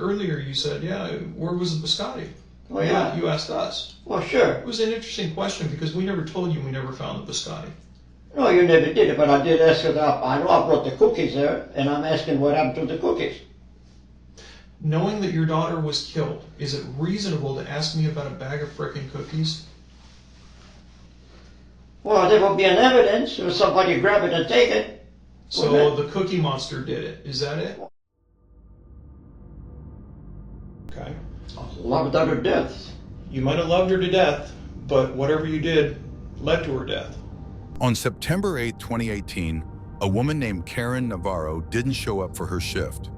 earlier you said, yeah, where was the biscotti? Oh, yeah. You asked us. Well, sure. It was an interesting question because we never told you we never found the biscotti. No, you never did it, but I did ask it up. I know I brought the cookies there, and I'm asking what happened to the cookies. Knowing that your daughter was killed, is it reasonable to ask me about a bag of frickin' cookies? Well, there will be an evidence if somebody grab it and take it. So the Cookie Monster did it. Is that it? Okay. Loved her to death. You might have loved her to death, but whatever you did led to her death. On September 8, 2018, a woman named Karen Navarro didn't show up for her shift.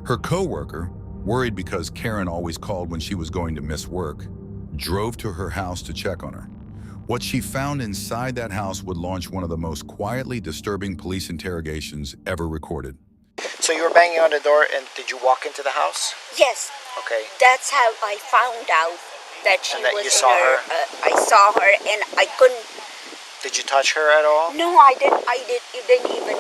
Her coworker, worried because Karen always called when she was going to miss work, drove to her house to check on her. What she found inside that house would launch one of the most quietly disturbing police interrogations ever recorded. So you were banging on the door, and did you walk into the house? Yes. Okay. That's how I found out that she And that was you in saw her. I saw her, and I couldn't. Did you touch her at all? No, I didn't. You didn't even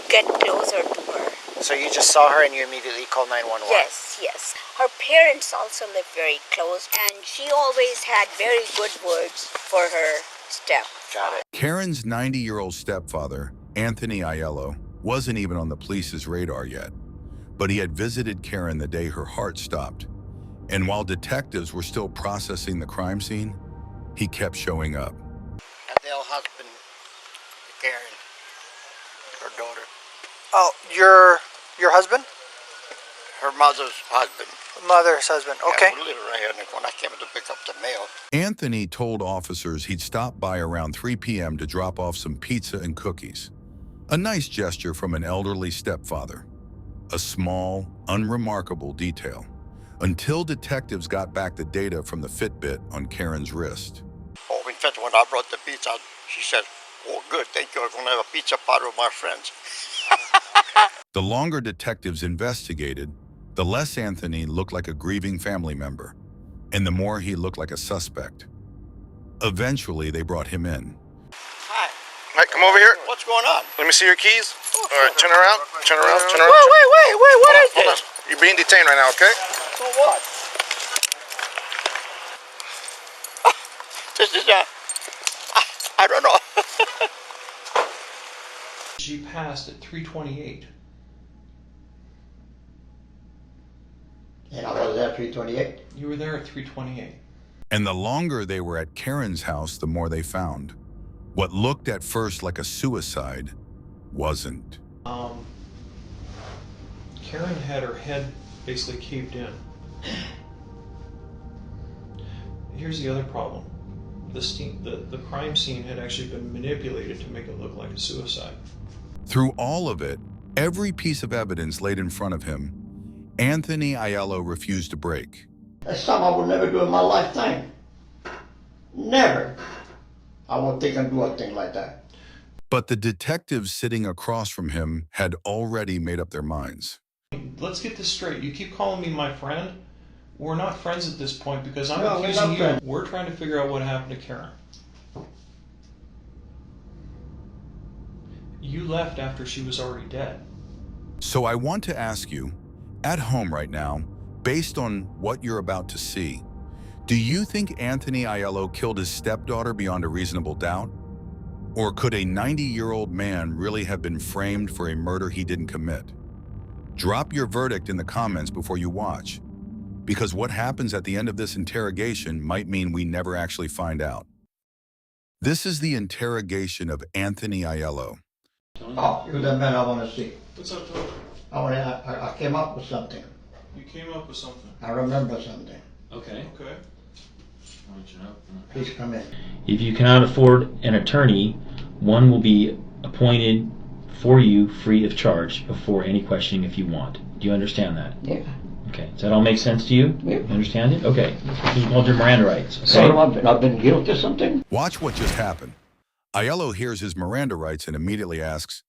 get closer to her. So you just saw her and you immediately called 911? Yes. Her parents also lived very close, and she always had very good words for her step. Got it. Karen's 90-year-old stepfather, Anthony Aiello, wasn't even on the police's radar yet, but he had visited Karen the day her heart stopped. And while detectives were still processing the crime scene, he kept showing up. Adele husband, Karen, her daughter. Oh, your husband? Her mother's husband. Mother's husband. Okay. Yeah, we live right here when I came to pick up the mail. Anthony told officers he'd stop by around 3 p.m. to drop off some pizza and cookies. A nice gesture from an elderly stepfather. A small, unremarkable detail. Until detectives got back the data from the Fitbit on Karen's wrist. Oh, in fact, when I brought the pizza, she said, "Oh, good, thank you. I'm going to have a pizza party with my friends." The longer detectives investigated, the less Anthony looked like a grieving family member, and the more he looked like a suspect. Eventually, they brought him in. Hi. All right, come over here. What's going on? Let me see your keys. All right, turn around. Turn around. Turn around. Wait, what is Hold on. this? You're being detained right now, okay? For what? This is I don't know. She passed at 3:28. And I was at 328. You were there at 3:28. And the longer they were at Karen's house, the more they found. What looked at first like a suicide wasn't. Karen had her head basically caved in. Here's the other problem. The crime scene had actually been manipulated to make it look like a suicide. Through all of it, every piece of evidence laid in front of him, Anthony Aiello refused to break. That's something I would never do in my lifetime. Never. I won't think I'd do a thing like that. But the detectives sitting across from him had already made up their minds. Let's get this straight. You keep calling me my friend. We're not friends at this point because I'm No, we're accusing not you. friends. We're trying to figure out what happened to Karen. You left after she was already dead. So I want to ask you, at home right now, based on what you're about to see, do you think Anthony Aiello killed his stepdaughter beyond a reasonable doubt? Or could a 90-year-old man really have been framed for a murder he didn't commit? Drop your verdict in the comments before you watch, because what happens at the end of this interrogation might mean we never actually find out. This is the interrogation of Anthony Aiello. Oh, you're the man I want to see. What's up, Tom? I came up with something. You came up with something. I remember something. Okay. Okay. Please come in. If you cannot afford an attorney, one will be appointed for you free of charge before any questioning if you want. Do you understand that? Yeah. Okay. Does that all make sense to you? Yeah. You understand it? Okay. This is called your Miranda rights. Okay. So I've been guilty of something? Watch what just happened. Aiello hears his Miranda rights and immediately asks,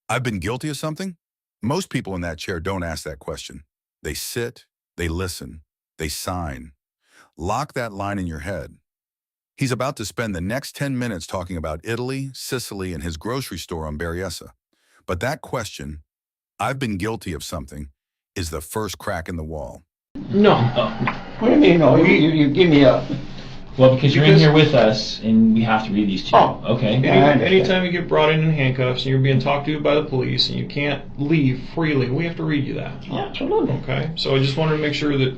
"I've been guilty of something?" Most people in that chair don't ask that question. They sit, they listen, they sign. Lock that line in your head. He's about to spend the next 10 minutes talking about Italy, Sicily, and his grocery store on Berryessa. But that question, "I've been guilty of something," is the first crack in the wall. No. What do you mean, no? You give me a... Well, because you're in here with us, and we have to read these to you. Oh. Okay. Anytime you get brought in handcuffs and you're being talked to by the police and you can't leave freely, we have to read you that. Absolutely. Okay? So I just wanted to make sure that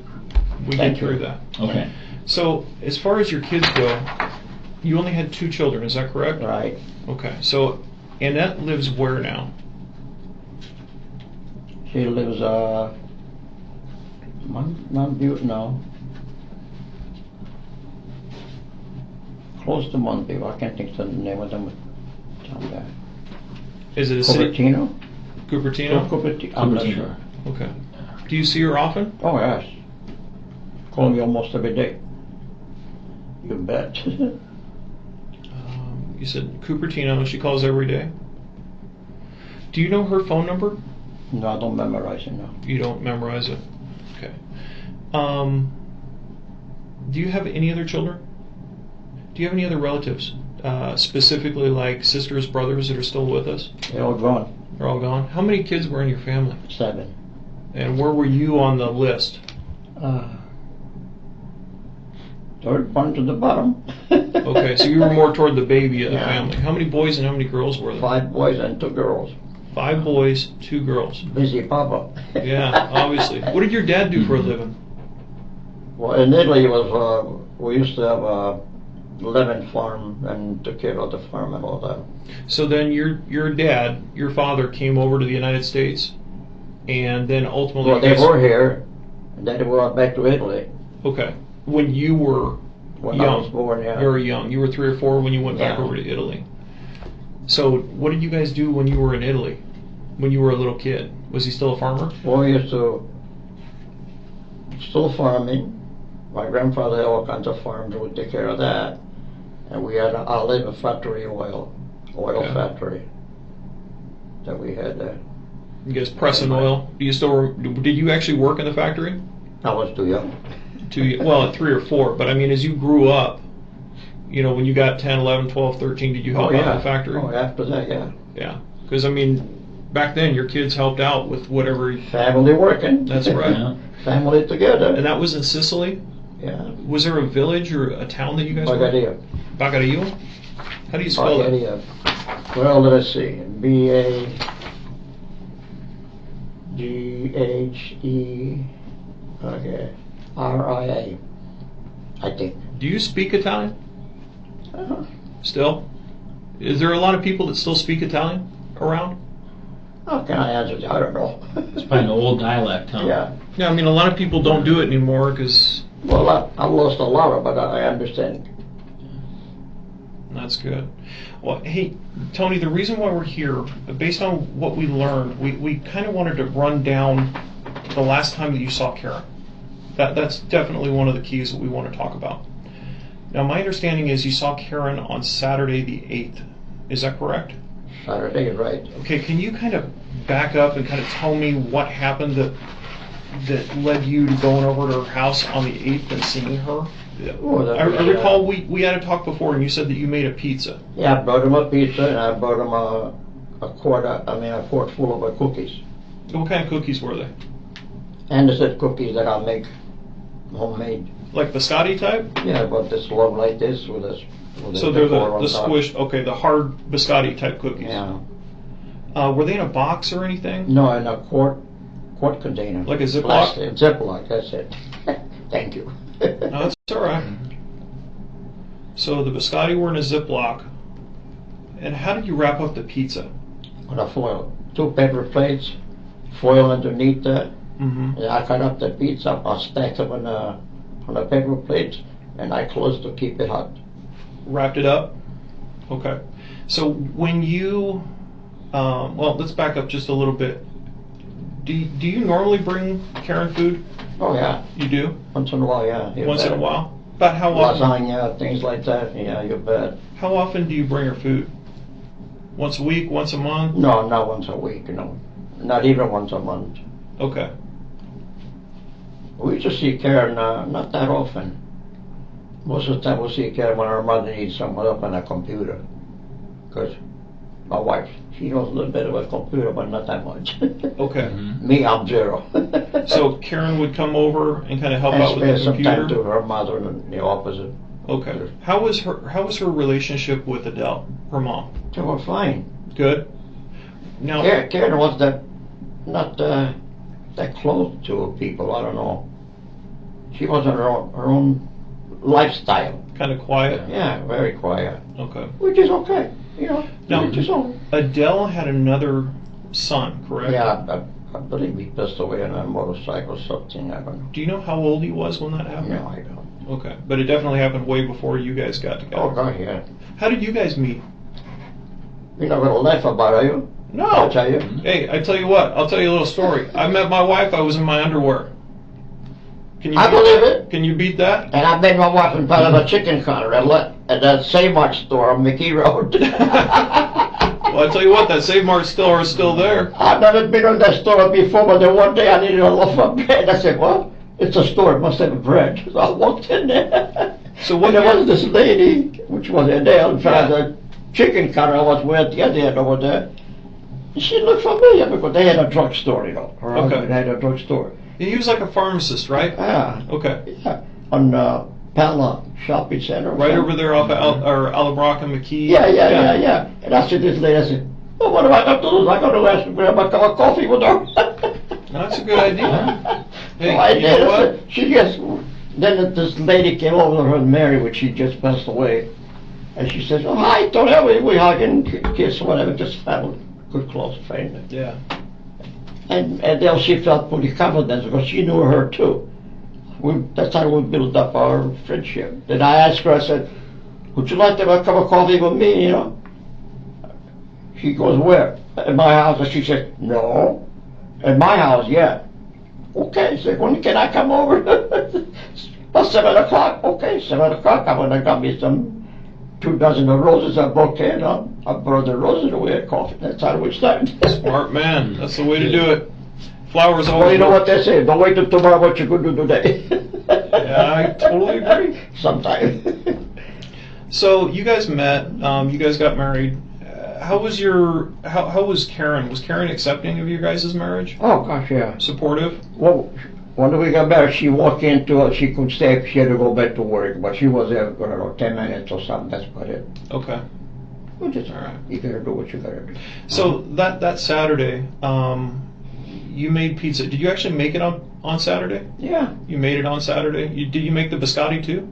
we get through that. Okay. So as far as your kids go, you only had 2 children, is that correct? Right. Okay. So Annette lives where now? She lives, Mountview, no. Close to Mountview. I can't think of the name of them down there. Is it a city? Cupertino? Cupertino? Cupertino. I'm not sure. Okay. Do you see her often? Oh, yes. Call me almost every day. You bet. You said Cupertino. She calls every day. Do you know her phone number? No, I don't memorize it now. You don't memorize it? Okay. Do you have any other children? Do you have any other relatives? Specifically like sisters, brothers that are still with us? They're all gone. They're all gone? How many kids were in your family? 7. And where were you on the list? Third one to the bottom. Okay, so you were more toward the baby of the Yeah. family. How many boys and how many girls were there? 5 boys and 2 girls. 5 boys, 2 girls. Busy papa. Yeah, obviously. What did your dad do for a living? Well, in Italy, it was, we used to have a lemon farm and took care of the farm and all that. So then your dad, your father, came over to the United States, and then ultimately... Well, they were here, and then they went back to Italy. Okay. When you were When young. I was born, yeah. Very young. You were 3 or 4 when you went back Yeah. over to Italy. So what did you guys do when you were in Italy? When you were a little kid? Was he still a farmer? Well, we used to still farming. My grandfather had all kinds of farms. We would take care of that. And we had an olive factory, oil Okay. factory that we had there. You guys pressing oil? Do you still? Did you actually work in the factory? I was too young. Well, at 3 or 4. But I mean, as you grew up, you know, when you got 10, 11, 12, 13, did you help out in the factory? Oh, after that, yeah. Yeah. Because I mean, back then your kids helped out with whatever. Family working. That's right. Yeah. Family together. And that was in Sicily? Yeah. Was there a village or a town that you guys were? Bagaria. Bagarillo? How do you spell that? Bagaria. Well, let's see. B-A-G-H-E. Okay. R-I-A. I think. Do you speak Italian Uh-huh. still? Is there a lot of people that still speak Italian around? How can I answer that? I don't know. It's probably an old dialect, huh? Yeah. Yeah, I mean, a lot of people don't do it anymore because Well, I've lost a lot of it, I understand. that's good. Well, hey, Tony, the reason why we're here, based on what we learned, we kind of wanted to run down the last time that you saw Karen. That's definitely one of the keys that we want to talk about. Now, my understanding is you saw Karen on Saturday the 8th. Is that correct? Saturday, right. Okay, can you kind of back up and kind of tell me what happened that led you to going over to her house on the 8th and seeing her? Oh, that I was, recall we had a talk before and you said that you made a pizza. Yeah, I brought him a pizza and I brought him a quart full of cookies. What kind of cookies were they? Anderson cookies that I make homemade. Like biscotti type? Yeah, about this long like this with this. So they're the squished, okay, the hard biscotti type cookies. Yeah. Were they in a box or anything? No, in a quart container. Like a Ziploc? Plastic, Ziploc, that's it. Thank you. No, that's all right. So the biscotti were in a Ziploc. And how did you wrap up the pizza? On a foil. 2 paper plates, foil underneath that. Mm-hmm. And I cut up the pizza, I stacked them on the paper plates, and I closed to keep it hot. Wrapped it up? Okay. So when you, well, let's back up just a little bit. Do you normally bring Karen food? Oh yeah, You do? once in a while, yeah. You Once in a bet. while? About how often? Lasagna, things like that, yeah, you bet. How often do you bring her food? Once a week? Once a month? No, not once a week, no. Not even once a month. Okay. We just see Karen not that often. Most of the time we see Karen when our mother needs someone up on a computer. Because My wife, she knows a little bit about computer, but not that much. Okay. Me, I'm zero. So Karen would come over and kind of help and out with spend the some time computer? to her mother in the opposite. Okay. How was her relationship with Adele, her mom? They were fine. Good. Now, Karen was not that close to people. I don't know. She was on her own lifestyle. kind of quiet. Yeah, very quiet. Okay. Which is okay. You know, Now, which is all. Adele had another son, correct? Yeah, I believe he passed away on a motorcycle or something. I don't know. Do you know how old he was when that happened? No, I don't. Okay, but it definitely happened way before you guys got together. Oh, God, yeah. How did you guys meet? You're not going to laugh about it, are you? No. I'll tell you. Hey, I tell you what. I'll tell you a little story. I met my wife. I was in my underwear. Can you I beat believe that? it. Can you beat that? And I met my wife in front of a chicken counter at that Save Mart store on Mickey Road. Well, I tell you what. That Save Mart store is still there. I've never been on that store before, but then one day I needed a loaf of bread. I said, well, it's a store. It must have bread. So I walked in there. So what? And there was this lady, which was Adele, in front of the chicken counter I was with the other end over there. And she looked familiar because they had a drugstore, you know. Her husband had a drugstore. He was like a pharmacist, right? Yeah. Okay. Yeah. On Pella Shopping Center. Right over there off of Alabrock and McKee. Yeah. And I said this lady, I said, well, what am I going to do? I'm going to ask her to grab a cup of coffee with her. That's a good idea. Hey, So I you did. know what? She just, then this lady came over to her and Mary, which she just passed away. And she says, oh, hi, don't ever, we hug and kiss, whatever, just family, good close friend. Yeah. And Adele, she felt pretty confident because she knew her too. That's how we built up our friendship. Then I asked her, I said, would you like to have a cup of coffee with me, you know? She goes, where? At my house. And she said, no. At my house, yeah. Okay, so when can I come over? About 7 o'clock. Okay, 7 o'clock. I'm gonna got me some 2 dozen of roses, a bouquet, and I brought the roses away at coffee. That's how we started. Smart man. That's the way to do it. Flowers always. Well, you know work. what they say, don't wait till tomorrow what you could do today. Yeah, I totally agree. Sometimes. So you guys met. You guys got married. How was how was Karen? Was Karen accepting of your guys' marriage? Oh, gosh, yeah. Supportive? Well, when we got married, she walked into she could stay, she had to go back to work, but she was there, I don't know, 10 minutes or something, that's about it. Okay. Well, just, All right. you gotta do what you gotta do. So that Saturday, you made pizza. Did you actually make it on Saturday? Yeah. You made it on Saturday. Did you make the biscotti too?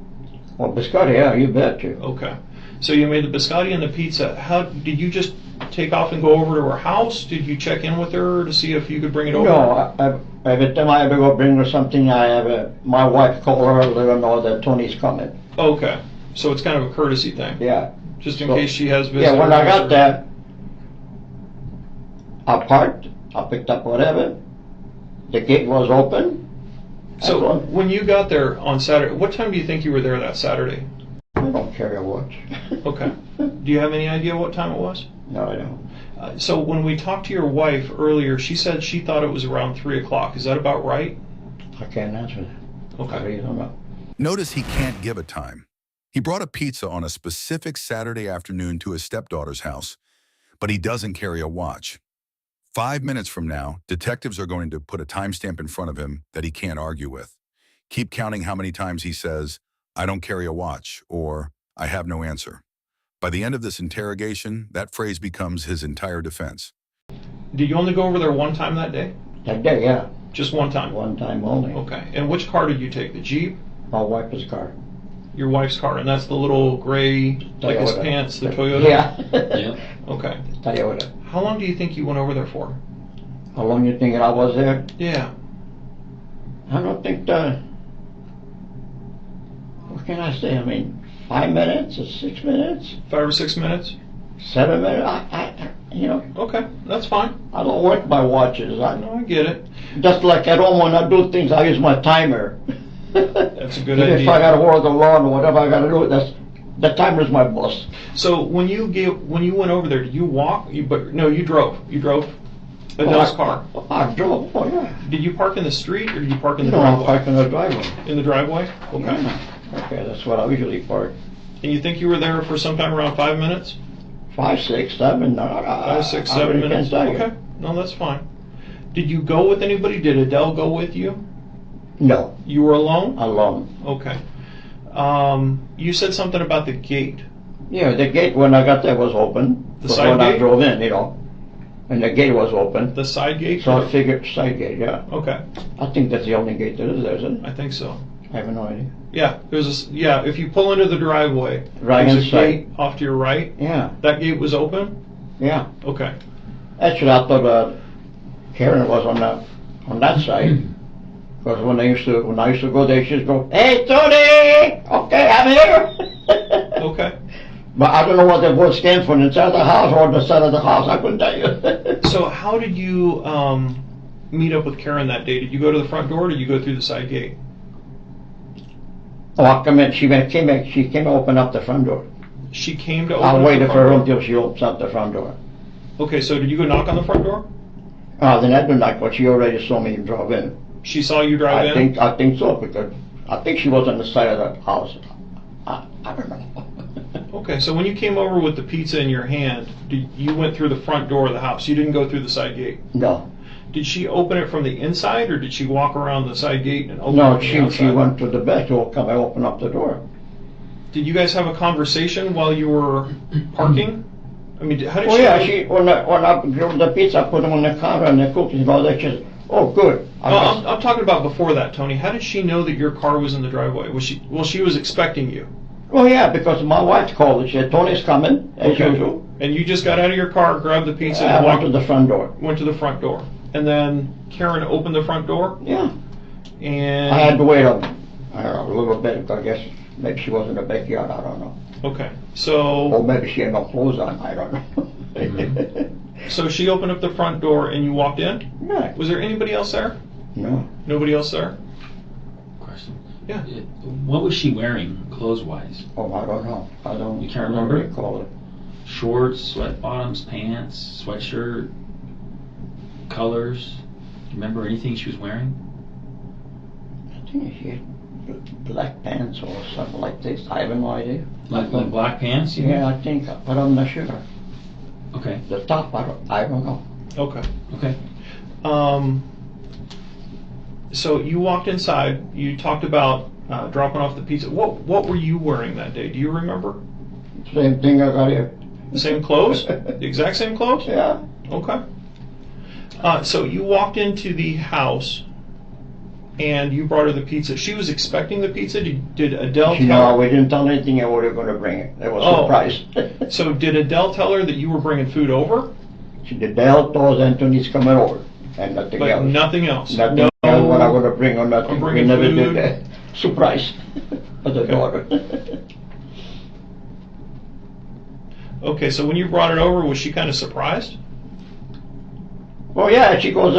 Well, biscotti, yeah, you bet you. Okay. So you made the biscotti and the pizza. How did you just take off and go over to her house? Did you check in with her to see if you could bring it over? No, every time I ever go bring her something, my wife call her, let her know that Tony's coming. Okay. So it's kind of a courtesy thing. Yeah. Just in case she has visitors. Yeah, when I got there, I parked, I picked up whatever, the gate was open. So when you got there on Saturday, what time do you think you were there that Saturday? I don't carry a watch. Okay. Do you have any idea what time it was? No, I don't. So when we talked to your wife earlier, she said she thought it was around 3 o'clock. Is that about right? I can't answer that. Okay. I really don't know. Notice he can't give a time. He brought a pizza on a specific Saturday afternoon to his stepdaughter's house, but he doesn't carry a watch. 5 minutes from now, detectives are going to put a timestamp in front of him that he can't argue with. Keep counting how many times he says, I don't carry a watch, or I have no answer. By the end of this interrogation, that phrase becomes his entire defense. Did you only go over there one time that day? That day, yeah. Just one time? One time only. Okay. And which car did you take? The Jeep? My wife's car. Your wife's car, and that's the little gray, like his Toyota. pants, the Toyota? Yeah. Yeah. Okay. Toyota. How long do you think you went over there for? How long you think I was there? Yeah. I don't think what can I say? I mean, 5 minutes or 6 minutes? 5 or 6 minutes? 7 minutes? I you know, Okay, that's fine. I don't work by watches. No, I get it. Just like at home when I do things, I use my timer. That's a good Even idea. if I gotta work the lawn or whatever I gotta do, the timer's my boss. So when you went over there, did you walk? You drove. You drove Adele's car. I drove. Oh yeah. Did you park in the street or did you park in the No, I'm driveway? parked in the driveway. In the driveway? Okay. Yeah. Okay, that's what I usually park. And you think you were there for sometime around 5 minutes? 5, 6, 7. 5, 6, I 7 really minutes. can't tell you. Okay, no, that's fine. Did you go with anybody? Did Adele go with you? No, You were alone? alone. Okay. You said something about the gate. Yeah, the gate when I got there was open. The But side when I gate? drove in, and the gate was open. The side gate? So I figured side gate, yeah. Okay, I think that's the only gate there is, isn't it? I think so. I have no idea. Yeah, yeah. If you pull into the driveway, Right there's a hand side. gate off to your right. Yeah, That gate was open. yeah. Okay. Actually, I thought Karen was on that side. Because when I used to go there, she'd go, "Hey, Tony! Okay, I'm here." Okay. But I don't know what the word stands for, inside the house or the side of the house. I couldn't tell you. So how did you meet up with Karen that day? Did you go to the front door or did you go through the side gate? Oh, I come in. She came to open up the front door. She came to open I up the waited for front her door? until she opens up the front door. Okay, so did you go knock on the front door? Then I didn't like what she already saw me drive in. She saw you drive in? I think so, because I think she was on the side of the house. I don't know. Okay, so when you came over with the pizza in your hand, you went through the front door of the house. You didn't go through the side gate. No. Did she open it from the inside, or did she walk around the side gate and open it No, from the she outside? went to the back to come and open up the door. Did you guys have a conversation while you were parking? I mean, how did Oh she? yeah, when I grilled the pizza, I put them on the counter and the cookies and all that. She said, "Oh, good." I'm talking about before that, Tony. How did she know that your car was in the driveway? She was expecting you. Oh yeah, because my wife called and she said, "Tony's coming," as Okay. usual. And you just got out of your car, grabbed the pizza, I and went to the front door. went to the front door. And then Karen opened the front door, Yeah. and I had to wait I don't know, a little bit, because I guess maybe she was in the backyard, I don't know. okay. So Or maybe she had no clothes on, I don't know. so she opened up the front door, and you walked in. Yeah. Was there anybody else there? No. Nobody else there. Question. Yeah. What was she wearing, clothes-wise? Oh, I don't know. I don't. You can't I don't remember? recall it. Shorts, sweat bottoms, pants, sweatshirt, colors. Do you remember anything she was wearing? I think she had black pants or something like this. I have no idea. Like black pants? You Yeah, I think, but I'm not sure. Okay. The top, I don't know. Okay. Okay. So you walked inside. You talked about dropping off the pizza. What were you wearing that day? Do you remember? Same thing I got here. The same clothes? The exact same clothes? Yeah. Okay. So you walked into the house, and you brought her the pizza. She was expecting the pizza. Did Adele She tell know, her? we didn't tell anything that we were going to bring it. It was a Oh. surprise. So did Adele tell her that you were bringing food over, She did Dale told Anthony's coming over, and nothing but else. nothing else? Nothing No. else what I'm going to bring or nothing. I'm We bringing never food. did that. Surprise for the Okay. daughter. Okay. So when you brought it over, was she kind of surprised? Oh yeah, she goes,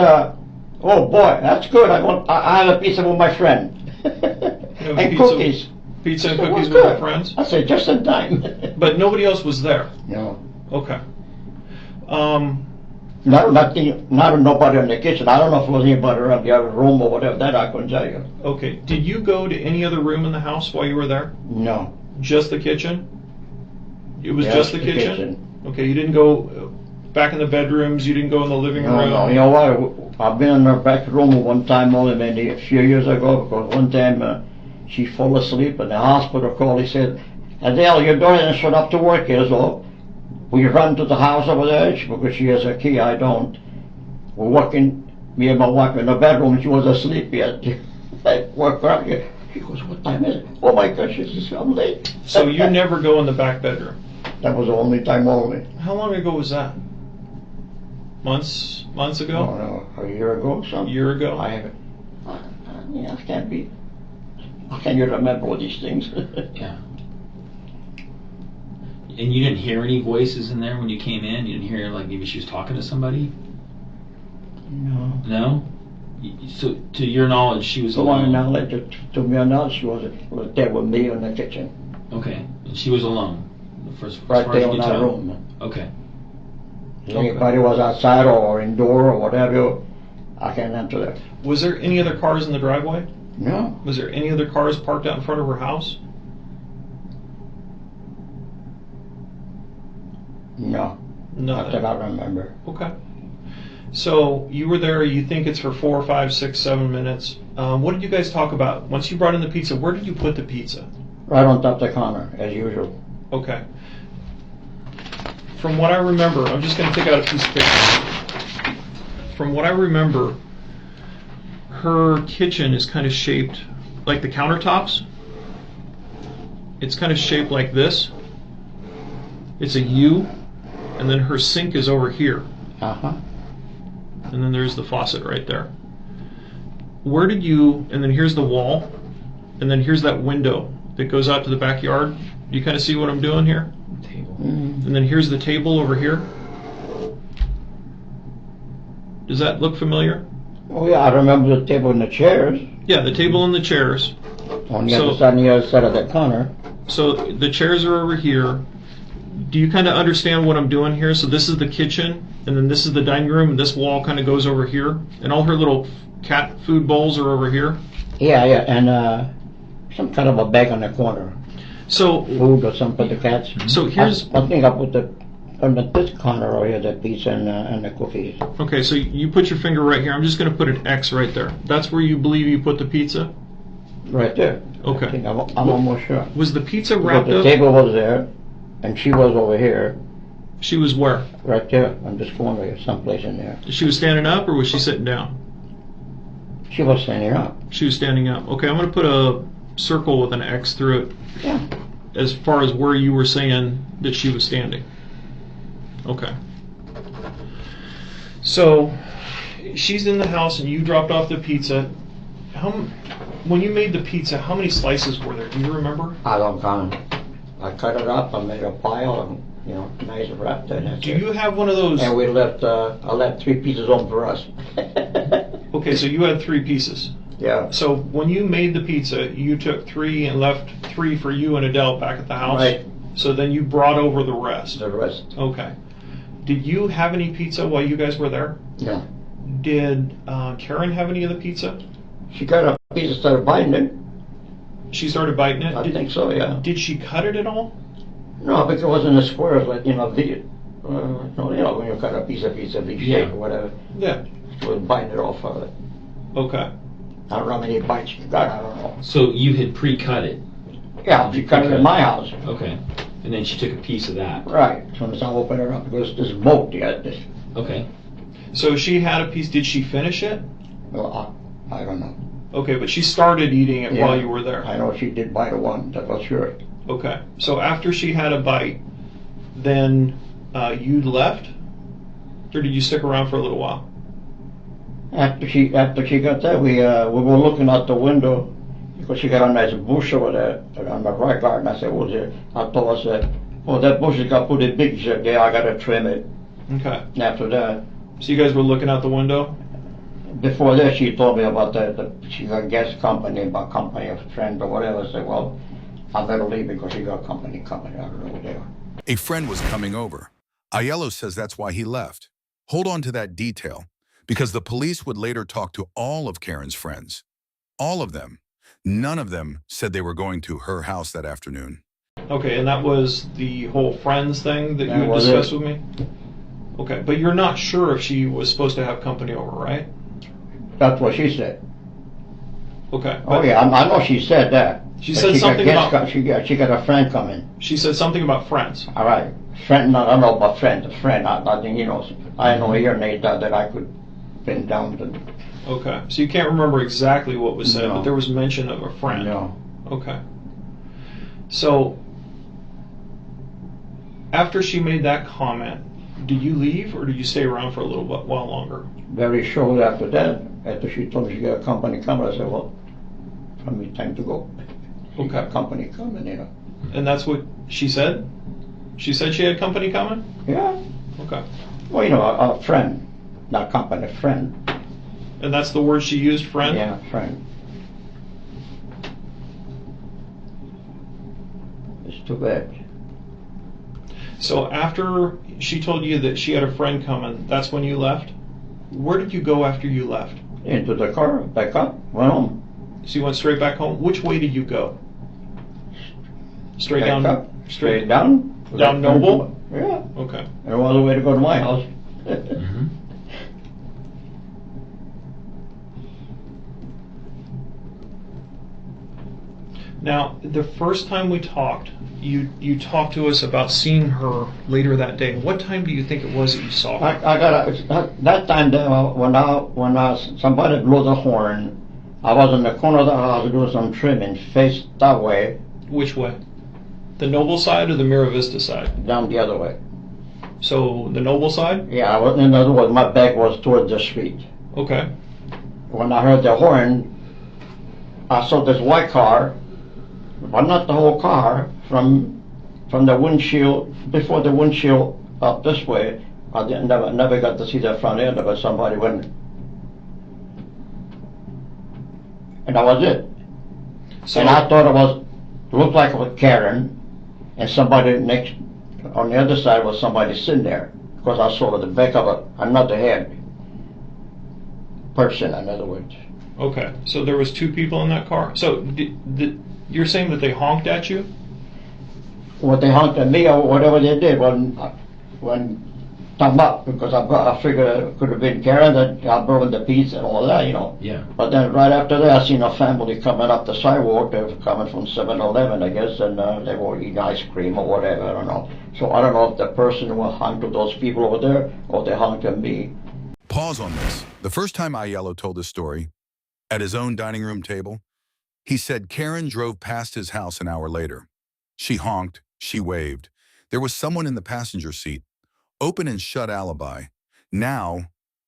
"Oh boy, that's good. I have a pizza with my friend have and pizza- cookies." Pizza and I said, cookies "Well, with my good." friends. I said, "Just in time." But nobody else was there. No, Okay. not nobody in the kitchen. I don't know if it was anybody around the other room or whatever. That I couldn't tell you. Okay. Did you go to any other room in the house while you were there? No, Just the kitchen? It was Just just the the kitchen? kitchen. Okay, you didn't go back in the bedrooms, you didn't go in the living room? no. You know what? I've been in her back room one time only maybe a few years ago, because one time she fell asleep and the hospital called. He said, "Adele, your daughter didn't shut up to work here, so we run to the house over there because she has a key. I don't. We're working, me and my wife in the bedroom. She was asleep yet. I woke her up. She goes, "What time is it?" "Oh my gosh," she says, "I'm late." So you never go in the back bedroom? That was the only time only. How long ago was that? Months Oh ago? no, a year ago or A something. year ago? I haven't. Yeah, I can't be. I can't even remember all these things. Yeah. And you didn't hear any voices in there when you came in? You didn't hear, like, maybe she was talking to somebody? No. No? So, to your knowledge, she was So my alone? knowledge, to my knowledge, she was there with me in the kitchen, Okay. And she was alone? As right far as there you in can that tell? room. Okay. If anybody was outside or indoor or whatever, I can't answer that. Was there any other cars in the driveway? No. Was there any other cars parked out in front of her house? No, not that Nothing. I remember. Okay. So you were there. You think it's for 4, 5, 6, 7 minutes. What did you guys talk about? Once you brought in the pizza, where did you put the pizza? Right on top of the counter, as usual. Okay. From what I remember, I'm just going to take out a piece of paper. From what I remember, her kitchen is kind of shaped like the countertops. It's kind of shaped like this. It's a U, and then her sink is over here. Uh-huh. And then there's the faucet right there. Where did you, and then here's the wall, and then here's that window that goes out to the backyard. Do you kind of see what I'm doing here? Table. Mm. And then here's the table over here. Does that look familiar? Oh yeah, I remember the table and the chairs Yeah, the table and the chairs. on the So- other side of the counter. So the chairs are over here. Do you kind of understand what I'm doing here? So this is the kitchen, and then this is the dining room, and this wall kind of goes over here, and all her little cat food bowls are over here. Yeah, and some kind of a bag on the corner, So food or something for the cats. So here's- I think I put the on this corner over here, the pizza and the cookies. okay, so you put your finger right here. I'm just going to put an X right there. That's where you believe you put the pizza? Right there. Okay. I think I'm almost sure. Was the pizza Because wrapped the up? table was there, and she was over here, She was where? right there, on this corner here, someplace in there. She was standing up, or was she sitting down? She was standing up. She was standing up. Okay, I'm going to put a circle with an X through it Yeah. as far as where you were saying that she was standing. Okay. So she's in the house and you dropped off the pizza. When you made the pizza, how many slices were there? Do you remember? I don't count. I cut it up, I made a pile, and nice wrapped it. That's Do it. you have one of those? And we left. I left 3 pieces home for us. Okay, so you had 3 pieces. Yeah. So when you made the pizza, you took 3 and left 3 for you and Adele back at the house. Right. So then you brought over the rest. The rest. Okay. Did you have any pizza while you guys were there? No. Did Karen have any of the pizza? She got a piece and started biting it. She started biting it. I think so. Yeah. Did she cut it at all? No, because it wasn't a square, like the no, when you cut a piece of big shape or whatever, Yeah. she was biting it off of it. Okay. I don't know how many bites she got. I don't know. So you had pre-cut it. Yeah, she cut it in my house. Okay. And then she took a piece of that. Right. So I opened it up because this boat, yeah, this. Okay. So she had a piece. Did she finish it? Well, I don't know. Okay, but she started eating it Yeah. while you were there. I know she did bite one. That was sure. Okay. So after she had a bite, then you left, or did you stick around for a little while? After she got that, we were looking out the window because she got a nice bush over there on the right garden. I said, "What's it?" I told her, I said, "Oh, that bush has got pretty big." She said, "Yeah, I gotta trim it." Okay. And after that, So you guys were looking out the window? before that, she told me about she got gas company, about company, a friend or whatever. I said, "Well, I better leave because she got company. I don't know what they are." A friend was coming over. Aiello says that's why he left. Hold on to that detail, because the police would later talk to all of Karen's friends. All of them. None of them said they were going to her house that afternoon. Okay, and that was the whole friends thing that you That had was discussed it. with me? Okay, but you're not sure if she was supposed to have company over, right? That's what she said. Okay. Oh but yeah, I know she said that. She But said got something guests about- she got a friend coming. She said something about friends. All right, friend. No, I don't know about friend. A friend. I think I know your name that I could pin down to. Okay, so you can't remember exactly what was said, No. but there was mention of a friend. No. Okay. So, after she made that comment, did you leave or did you stay around for a little while longer? Very shortly after that, after she told me she got a company coming, I said, "Well, for me, time to go." She Okay. got company coming, And that's what she said? She said she had company coming? Yeah. Okay. Well, a friend, not company, friend. And that's the word she used, friend? Yeah, friend. It's too bad. So after she told you that she had a friend coming, that's when you left? Where did you go after you left? Into the car, back up, went home. So you went straight back home? Which way did you go? Straight Back down? up, straight down, Down Noble? Yeah. Okay. And all the way to go to my house. Mm-hmm. Now, the first time we talked, you talked to us about seeing her later that day. What time do you think it was that you saw her? I got that time there when somebody blew the horn. I was in the corner of the house doing some trimming, faced that way, Which way? The Noble side or the Mira Vista side? down the other way. So the Noble side? Yeah, in other words, my back was towards the street. Okay. When I heard the horn, I saw this white car, but not the whole car, from the windshield, before the windshield up this way. I never got to see the front end of it. Somebody went, and that was it. So And I thought looked like it was Karen, and somebody next on the other side was somebody sitting there, because I saw the back of another head person, in other words. okay. So there was two people in that car. So you're saying that they honked at you? What they honked at me or whatever they did when come up, because I figured it could have been Karen that I brought the pizza and all that, Yeah. But then right after that, I seen a family coming up the sidewalk. They were coming from 7-Eleven, I guess, and they were eating ice cream or whatever, I don't know. So I don't know if the person who honked at those people over there or they honked at me. Pause on this. The first time Aiello told this story, at his own dining room table, he said Karen drove past his house an hour later. She honked, she waved. There was someone in the passenger seat. Open and shut alibi. Now,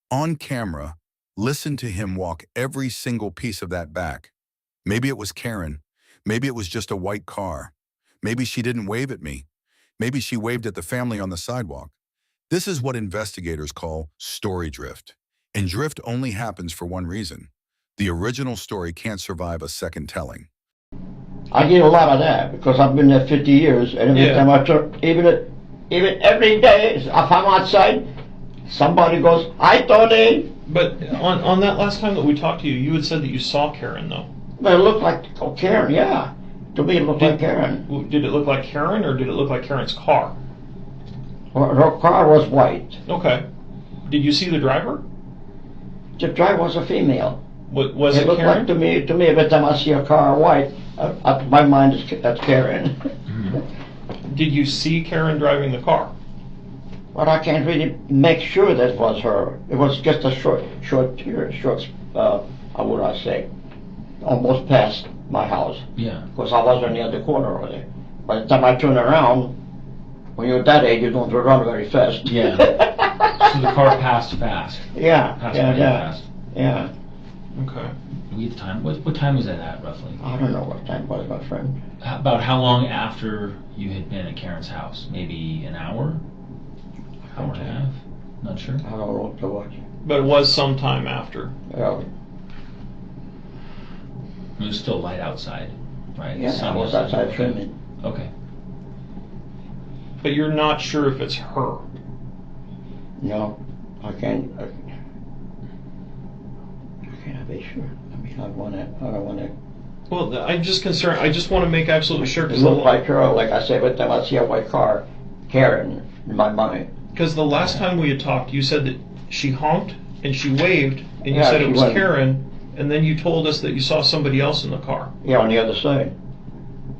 on camera, listen to him walk every single piece of that back. Maybe it was Karen. Maybe it was just a white car. Maybe she didn't wave at me. Maybe she waved at the family on the sidewalk. This is what investigators call story drift. And drift only happens for one reason. The original story can't survive a second telling. I get a lot of that because I've been there 50 years, and every Yeah. time I turn, even every day, if I'm outside, somebody goes, "I thought they," But on that last time that we talked to you, you had said that you saw Karen, though. but it looked like Karen, yeah. To me, it looked like Karen. Did it look like Karen, or did it look like Karen's car? Her car was white. Okay. Did you see the driver? The driver was a female. Was It it looked Karen? like to me, every time I see a car white, my mind is that's Karen. Did you see Karen driving the car? But I can't really make sure that was her. It was just a short, how would I say, almost past my house. Yeah. Because I was on the other corner over there. By the time I turn around, when you're that age, you don't run very fast. Yeah. So the car passed fast. Yeah, Passed yeah, pretty yeah, fast. yeah. Okay. We had time. What time was that at roughly? I don't know what time it was, my friend. About how long after you had been at Karen's house? Maybe an hour? Hour and a half? Not sure. I don't know what to watch. But it was some time after. Yeah, It was still light outside, right? yeah, I Sun was outside. outside trimming. Okay. But you're not sure if it's her. No, I can't be sure. I mean, I don't want to. Well, I'm just concerned. I just want to make absolutely sure. It looked like her, like I said, every time I see a white car, Karen, in my mind. Because the last time we had talked, you said that she honked and she waved, and you Yeah, said it she was went. Karen, and then you told us that you saw somebody else in the car. Yeah, on the other side,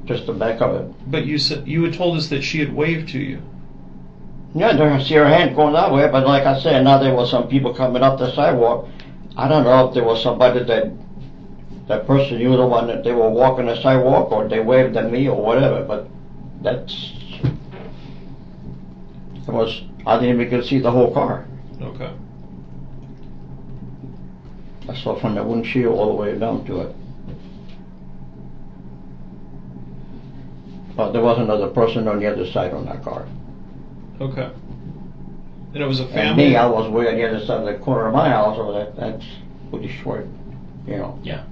just the back of it. But you said you had told us that she had waved to you. Yeah, I see her hand going that way, but like I said, now there was some people coming up the sidewalk. I don't know if there was somebody that person knew the one that they were walking the sidewalk, or they waved at me or whatever. But I didn't even see the whole car. Okay. I saw from the windshield all the way down to it. But there was another person on the other side on that car. Okay. And it was a And family. me, I was way on the other side of the corner of my house, so that's pretty short, you know. Yeah.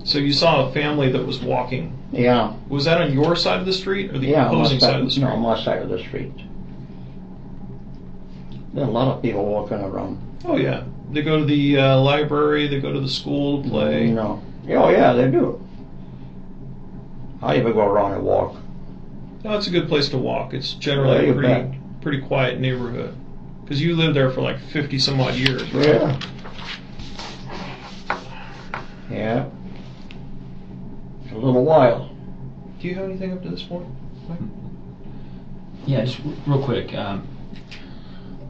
So you saw a family that was walking. Yeah. Was that on your side of the street or the Yeah, opposing side of the street? No, on my side of the street. There are a lot of people walking around. Oh yeah. They go to the library. They go to the school to play. No. Oh yeah, they do. I even go around and walk. Oh, it's a good place to walk. It's Yeah, generally you a pretty quiet neighborhood. Because you lived there for like 50 some odd years, right? Yeah. Yeah. A little while. Do you have anything up to this point, Mike? Yeah, just real quick.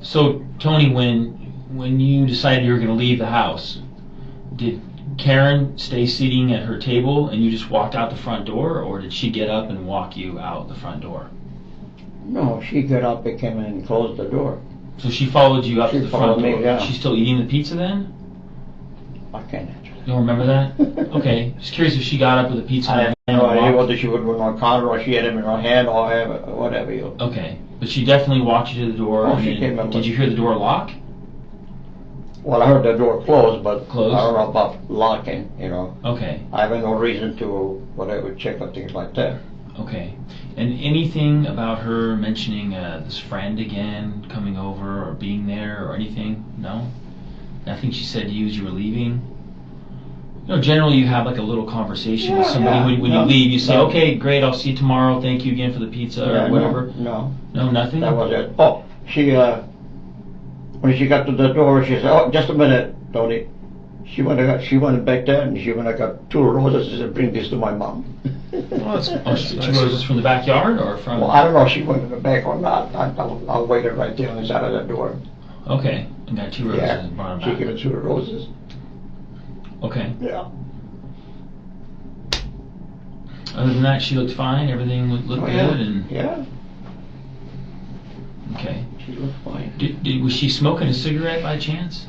So, Tony, when you decided you were going to leave the house, did Karen stay sitting at her table and you just walked out the front door, or did she get up and walk you out the front door? No, she got up and came in and closed the door. So she followed you up She to the front followed me, door. yeah. She's still eating the pizza then? I can't answer You don't remember that? Okay. Just curious if she got up with a pizza in I her have hand no and idea walked. whether she would go on a counter or she had him in her hand or whatever. You. Okay. But she definitely walked you to the door. Oh, and she then- came up Did with- you hear the door lock? Well, I heard the door close, but Close? I don't know about locking, you know. Okay. I have no reason to, whatever, check on things like that. Okay. And anything about her mentioning this friend again coming over or being there or anything? No? Nothing she said to you as you were leaving? You know, generally you have like a little conversation with Yeah, somebody yeah. when No, you leave. You say, no. okay, great, I'll see you tomorrow. Thank you again for the pizza or whatever. No, No, nothing? that was it. Oh, she, when she got to the door, she said, "Oh, just a minute, Tony." She went back there and she went and got 2 roses and said, "Bring this to my mom." Well, that's Oh, nice. two roses from the backyard or from... Well, I don't know if she went in the back or not. I waited right there on the side of the door. Okay. And got 2 roses Yeah, and brought she them gave back. it 2 roses. Okay. Yeah. Other than that, she looked fine. Everything looked Oh, good. yeah. And Yeah, okay. she looked fine. Was she smoking a cigarette by chance?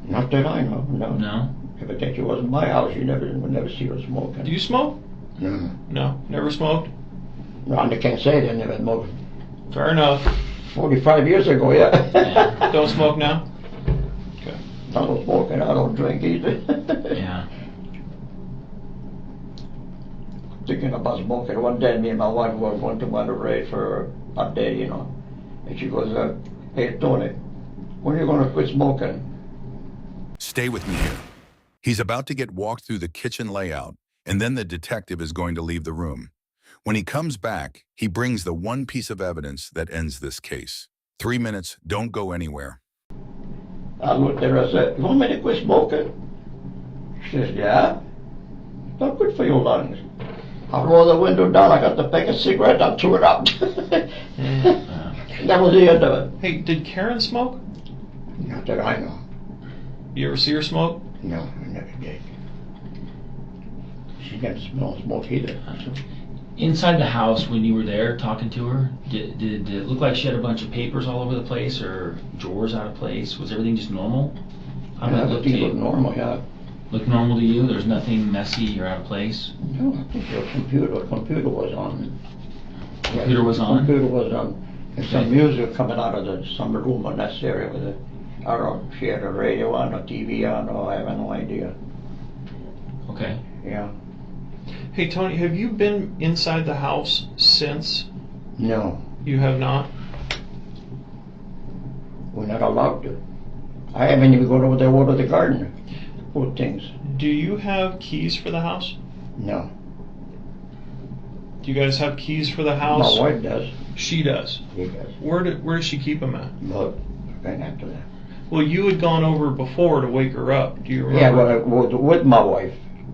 Not that I know, no. No. Evidently it wasn't my house. You would never see her smoking. Do you smoke? No. No, never smoked. No, I can't say they never smoked. Fair enough. 45 years ago, yeah. Yeah. Don't smoke now. Okay. I don't smoke and I don't drink either. Yeah. Thinking about smoking. One day, me and my wife were going to Monterey for a day, you know. And she goes, "Hey, Tony, when are you going to quit smoking?" Stay with me here. He's about to get walked through the kitchen layout, and then the detective is going to leave the room. When he comes back, he brings the one piece of evidence that ends this case. 3 minutes, don't go anywhere. I looked at her and said, "You want me to quit smoking?" She says, "Yeah. Not good for your lungs." I rolled the window down, I got the pack of cigarettes, I threw it out. That was the end of it. Hey, did Karen smoke? Not that I know. You ever see her smoke? No, I never did. She didn't smell smoke either. Inside the house, when you were there talking to her, did it look like she had a bunch of papers all over the place or drawers out of place? Was everything just normal? How did it look to Everything was you? normal, yeah. Look normal to you? There's nothing messy or out of place? No, I think your computer was on. Computer was on? Computer was on. And some Okay. music coming out of some room in that area with it. I don't know if she had a radio on or TV on, or I have no idea. Okay. Yeah. Hey, Tony, have you been inside the house since? No, You have not? we're not allowed to. I haven't even gone over there to water the garden. Poor things. Do you have keys for the house? No. Do you guys have keys for the house? My wife does. She does. He does. Where does she keep them at? But right after that. Well, you had gone over before to wake her up. Do you Yeah, remember? well, with my wife.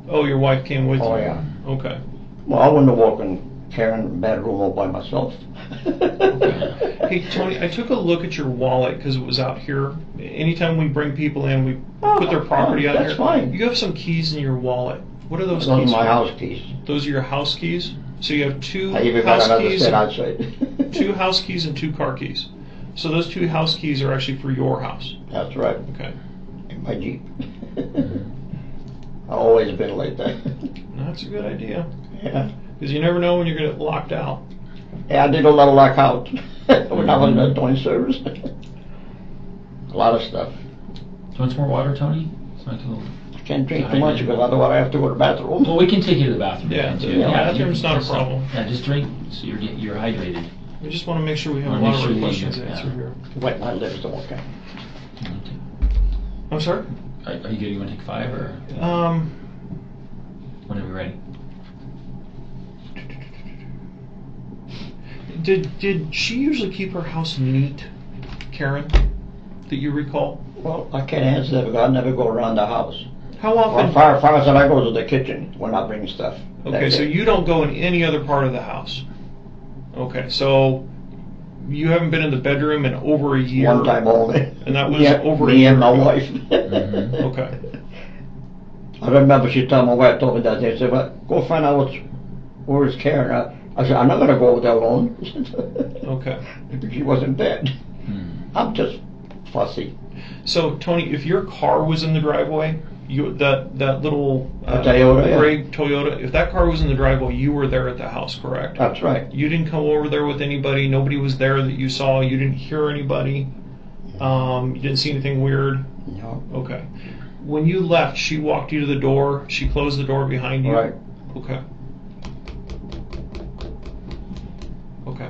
Oh, your wife came with you? Oh, yeah. Okay. Well, I wouldn't have walked in Karen's bedroom all by myself. Hey, Tony, I took a look at your wallet because it was out here. Anytime we bring people in, we put their property out that's here. fine. You have some keys in your wallet. What are those Those are keys my for? house keys. Those are your house keys? So you have 2 I even got house another keys, set outside. 2 house keys and 2 car keys. So those 2 house keys are actually for your house. That's right. Okay. In my Jeep. I've always been like that. That's a good idea. Yeah. Because you never know when you're going to get locked out. Yeah, I did a lot of lockout when I was doing service. A lot of stuff. Do you want some more water, Tony? It's not too... I can't drink too much because otherwise I have to go to the bathroom. Well, we can take you to the bathroom. Yeah, too. the bathroom's not a just- problem. Yeah, just drink so you're hydrated. We just want to make sure we have a Wanna lot make of sure our that questions you- answered yeah. here. Wet my lips, okay. I'm sorry? Are you good? You want to take 5 or whenever you're ready? Did she usually keep her house neat, Karen, that you recall? Well, I can't answer that because I never go around the house. How often? As far as I go to the kitchen when I bring stuff. Okay, That's so it. you don't go in any other part of the house. Okay, so you haven't been in the bedroom in over a year. One time only. And that was Yeah, over a me year and my ago. wife. Okay. I remember she told my wife, told me that day, she said, well, go find out where is Karen. I said, I'm not going to go over there alone. Okay. She wasn't dead. I'm just fussy. So Tony, if your car was in the driveway, that little Toyota, yeah. gray Toyota, if that car was in the driveway, you were there at the house, correct? That's right. You didn't come over there with anybody. Nobody was there that you saw. You didn't hear anybody. You didn't see anything weird. No. Okay. When you left, she walked you to the door. She closed the door behind you. Right. Okay. Okay.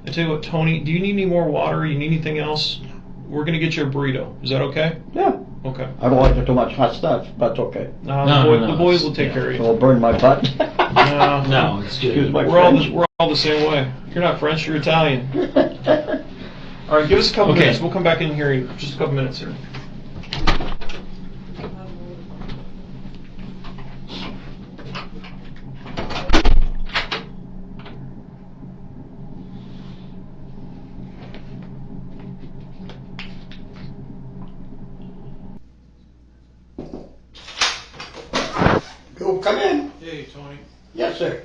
I tell you what, Tony, do you need any more water? You need anything else? We're gonna get you a burrito. Is that okay? Yeah. Okay. I don't like too much hot stuff, but okay. The boys will take care of So you. I'll burn my butt. No, it's good. Excuse my We're French. all the same way. You're not French, you're Italian. All right, give us a couple Okay. minutes. We'll come back in here in just a couple minutes here. Go, come in. Hey, Tony. Yes, sir.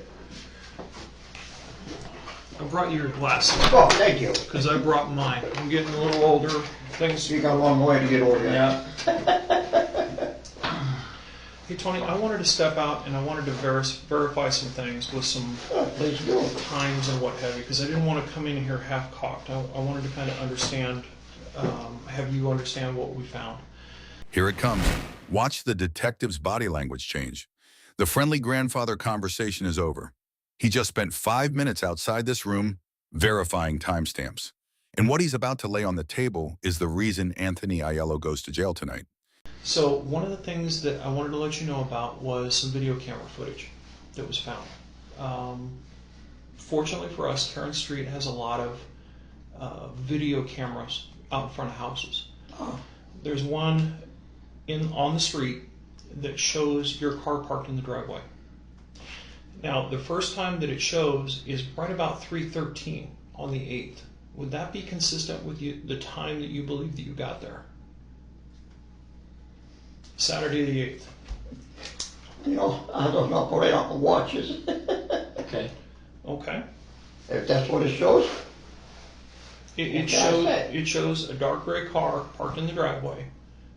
I brought you your glasses Oh, thank you. because I brought mine. I'm getting a little older. Things. You got a long way to get over there. Yeah. Hey, Tony, I wanted to step out and I wanted to verify some things with some Oh, please do. times and what have you, because I didn't want to come in here half-cocked. I wanted to kind of understand, have you understand what we found. Here it comes. Watch the detective's body language change. The friendly grandfather conversation is over. He just spent 5 minutes outside this room verifying timestamps. And what he's about to lay on the table is the reason Anthony Aiello goes to jail tonight. So one of the things that I wanted to let you know about was some video camera footage that was found. Fortunately for us, Karen Street has a lot of video cameras out in front of houses. There's one on the street that shows your car parked in the driveway. Now, the first time that it shows is right about 3:13 on the 8th. Would that be consistent with the time that you believe that you got there? Saturday the 8th. You know, I don't operate on the watches. Okay. Okay. If that's what it shows. It shows a dark gray car parked in the driveway,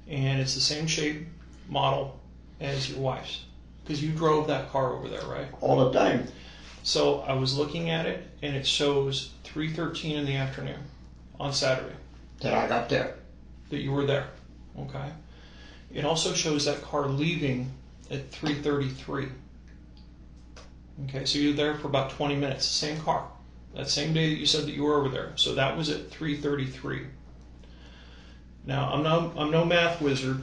and it's the same shape, model as your wife's, because you drove that car over there, right? All the time. So I was looking at it, and it shows 3:13 in the afternoon on Saturday That I got there. that you were there. Okay. It also shows that car leaving at 3:33. Okay, so you're there for about 20 minutes. Same car. That same day that you said that you were over there. So that was at 3:33. Now, I'm no math wizard,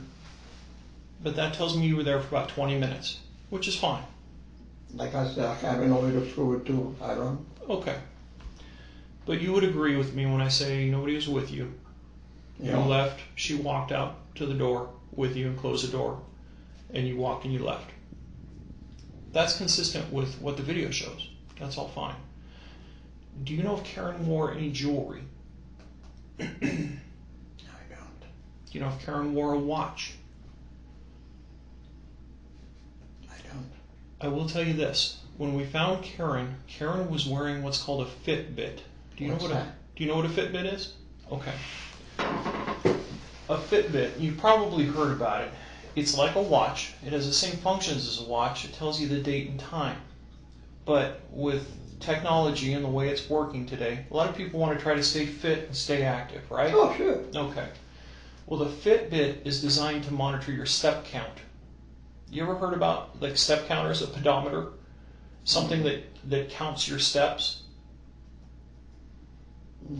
but that tells me you were there for about 20 minutes, which is fine. Like I said, I have no way to prove it too. I don't. Okay. But you would agree with me when I say nobody was with you. You Yeah. left, she walked out to the door with you and closed the door, and you walked and you left. That's consistent with what the video shows. That's all fine. Do you know if Karen wore any jewelry? I don't. Do you know if Karen wore a watch? I don't. I will tell you this. When we found Karen, Karen was wearing what's called a Fitbit. Do you know what a Fitbit is? Okay. A Fitbit, you've probably heard about it. It's like a watch. It has the same functions as a watch. It tells you the date and time. But with technology and the way it's working today, a lot of people want to try to stay fit and stay active, right? Oh, sure. Okay. Well, the Fitbit is designed to monitor your step count. You ever heard about like step counters, a pedometer? Something that counts your steps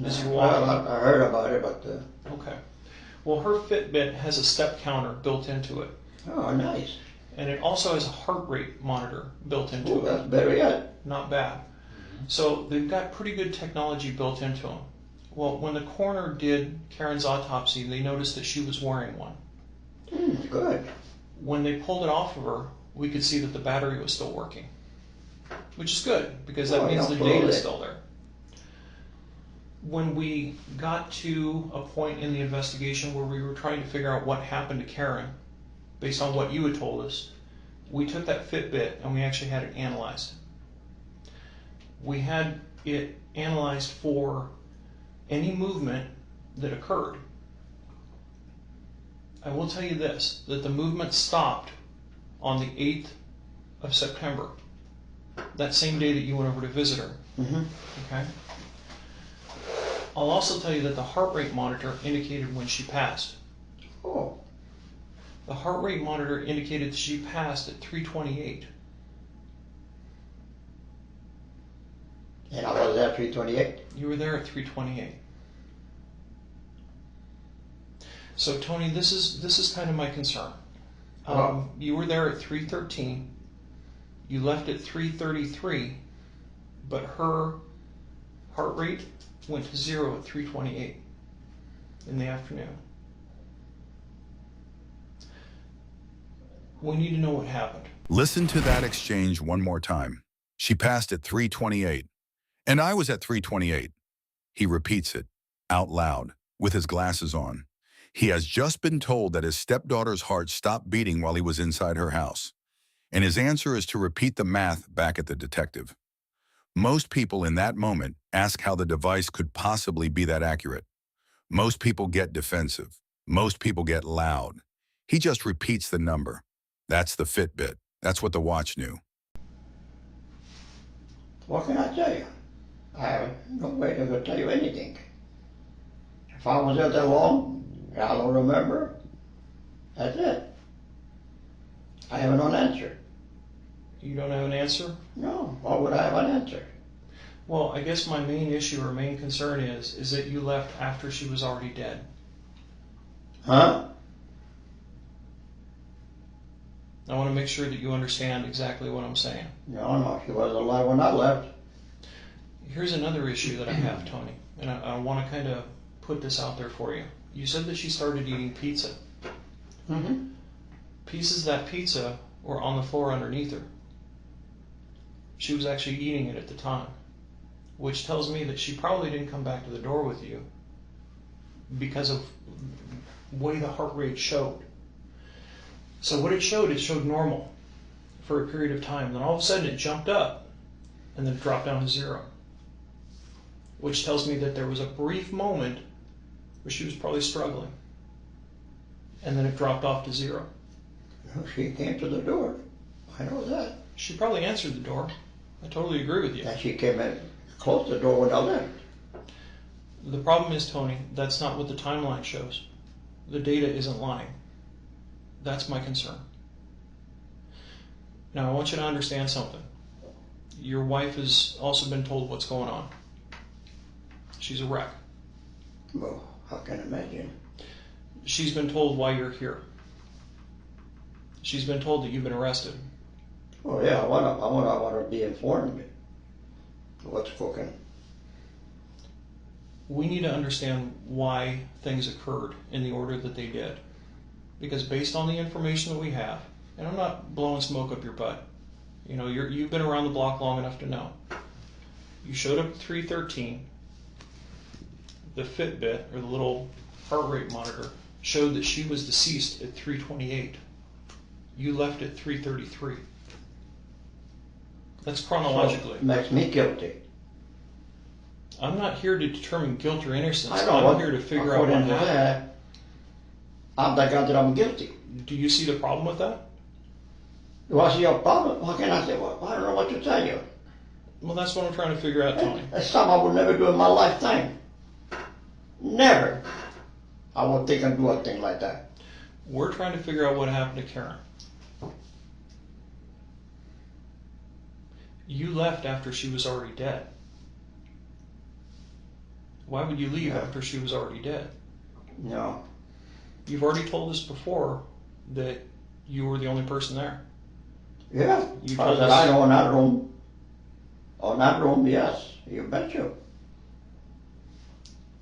as you walk? Well, I heard about it, but. Okay. Well, her Fitbit has a step counter built into it. Oh, nice. And it also has a heart rate monitor built into Oh, it. that's better yet. Not bad. So they've got pretty good technology built into them. Well, when the coroner did Karen's autopsy, they noticed that she was wearing one. Good. When they pulled it off of her, we could see that the battery was still working, which is good because that means the data is still there. When we got to a point in the investigation where we were trying to figure out what happened to Karen, based on what you had told us, we took that Fitbit and we actually had it analyzed. We had it analyzed for any movement that occurred. I will tell you this, that the movement stopped on the 8th of September, that same day that you went over to visit her. Okay? I'll also tell you that the heart rate monitor indicated when she passed. Oh. The heart rate monitor indicated that she passed at 328. And I was there 328? You were there at 328. So Tony, this is kind of my concern. You were there at 313. You left at 333, but her heart rate went to 0 at 328 in the afternoon. We need to know what happened. Listen to that exchange one more time. She passed at 328, and I was at 328. He repeats it, out loud, with his glasses on. He has just been told that his stepdaughter's heart stopped beating while he was inside her house, and his answer is to repeat the math back at the detective. Most people in that moment ask how the device could possibly be that accurate. Most people get defensive. Most people get loud. He just repeats the number. That's the Fitbit. That's what the watch knew. What can I tell you? I have no way to tell you anything. If I was there that long, I don't remember. That's it. I have no answer. You don't have an answer? No. Why would I have an answer? Well, I guess my main issue or main concern is that you left after she was already dead. Huh? I want to make sure that you understand exactly what I'm saying. No, she was alive when I left. Here's another issue that I have, Tony, and I want to kind of put this out there for you. You said that she started eating pizza. Mm-hmm. Pieces of that pizza were on the floor underneath her. She was actually eating it at the time, which tells me that she probably didn't come back to the door with you because of the way the heart rate showed. So what it showed normal for a period of time. Then all of a sudden it jumped up and then it dropped down to 0, which tells me that there was a brief moment where she was probably struggling, and then it dropped off to 0. She came to the door. I know that. She probably answered the door. I totally agree with you. And she came in, closed the door when I left. The problem is, Tony, that's not what the timeline shows. The data isn't lying. That's my concern. Now, I want you to understand something. Your wife has also been told what's going on. She's a wreck. Well, I can imagine. She's been told why you're here. She's been told that you've been arrested. Oh yeah, I want to be informed of what's cooking. We need to understand why things occurred in the order that they did. Because based on the information that we have, and I'm not blowing smoke up your butt, you know, you've been around the block long enough to know. You showed up at 313. The Fitbit, or the little heart rate monitor, showed that she was deceased at 328. You left at 333. That's chronologically. So, makes me guilty. I'm not here to determine guilt or innocence. I know. I'm here to figure out what happened. I'm the guy that I'm guilty. Do you see the problem with that? Do I see a problem? What can I say? Well, I don't know what to tell you. Well, that's what I'm trying to figure out, Tony. That's something I would never do in my lifetime. Never. I would think I'd do a thing like that. We're trying to figure out what happened to Karen. You left after she was already dead. Why would you leave after she was already dead? No. You've already told us before that you were the only person there. Yeah. You told that us, I know in that room. On that room, yes. You betcha.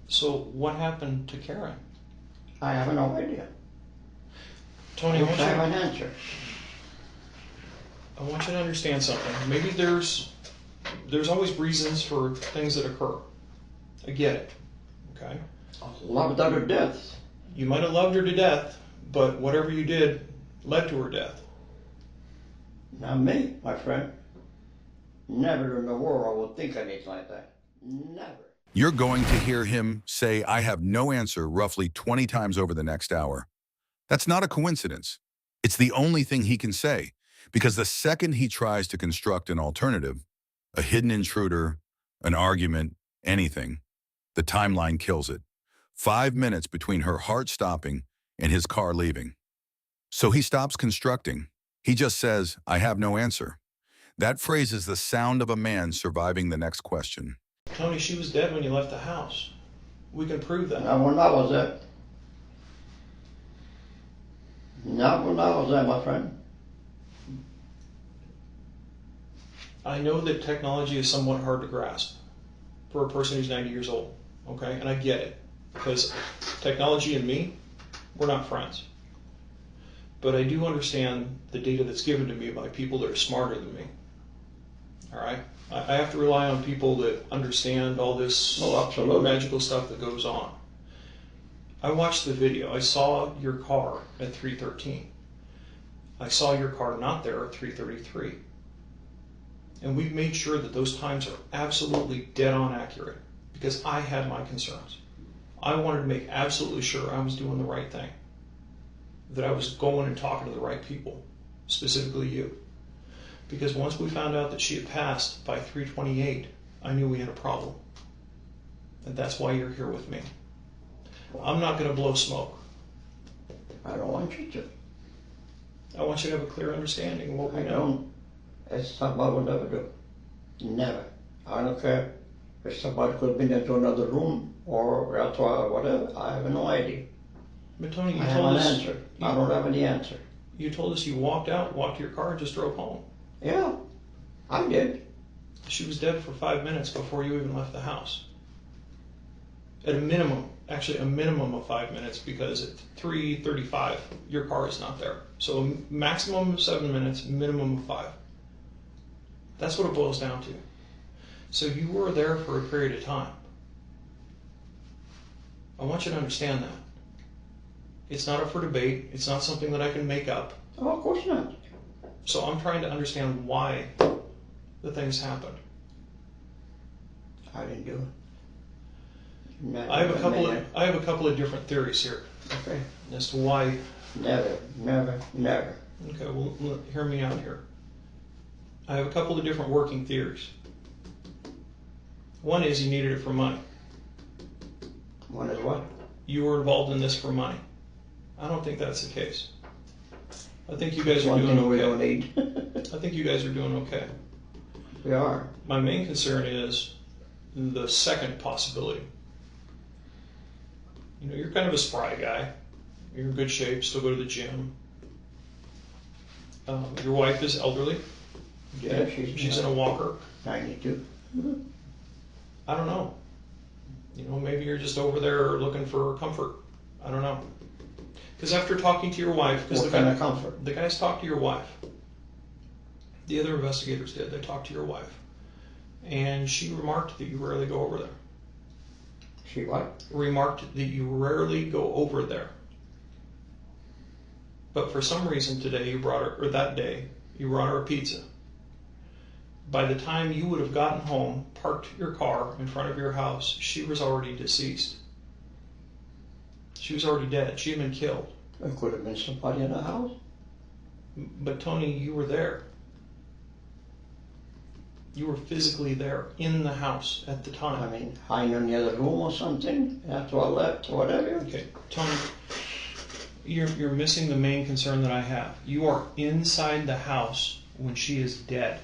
So what happened to Karen? I have no idea. Tony, I wish I have an answer. I want you to understand something. Maybe there's always reasons for things that occur. I get it. Okay? Loved her to death. You might have loved her to death, but whatever you did led to her death. Not me, my friend. Never in the world I would think anything like that. Never. You're going to hear him say, I have no answer, roughly 20 times over the next hour. That's not a coincidence. It's the only thing he can say, because the second he tries to construct an alternative, a hidden intruder, an argument, anything, the timeline kills it. 5 minutes between her heart stopping and his car leaving. So he stops constructing. He just says, I have no answer. That phrase is the sound of a man surviving the next question. Tony, she was dead when you left the house. We can prove that. Not when I was there. Not when I was there, my friend. I know that technology is somewhat hard to grasp for a person who's 90 years old, okay? And I get it, because technology and me, we're not friends. But I do understand the data that's given to me by people that are smarter than me, all right? I have to rely on people that understand all this magical stuff that goes on. I watched the video. I saw your car at 3:13. I saw your car not there at 3:33. And we've made sure that those times are absolutely dead on accurate because I had my concerns. I wanted to make absolutely sure I was doing the right thing, that I was going and talking to the right people, specifically you. Because once we found out that she had passed by 3:28, I knew we had a problem. And that's why you're here with me. I'm not going to blow smoke. I don't want you to. I want you to have a clear understanding of what we I know. don't. It's something I would never do. Never. I don't care if somebody could have been into another room or elsewhere or whatever. I have no idea. But Tony, you I have told an us. answer. I don't have any answer. You told us you walked out, walked to your car, and just drove home. Yeah, I did. She was dead for 5 minutes before you even left the house. At a minimum, actually a minimum of 5 minutes, because at 3:35 your car is not there. So a maximum of 7 minutes, minimum of 5. That's what it boils down to. So you were there for a period of time. I want you to understand that. It's not up for debate. It's not something that I can make up. Oh, of course not. So I'm trying to understand why the things happened. I didn't do it. Never, I have a couple of different theories here. Okay. As to why. Never, never, never. Okay, well, hear me out here. I have a couple of different working theories. One is you needed it for money. One is what? You were involved in this for money. I don't think that's the case. I think you guys are One doing thing we don't okay. need. I think you guys are doing okay. We are. My main concern is the second possibility. You know, you're kind of a spry guy. You're in good shape, still go to the gym. Your wife is elderly. Yeah, she's in a walker. 92. I don't know. You know, maybe you're just over there looking for comfort. I don't know. Because after talking to your wife, What kind of comfort? the guys talked to your wife. The other investigators did. They talked to your wife, and she remarked that you rarely go over there. She what? Remarked that you rarely go over there. But for some reason today you brought her, or that day, you brought her a pizza. By the time you would have gotten home, parked your car in front of your house, she was already deceased. She was already dead. She had been killed. There could have been somebody in the house. But Tony, you were there. You were physically there in the house at the time. I mean, hiding in the other room or something after I left or whatever. Okay, Tony, you're missing the main concern that I have. You are inside the house when she is dead.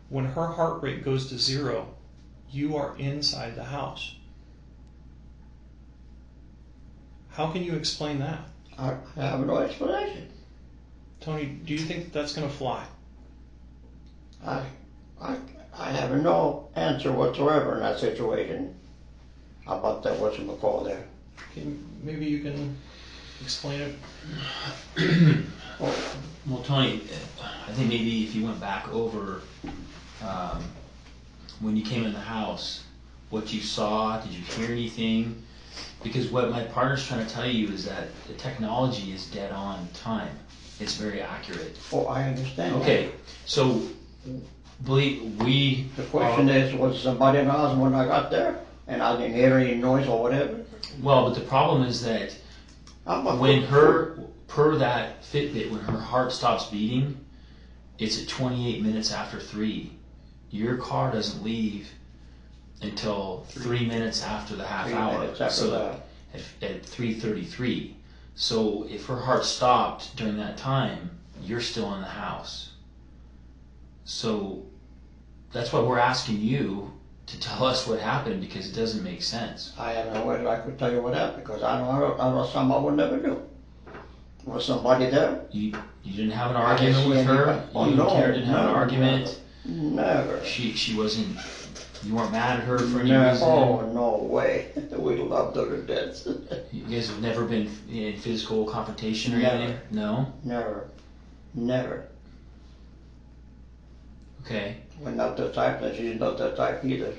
When her heart rate goes to 0, you are inside the house. How can you explain that? I have no explanation. Tony, do you think that's going to fly? I I have no answer whatsoever in that situation about that whatchamacallit there. Maybe you can explain it. Well, Tony, I think maybe if you went back over when you came in the house, what you saw, did you hear anything? Because what my partner's trying to tell you is that the technology is dead on time. It's very accurate. Oh, I understand. Okay, so we. The question is, was somebody in the house when I got there, and I didn't hear any noise or whatever? Well, but the when per that Fitbit, when her heart stops beating, it's at 28 minutes after 3. Your car doesn't leave until 3 minutes after the half 3 hour. minutes after So at 3:33. So if her heart stopped during that time, you're still in the house. So that's why we're asking you to tell us what happened, because it doesn't make sense. I have no way I could tell you what happened, because I know something I would never do. Was somebody there? You didn't have an argument with her? Oh, You no, and Karen didn't have an never, argument? Never. She wasn't, you weren't mad at her for any No, reason? oh, no way. We loved her to death. You guys have never been in physical confrontation or Never. anything? No? Never. Never. Okay. We're not the type, and she's not the type either.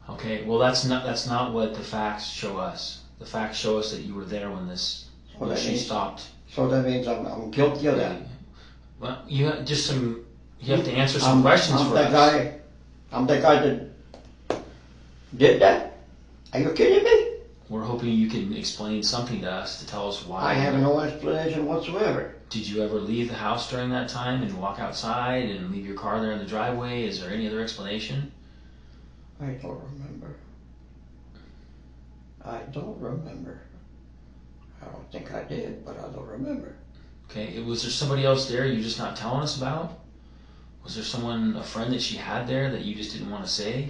Okay, well that's not what the facts show us. The facts show us that you were there when she stopped. So that means I'm guilty of that. Well, you have to answer some questions for us. I'm the guy that did that? Are you kidding me? We're hoping you can explain something to us to tell us why. I have no explanation whatsoever. Did you ever leave the house during that time and walk outside and leave your car there in the driveway? Is there any other explanation? I don't remember. I don't remember. I don't think I did, but I don't remember. Okay, was there somebody else there you're just not telling us about? Was there a friend that she had there that you just didn't want to say?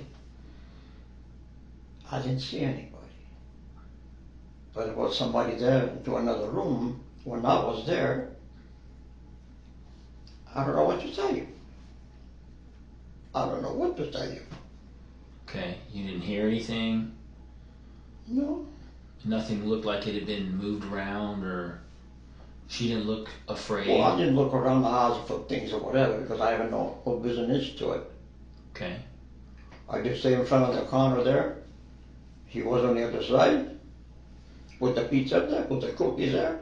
I didn't see anybody. But there was somebody there to another room when I was there. I don't know what to tell you. I don't know what to tell you. Okay, you didn't hear anything? No. Nothing looked like it had been moved around, or she didn't look afraid? Well, I didn't look around the house for things or whatever, because I have no business to it. Okay. I just stay in front of the counter there. He was on the other side, with the pizza there, with the cookies there.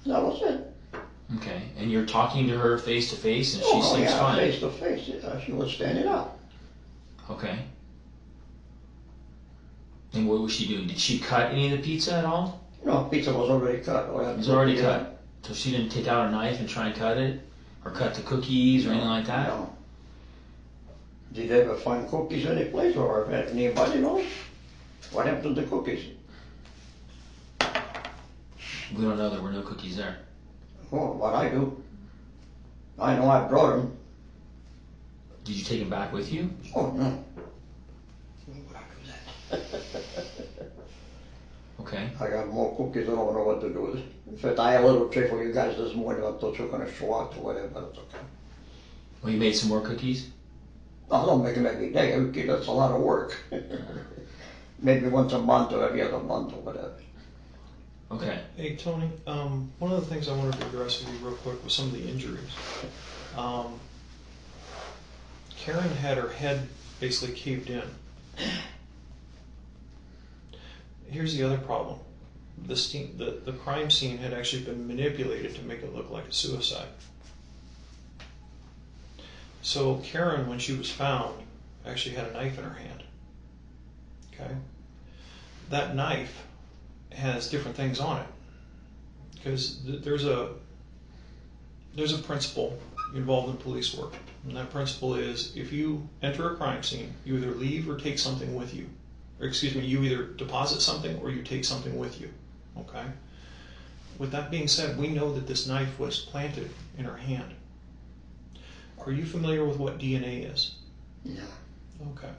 That was it. Okay, and you're talking to her face to face, and she seems fine? Face to face. Yeah, she was standing up. Okay. And what was she doing? Did she cut any of the pizza at all? No, pizza was already cut. It was already cut. So she didn't take out a knife and try and cut it? Or cut the cookies or anything like that? No. Did they ever find cookies any place, or if anybody knows? What happened to the cookies? We don't know. There were no cookies there. Oh, what I do. I know I brought them. Did you take them back with you? Oh, no. Why would I do that? Okay. I got more cookies, I don't know what to do with it. In fact, I had a little trick for you guys this morning. I thought you were going to show out or whatever, but it's okay. Well, you made some more cookies? No, I don't make them every day. Okay, that's a lot of work. Maybe once a month or every other month or whatever. Okay. Hey, Tony, one of the things I wanted to address with you real quick was some of the injuries. Karen had her head basically caved in. Here's the other problem. The crime scene had actually been manipulated to make it look like a suicide. So Karen, when she was found, actually had a knife in her hand. Okay? That knife has different things on it, because there's a principle involved in police work, and that principle is if you enter a crime scene, you either leave or take something with you. Or excuse me, you either deposit something or you take something with you. Okay? With that being said, we know that this knife was planted in her hand. Are you familiar with what DNA is? Yeah. Okay.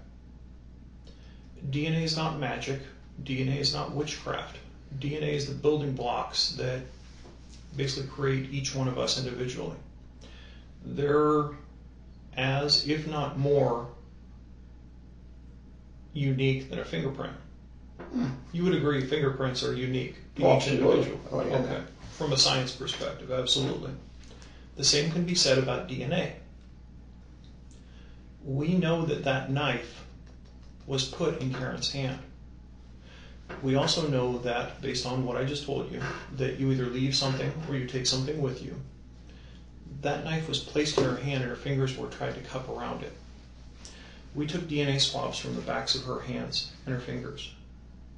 DNA is not magic. DNA is not witchcraft. DNA is the building blocks that basically create each one of us individually. There as, if not more, unique than a fingerprint. You would agree fingerprints are unique to each Absolutely. individual. Oh, yeah. Okay. From a science perspective, absolutely. The same can be said about DNA. We know that that knife was put in Karen's hand. We also know that, based on what I just told you, that you either leave something or you take something with you. That knife was placed in her hand and her fingers were tried to cup around it. We took DNA swabs from the backs of her hands and her fingers.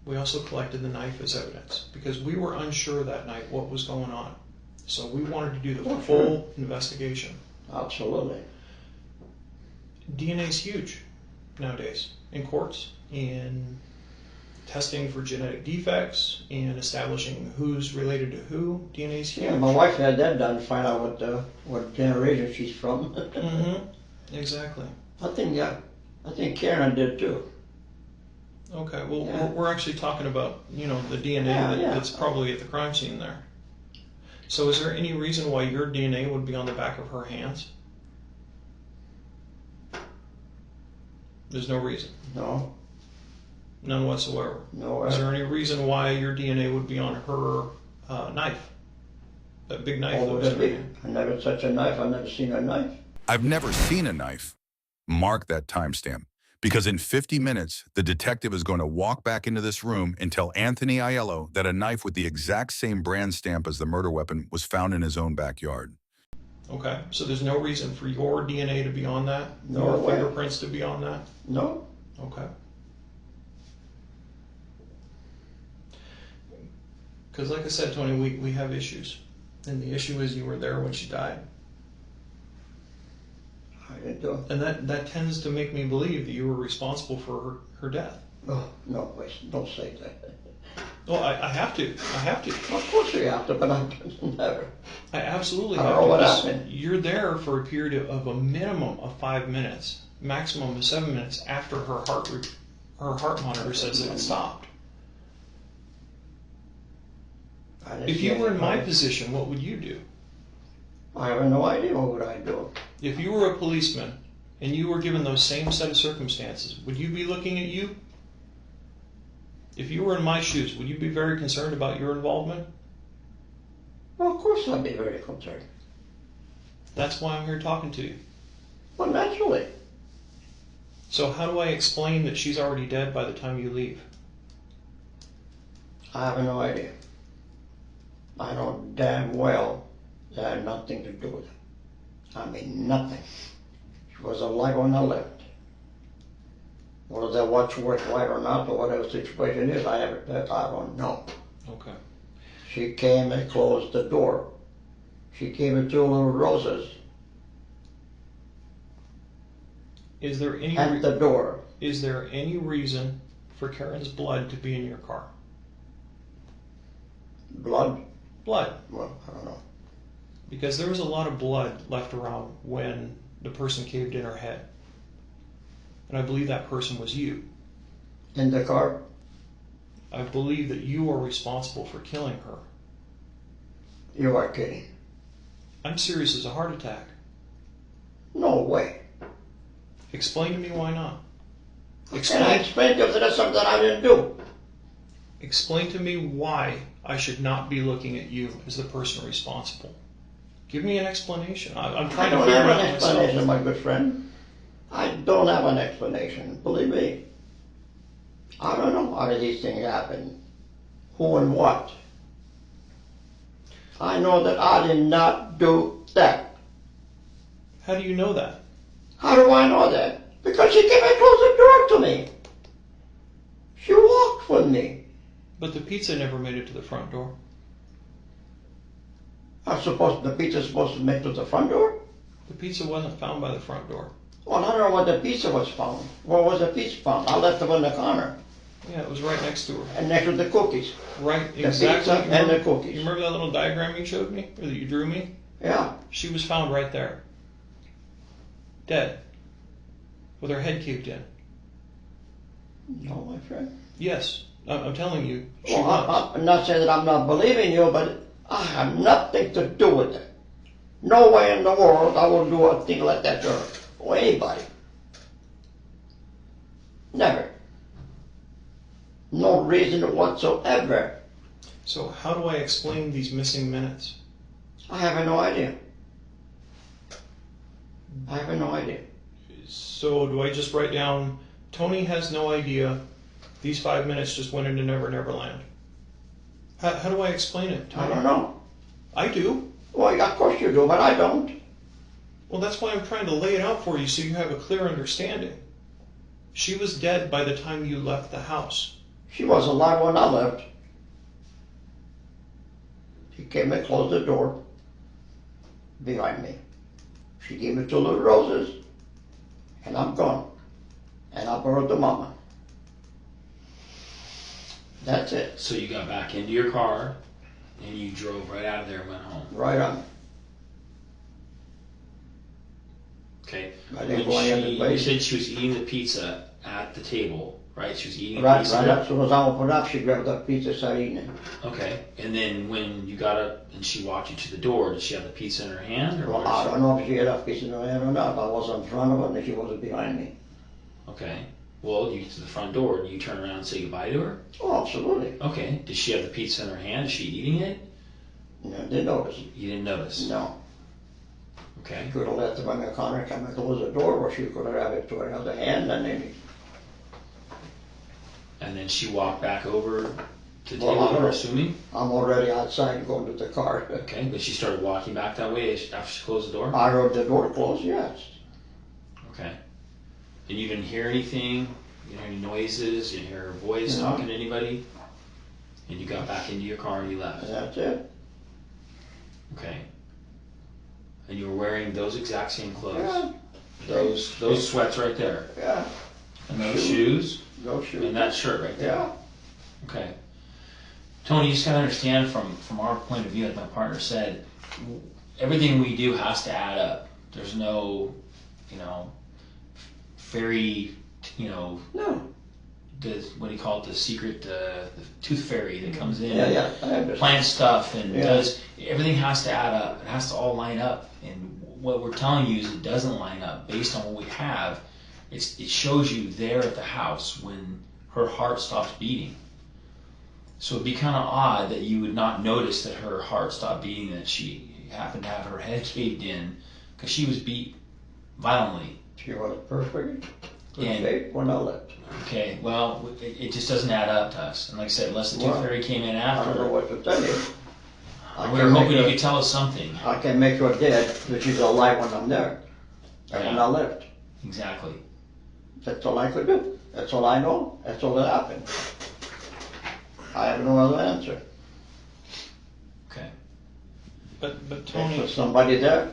We also collected the knife as evidence because we were unsure that night what was going on. So we wanted to do the full investigation. Absolutely. DNA is huge nowadays in courts, in testing for genetic defects, in establishing who's related to who. DNA is huge. Yeah, my wife had that done to find out what generation she's from. Exactly. I think Karen did too. Okay, well, Yeah. we're actually talking about, the DNA that's probably at the crime scene there. So is there any reason why your DNA would be on the back of her hands? There's no reason. No. None whatsoever. No. Is there any reason why your DNA would be on her knife? That big knife that was in her hand? I never touched a knife. I've never seen a knife. I've never seen a knife. Mark that timestamp, because in 50 minutes, the detective is going to walk back into this room and tell Anthony Aiello that a knife with the exact same brand stamp as the murder weapon was found in his own backyard. Okay, so there's no reason for your DNA to be on that? No Your way. fingerprints to be on that? No. Okay. Because like I said, Tony, we have issues. And the issue is you were there when she died. I didn't do it. And that tends to make me believe that you were responsible for her death. Oh, no, wait, don't say that. Well, I have to. I have to. Of course you have to, but I never. I absolutely I have don't know to. what because happened. You're there for a period of a minimum of 5 minutes, maximum of 7 minutes after her heart monitor says that it stopped. I didn't If see you were in any my knife. position, what would you do? I have no idea what would I do. If you were a policeman and you were given those same set of circumstances, would you be looking at you? If you were in my shoes, would you be very concerned about your involvement? Well, of course I'd be very concerned. That's why I'm here talking to you. Well, naturally. So how do I explain that she's already dead by the time you leave? I have no idea. I know damn well that I had nothing to do with it. I mean, nothing. She was alive when I left. Whether that watch worked right or not, or whatever the situation is, I don't know. Okay. She came and closed the door. She came with 2 little roses Is there any at the door. is there any reason for Karen's blood to be in your car? Blood? Blood. Well, I don't know. Because there was a lot of blood left around when the person caved in her head. And I believe that person was you. In the car? I believe that you are responsible for killing her. You are kidding. I'm serious as a heart attack. No way. Explain to me why not. Can I explain to you that that's something I didn't do? Explain to me why I should not be looking at you as the person responsible. Give me an explanation. I'm I trying to don't figure have it out an explanation, myself. my good friend. I don't have an explanation, believe me. I don't know how did these things happen. Who and what. I know that I did not do that. How do you know that? How do I know that? Because she came and closed the door to me. She walked with me. But the pizza never made it to the front door. The pizza's supposed to make it to the front door? The pizza wasn't found by the front door. Well, I don't know where the pizza was found. Where was the pizza found? I left it in the corner. Yeah, it was right next to her. And next to the cookies. Right, The exactly. pizza and the cookies. You remember that little diagram you showed me? Or that you drew me? Yeah. She was found right there. Dead. With her head caved in. No, my friend. Yes, I'm telling you, she Well, was. I'm not saying that I'm not believing you, but I have nothing to do with it. No way in the world I will do a thing like that to her. or anybody. Never. No reason whatsoever. So how do I explain these missing minutes? I have no idea. I have no idea. So do I just write down, Tony has no idea, these 5 minutes just went into Never Never Land? How do I explain it, Tony? I don't know. I do. Well, of course you do, but I don't. Well, that's why I'm trying to lay it out for you so you have a clear understanding. She was dead by the time you left the house. She was alive when I left. She came and closed the door behind me. She gave me 2 little roses, and I'm gone. And I borrowed the mama. That's it. So you got back into your car and you drove right out of there and went home. Right on. Okay. I didn't When go any other you place. said she was eating the pizza at the table, right? She was eating the Right, pizza. right. As soon as I opened up, she grabbed that pizza, started eating it. Okay. And then when you got up and she walked you to the door, did she have the pizza in her hand? Or Well, what I did don't know if she had a piece in her hand or not. I was in front of her and she wasn't behind me. Okay. Well, you get to the front door and you turn around and say goodbye to her? Oh, absolutely. Okay. Did she have the pizza in her hand? Is she eating it? No, didn't notice. You didn't notice? No. Okay. Could have let the one in the corner come and close the door, or she could have had it to her other hand, and then And then she walked back over to the Well, table, I don't I'm know. assuming? I'm already outside going to the car. Okay. But she started walking back that way after she closed the door? I heard the door close, yes. Okay. And you didn't hear anything? You didn't hear any noises? You didn't hear her voice No. talking to anybody? And you got back into your car and you left? And that's it. Okay. And you were wearing those exact same clothes? Yeah. Those sweats right there? Yeah. And those shoes? No shoes. And that shirt right there? Yeah. Okay. Tony, you just gotta understand from our point of view, like my partner said, everything we do has to add up. There's no, fairy, No. what do you call it, the secret, the tooth fairy that comes in, Yeah, I understand. plants stuff and Yeah. does, everything has to add up. It has to all line up. And what we're telling you is it doesn't line up based on what we have. It shows you there at the house when her heart stops beating. So it'd be kind of odd that you would not notice that her heart stopped beating, that she happened to have her head caved in, because she was beat violently. She was perfect. Good And- shape when I left. Okay, well, it just doesn't add up to us. And like I said, unless the tooth Well, fairy came in I don't know after, what to tell you. we were hoping you could tell us something. I can make her dead, but she's alive when I'm there. And when Yeah. I left. Exactly. That's all I could do. That's all I know. That's all that happened. I have no other answer. Okay. But There Tony, was somebody there.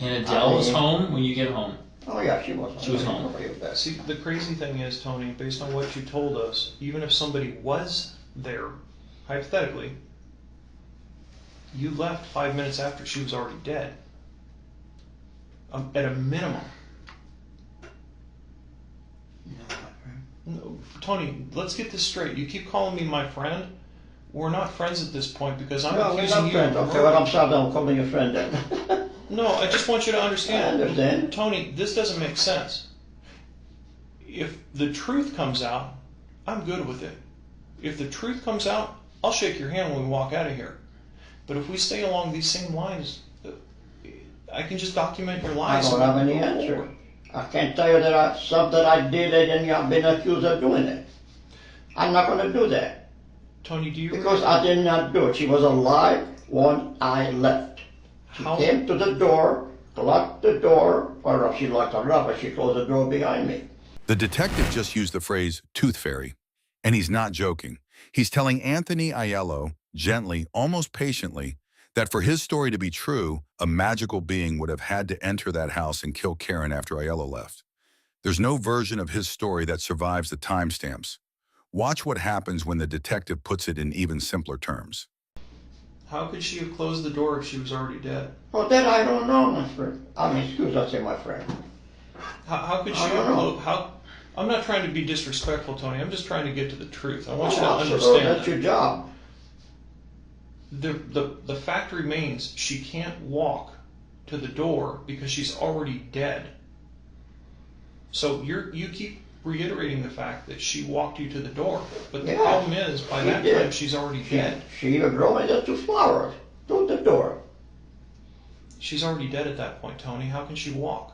And Adele was home when you get home. Oh yeah, she was. She was home. Nobody was there. see, the crazy thing is, Tony, based on what you told us, even if somebody was there, hypothetically, you left 5 minutes after she was already dead. At a minimum. No, Tony, let's get this straight. You keep calling me my friend. We're not friends at this point because I'm No, we're accusing not you friends. of Okay, murder. well, I'm sorry, I'm calling you a friend then. No, I just want you to I understand. understand. Tony, this doesn't make sense. If the truth comes out, I'm good with it. If the truth comes out, I'll shake your hand when we walk out of here. But if we stay along these same lines, I can just document your I lies. don't have any answer. I can't tell you that something I did and I've been accused of doing it. I'm not going to do that. Tony, do you Because I did not do it. She was alive when I left. She How- came to the door, locked the door, or she locked her up, but she closed the door behind me. The detective just used the phrase tooth fairy, and he's not joking. He's telling Anthony Aiello, gently, almost patiently, that for his story to be true, a magical being would have had to enter that house and kill Karen after Aiello left. There's no version of his story that survives the timestamps. Watch what happens when the detective puts it in even simpler terms. How could she have closed the door if she was already dead? Well, that I don't know, my friend. I mean, excuse, I say my friend. How could she I have don't know. closed? How? I'm not trying to be disrespectful, Tony. I'm just trying to get to the truth. I want you to Absolutely, understand. that's your job. The fact remains she can't walk to the door because she's already dead. So you keep reiterating the fact that she walked you to the door, but the Yeah, problem is by she that did. time she's already dead. She even brought me the 2 flowers to the door. She's already dead at that point, Tony. How can she walk?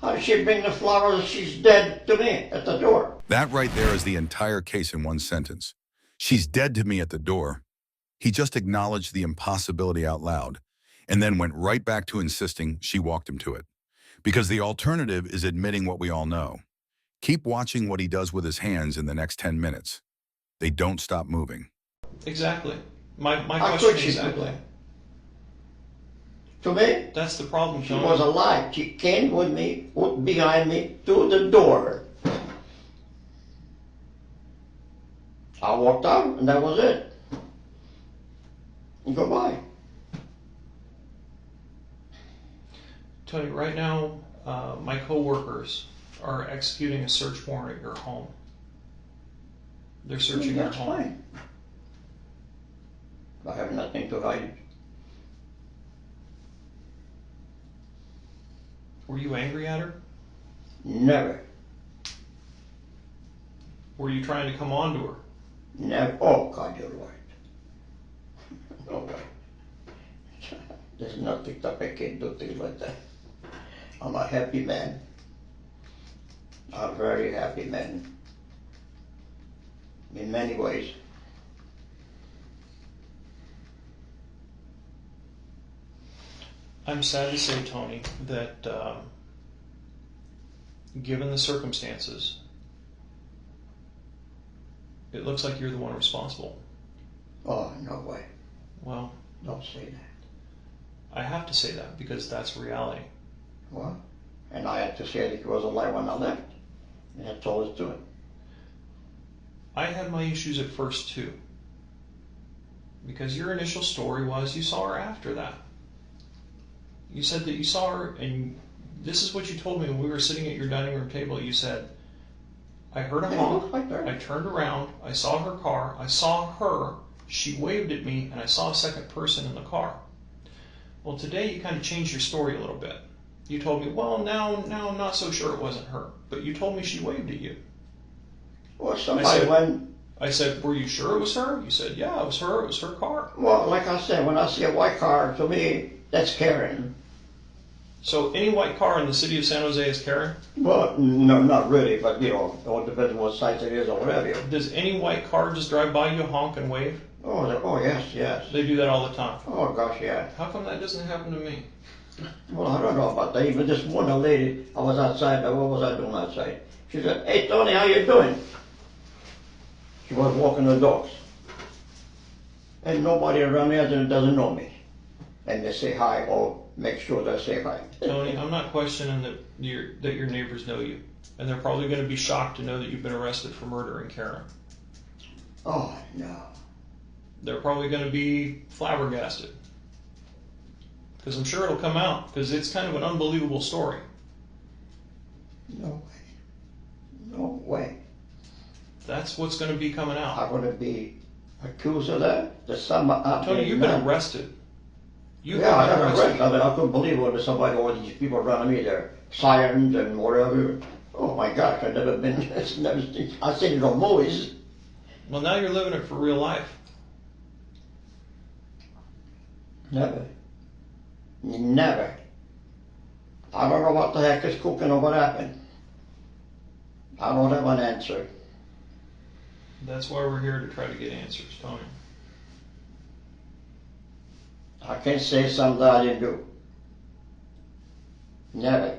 How did she bring the flowers if she's dead to me at the door? That right there is the entire case in one sentence. She's dead to me at the door. He just acknowledged the impossibility out loud and then went right back to insisting she walked him to it. Because the alternative is admitting what we all know. Keep watching what he does with his hands in the next 10 minutes. They don't stop moving. Exactly. My How question could she do exactly. that? To me, That's the problem, she Tony. was alive. She came with me, behind me, to the door. I walked out, and that was it. And goodbye. Tony, right now, my co-workers are executing a search warrant at your home. They're searching your That's home. fine. I have nothing to hide. Were you angry at her? Never. Were you trying to come on to her? Never. Oh, God, you're right. No way. There's nothing that I can do things like that. I'm a happy man. A very happy man. In many ways. I'm sad to say, Tony, that given the circumstances, it looks like you're the one responsible. Oh, no way. Well, Don't say that. I have to say that because that's reality. What? And I had to say that he was alive when I left. And that's all it's doing. I had my issues at first too. Because your initial story was you saw her after that. You said that you saw her, and this is what you told me when we were sitting at your dining room table. You said, I heard a honk, Right there. I turned around, I saw her car, I saw her, she waved at me, and I saw a second person in the car. Well, today you kind of changed your story a little bit. You told me, well, now I'm not so sure it wasn't her, but you told me she waved at you. Well, somebody went. I said, were you sure it was her? You said, yeah, it was her car. Well, like I said, when I see a white car, to me, that's Karen. So any white car in the city of San Jose is Karen? Well, no, not really, but you know, it all depends on what size it is or whatever. Does any white car just drive by you, honk and wave? Oh, yes. They do that all the time. Oh, gosh, yeah. How come that doesn't happen to me? Well, I don't know about that. Even this morning, a lady, I was outside. What was I doing outside? She said, hey, Tony, how you doing? She was walking the dogs. And nobody around here that doesn't know me. And they say hi or make sure they say hi. Tony, I'm not questioning that your neighbors know you. And they're probably going to be shocked to know that you've been arrested for murdering Karen. Oh, no. They're probably going to be flabbergasted. Because I'm sure it'll come out. Because it's kind of an unbelievable story. No way. No way. That's what's going to be coming out. I'm going to be accused of that? Tony, you've been arrested. Yeah, I got arrested. I mean, I couldn't believe when somebody, all these people around me, they're sirens and whatever. Oh my gosh, I've never been, I've seen it on movies. Well, now you're living it for real life. Never. Never. I don't know what the heck is cooking or what happened. I don't have an answer. That's why we're here to try to get answers, Tony. I can't say something I didn't do. Never.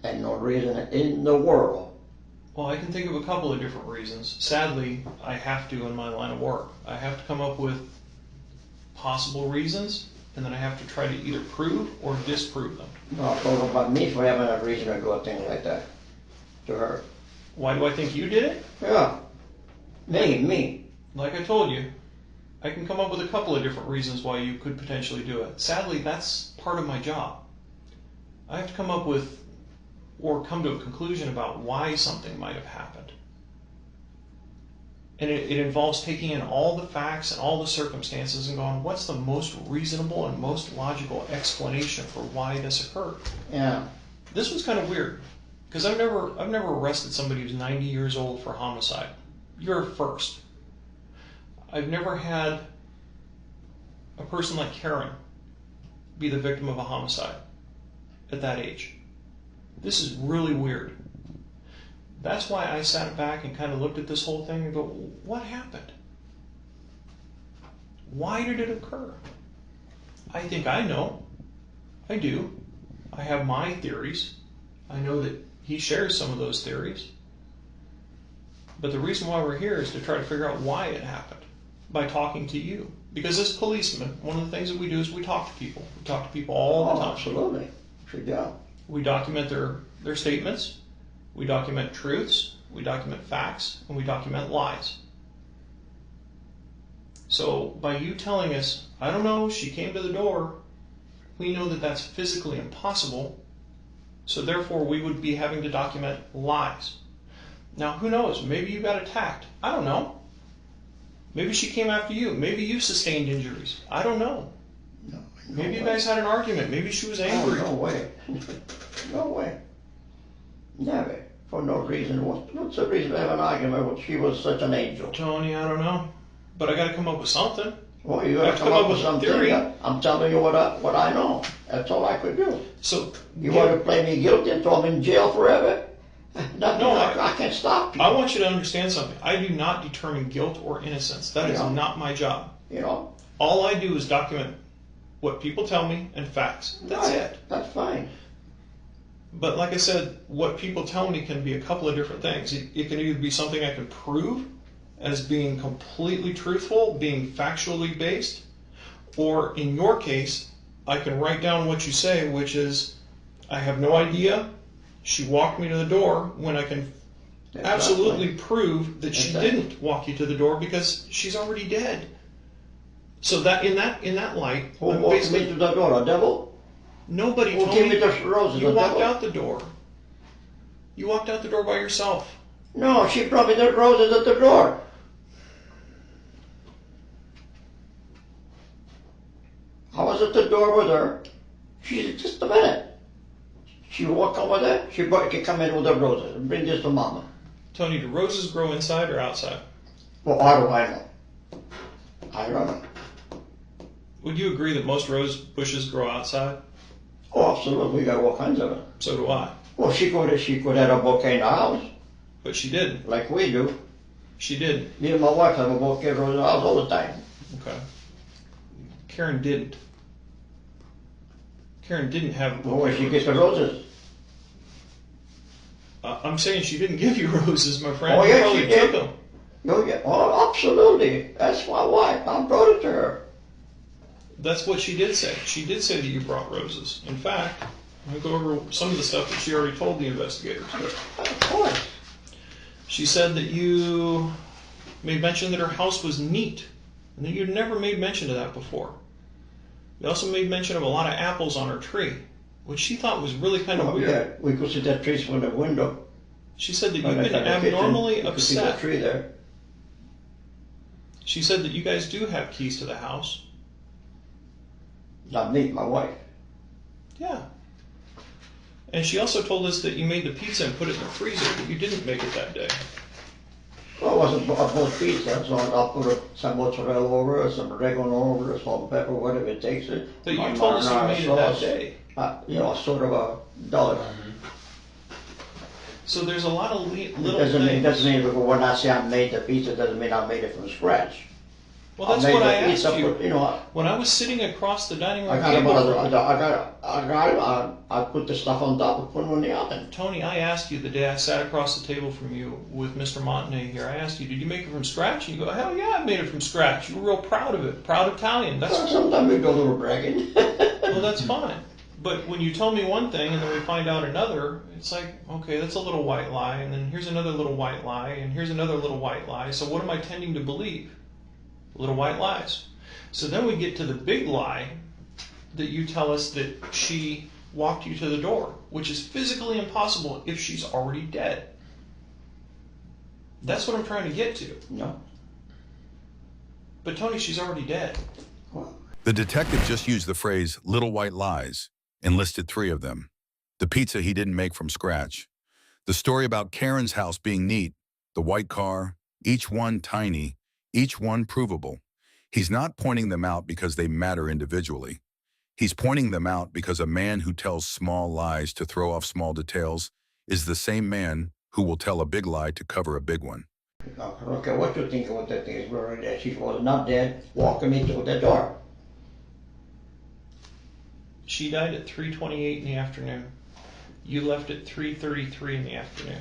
And no reason in the world. Well, I can think of a couple of different reasons. Sadly, I have to in my line of work. I have to come up with possible reasons, and then I have to try to either prove or disprove them. No, I don't know about me for having a reason to do a thing like that to her. Why do I think you did it? Yeah. Me. Like I told you, I can come up with a couple of different reasons why you could potentially do it. Sadly, that's part of my job. I have to come up with or come to a conclusion about why something might have happened. And it involves taking in all the facts and all the circumstances and going, what's the most reasonable and most logical explanation for why this occurred? Yeah. This was kind of weird, because I've never arrested somebody who's 90 years old for homicide. You're a first. I've never had a person like Karen be the victim of a homicide at that age. This is really weird. That's why I sat back and kind of looked at this whole thing and go, what happened? Why did it occur? I think I know. I do. I have my theories. I know that he shares some of those theories. But the reason why we're here is to try to figure out why it happened by talking to you. Because as policemen, one of the things that we do is we talk to people. We talk to people all the time. Absolutely. Sure do. We document their statements. We document truths, we document facts, and we document lies. So by you telling us, I don't know, she came to the door, we know that that's physically impossible, so therefore we would be having to document lies. Now who knows, maybe you got attacked. I don't know. Maybe she came after you. Maybe you sustained injuries. I don't know. No maybe you way. guys had an argument. Maybe she was angry. Oh, no way. No way. Never. For no reason. What's the reason to have an argument when she was such an angel? Tony, I don't know. But I got to come up with something. Well, you got to come up with something. Theory. I'm telling you what I know. That's all I could do. So You want to play me guilty and throw me in jail forever? No, I can't stop you. I want you to understand something. I do not determine guilt or innocence. That is not my job. You know? All I do is document what people tell me and facts. That's it. That's fine. But like I said, what people tell me can be a couple of different things. It can either be something I can prove as being completely truthful, being factually based, or in your case, I can write down what you say, which is, I have no idea. She walked me to the door, when I can absolutely prove that she didn't walk you to the door because she's already dead. So that in that light, Who walked me to the door? A devil? Nobody Who told gave me. me the roses? You a walked devil? out the door. You walked out the door by yourself. No, she brought me the roses at the door. I was at the door with her. She said, just a minute. She walked over there. She come in with the roses and bring this to Mama. Tony, do roses grow inside or outside? Well, how do I know? I don't know. Would you agree that most rose bushes grow outside? Oh, absolutely. We got all kinds of them. So do I. Well, she could have a bouquet in the house, But she didn't. like we do. She didn't. Me and my wife have a bouquet around the house all the time. Okay. Karen didn't. Karen didn't have. Well, where she gets the roses? I'm saying she didn't give you roses, my friend. Oh, You yeah, probably she did. took them. Oh, yeah. Oh, absolutely. That's my wife. I brought it to her. That's what she did say. She did say that you brought roses. In fact, I'm going to go over some of the stuff that she already told the investigators. Of course. She said that you made mention that her house was neat, and that you'd never made mention of that before. You also made mention of a lot of apples on her tree, which she thought was really kind of weird. Yeah, we could see that tree from the window. She said that you've Right been outside the abnormally kitchen. You could see the upset. tree there. She said that you guys do have keys to the house. Not me, my wife. Yeah. And she also told us that you made the pizza and put it in the freezer, but you didn't make it that day. Well, it wasn't about pizza, so I'll put some mozzarella over it, some oregano over it, salt and pepper, whatever it takes. But you My told us you marinara made it that sauce, day. Sort of a dollar. So there's a lot of It little doesn't things. mean when I say I made the pizza, it doesn't mean I made it from scratch. Well, that's made what the I asked pizza, you. but, When I was sitting across the dining room I got table about I put the stuff on top and put it in the oven. Tony, I asked you the day I sat across the table from you with Mr. Montenay here, I asked you, did you make it from scratch? And you go, hell yeah, I made it from scratch. You were real proud of it. Proud Italian. That's Well, sometimes we do a little bragging. Well, that's fine. But when you tell me one thing and then we find out another, it's like, okay, that's a little white lie, and then here's another little white lie, and here's another little white lie. So what am I tending to believe? Little white lies. So then we get to the big lie that you tell us that she walked you to the door, which is physically impossible if she's already dead. That's what I'm trying to get to. No. But Tony, she's already dead. The detective just used the phrase little white lies and listed 3 of them. The pizza he didn't make from scratch, the story about Karen's house being neat, the white car, each one tiny, each one provable. He's not pointing them out because they matter individually. He's pointing them out because a man who tells small lies to throw off small details is the same man who will tell a big lie to cover a big one. I don't care what you think about that thing. Is very dead. She was not dead, walking me through the door. She died at 3:28 in the afternoon. You left at 3:33 in the afternoon.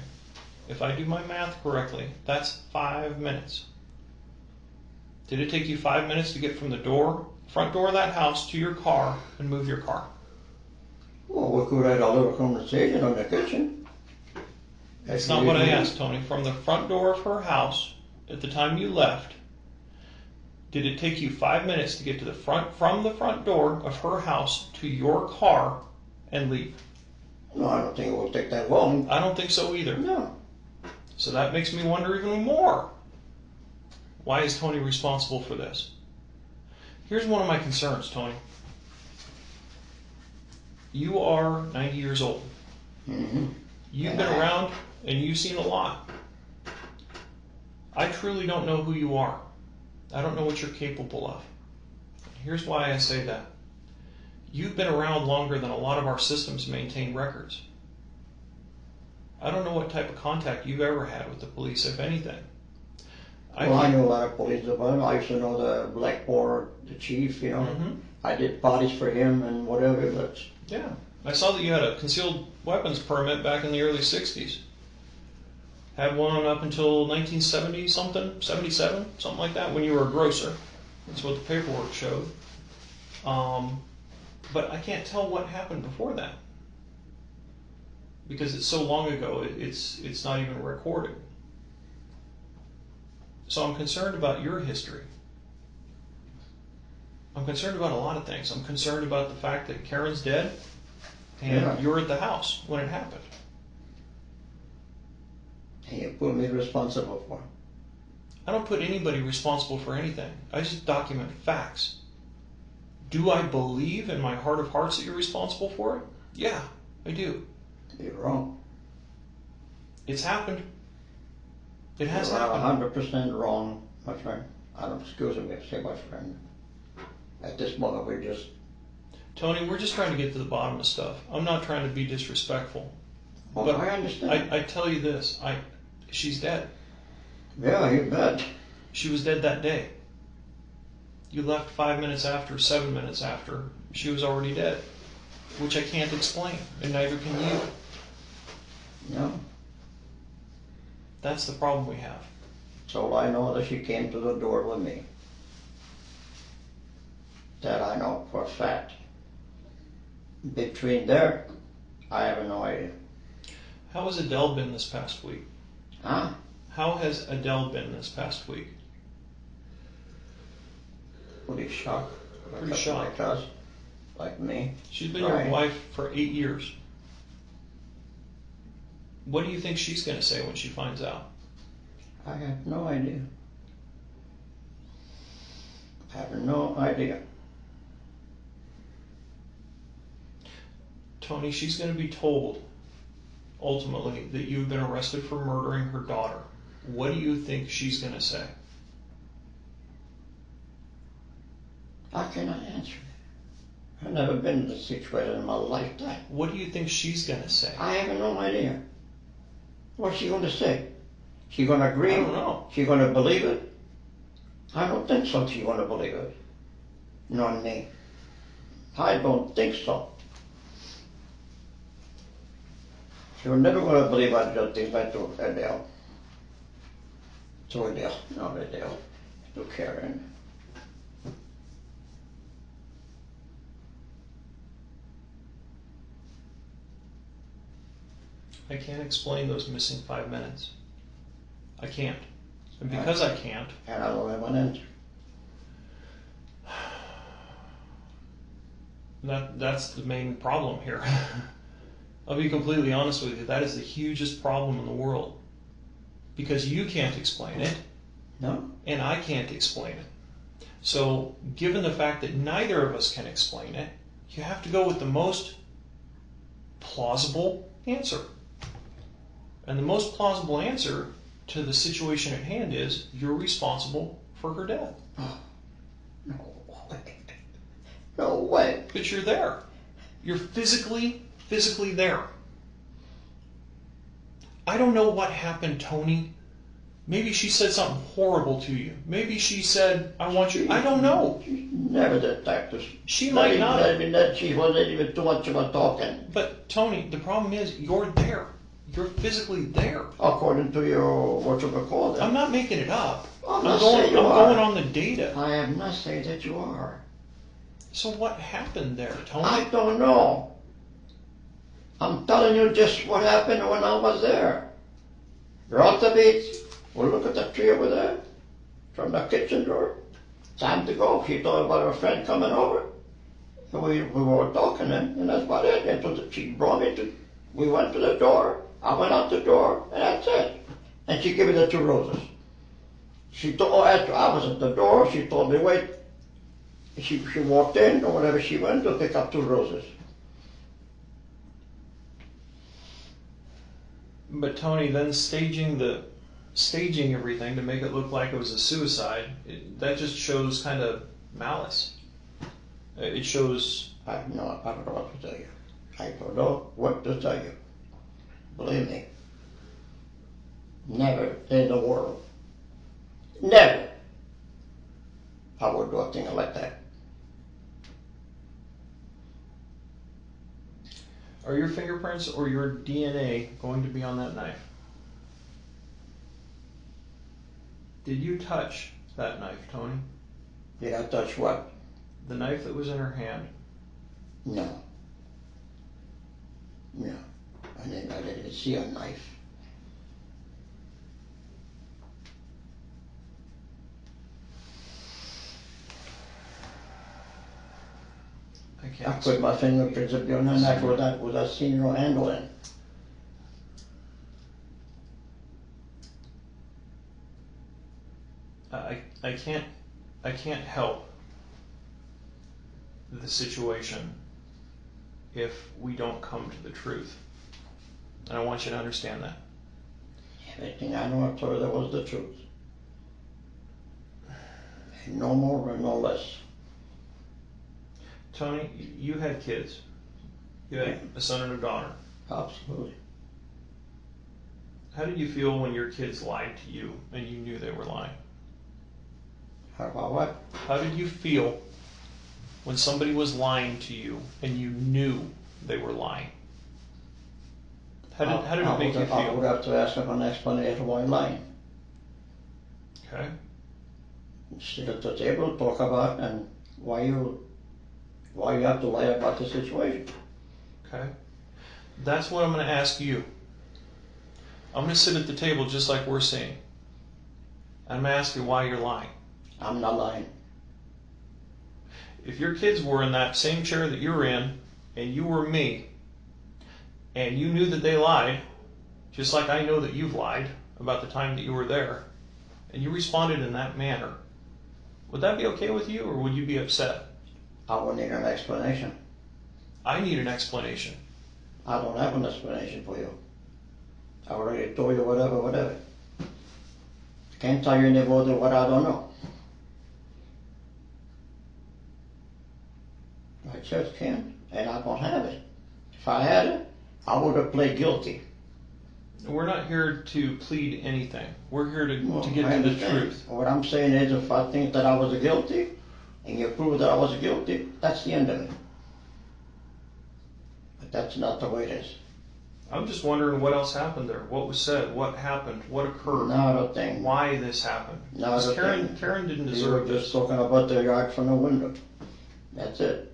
If I do my math correctly, that's 5 minutes. Did it take you 5 minutes to get from the front door of that house to your car and move your car? Well, we could have had a little conversation on the kitchen. That's not what I asked, Tony. From the front door of her house, at the time you left, did it take you 5 minutes to get to from the front door of her house to your car and leave? No, I don't think it will take that long. I don't think so either. No. So that makes me wonder even more. Why is Tony responsible for this? Here's one of my concerns, Tony. You are 90 years old. Mm-hmm. You've been around and you've seen a lot. I truly don't know who you are. I don't know what you're capable of. Here's why I say that. You've been around longer than a lot of our systems maintain records. I don't know what type of contact you've ever had with the police, if anything. I knew a lot of police about him. I used to know the Blackboard, the chief, you know. Mm-hmm. I did parties for him and whatever, but... Yeah. I saw that you had a concealed weapons permit back in the early 60s. Had one up until 1970 something, 77, something like that, when you were a grocer. That's what the paperwork showed. But I can't tell what happened before that. Because it's so long ago, it's not even recorded. So I'm concerned about your history. I'm concerned about a lot of things. I'm concerned about the fact that Karen's dead and you were at the house when it happened. And you put me responsible for it. I don't put anybody responsible for anything. I just document facts. Do I believe in my heart of hearts that you're responsible for it? Yeah, I do. You're wrong. It's happened. It has You're happened. 100% wrong, my friend. I don't excuse me to say my friend. At this moment, we're just... Tony, we're just trying to get to the bottom of stuff. I'm not trying to be disrespectful. Well, but I understand. I tell you this. She's dead. Yeah, you bet. She was dead that day. You left 5 minutes after, 7 minutes after. She was already dead. Which I can't explain, and neither can you. No. That's the problem we have. So I know that she came to the door with me. That I know for a fact. Between there, I have no idea. How has Adele been this past week? Huh? How has Adele been this past week? Pretty shocked. Pretty shocked. Like us, like me. She's been your wife for 8 years. What do you think she's going to say when she finds out? I have no idea. I have no idea. Tony, she's going to be told, ultimately, that you've been arrested for murdering her daughter. What do you think she's going to say? How can I answer that? I've never been in this situation in my lifetime. What do you think she's going to say? I have no idea. What's she going to say? She going to agree? I don't know. She going to believe it? I don't think so she's going to believe it. Not me. I don't think so. She was never going to believe I did things I told Adele. To Adele, not Adele. To Karen. I can't explain those missing 5 minutes. I can't. And because I can't... And I don't have an answer. That's the main problem here. I'll be completely honest with you. That is the hugest problem in the world. Because you can't explain it. No. And I can't explain it. So, given the fact that neither of us can explain it, you have to go with the most plausible answer. And the most plausible answer to the situation at hand is you're responsible for her death. No way. No way. But you're there. You're physically there. I don't know what happened, Tony. Maybe she said something horrible to you. Maybe she said, I want you. I don't know. She never did that. She might not. I mean, that she wasn't even too much about talking. But, Tony, the problem is you're there. You're physically there. According to your, what you call it. I'm not making it up. I'm going on the data. I am not saying that you are. So what happened there, Tony? I don't know. I'm telling you just what happened when I was there. We're at the beach. We look at the tree over there from the kitchen door. Time to go. She told about her friend coming over. So we were talking and that's about it. And so she brought me to, we went to the door. I went out the door and that's it. And she gave me the 2 roses. She told, after I was at the door, she told me, wait. She walked in or whatever she went to pick up 2 roses. But Tony, then staging everything to make it look like it was a suicide, that just shows kind of malice. It shows... I don't know what to tell you. I don't know what to tell you. Believe me. Never in the world. Never. I would do a thing like that. Are your fingerprints or your DNA going to be on that knife? Did you touch that knife, Tony? Did I touch what? The knife that was in her hand. No. No. I didn't see a knife. I put my fingerprints up on the knife without seeing no handle in. I can't help the situation if we don't come to the truth. And I want you to understand that. Everything I know, I told her that was the truth. And no more and no less. Tony, you had kids. You had a son and a daughter. Absolutely. How did you feel when your kids lied to you and you knew they were lying? How about what? How did you feel when somebody was lying to you and you knew they were lying? How did it make you feel? I would have to ask them an explanation why lying. Okay. Sit at the table, talk about and why you have to lie about the situation. Okay. That's what I'm going to ask you. I'm going to sit at the table just like we're saying. I'm going to ask you why you're lying. I'm not lying. If your kids were in that same chair that you're in, and you were me, and you knew that they lied, just like I know that you've lied about the time that you were there, and you responded in that manner, would that be okay with you, or would you be upset? I would need an explanation. I need an explanation. I don't have an explanation for you. I already told you whatever. Can't tell you any more than what I don't know. I just can't, and I don't have it. If I had it, I would have played guilty. We're not here to plead anything. We're here to get to the truth. What I'm saying is, if I think that I was guilty, and you prove that I was guilty, that's the end of it. But that's not the way it is. I'm just wondering what else happened there. What was said? What happened? What occurred? Not a thing. Why this happened? Not a thing. Karen didn't You deserve were this. just talking about the yard from the window. That's it.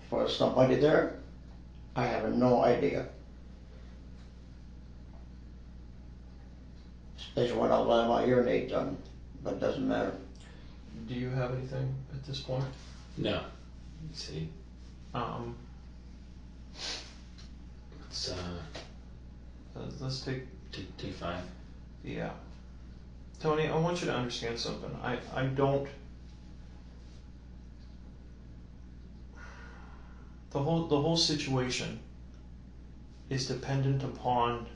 For somebody there, I have no idea. Especially when I let my hearing aid done, but it doesn't matter. Do you have anything at this point? No. Let's see. Let's take Take 5. yeah. Tony, I want you to understand something. I don't. The whole situation is dependent upon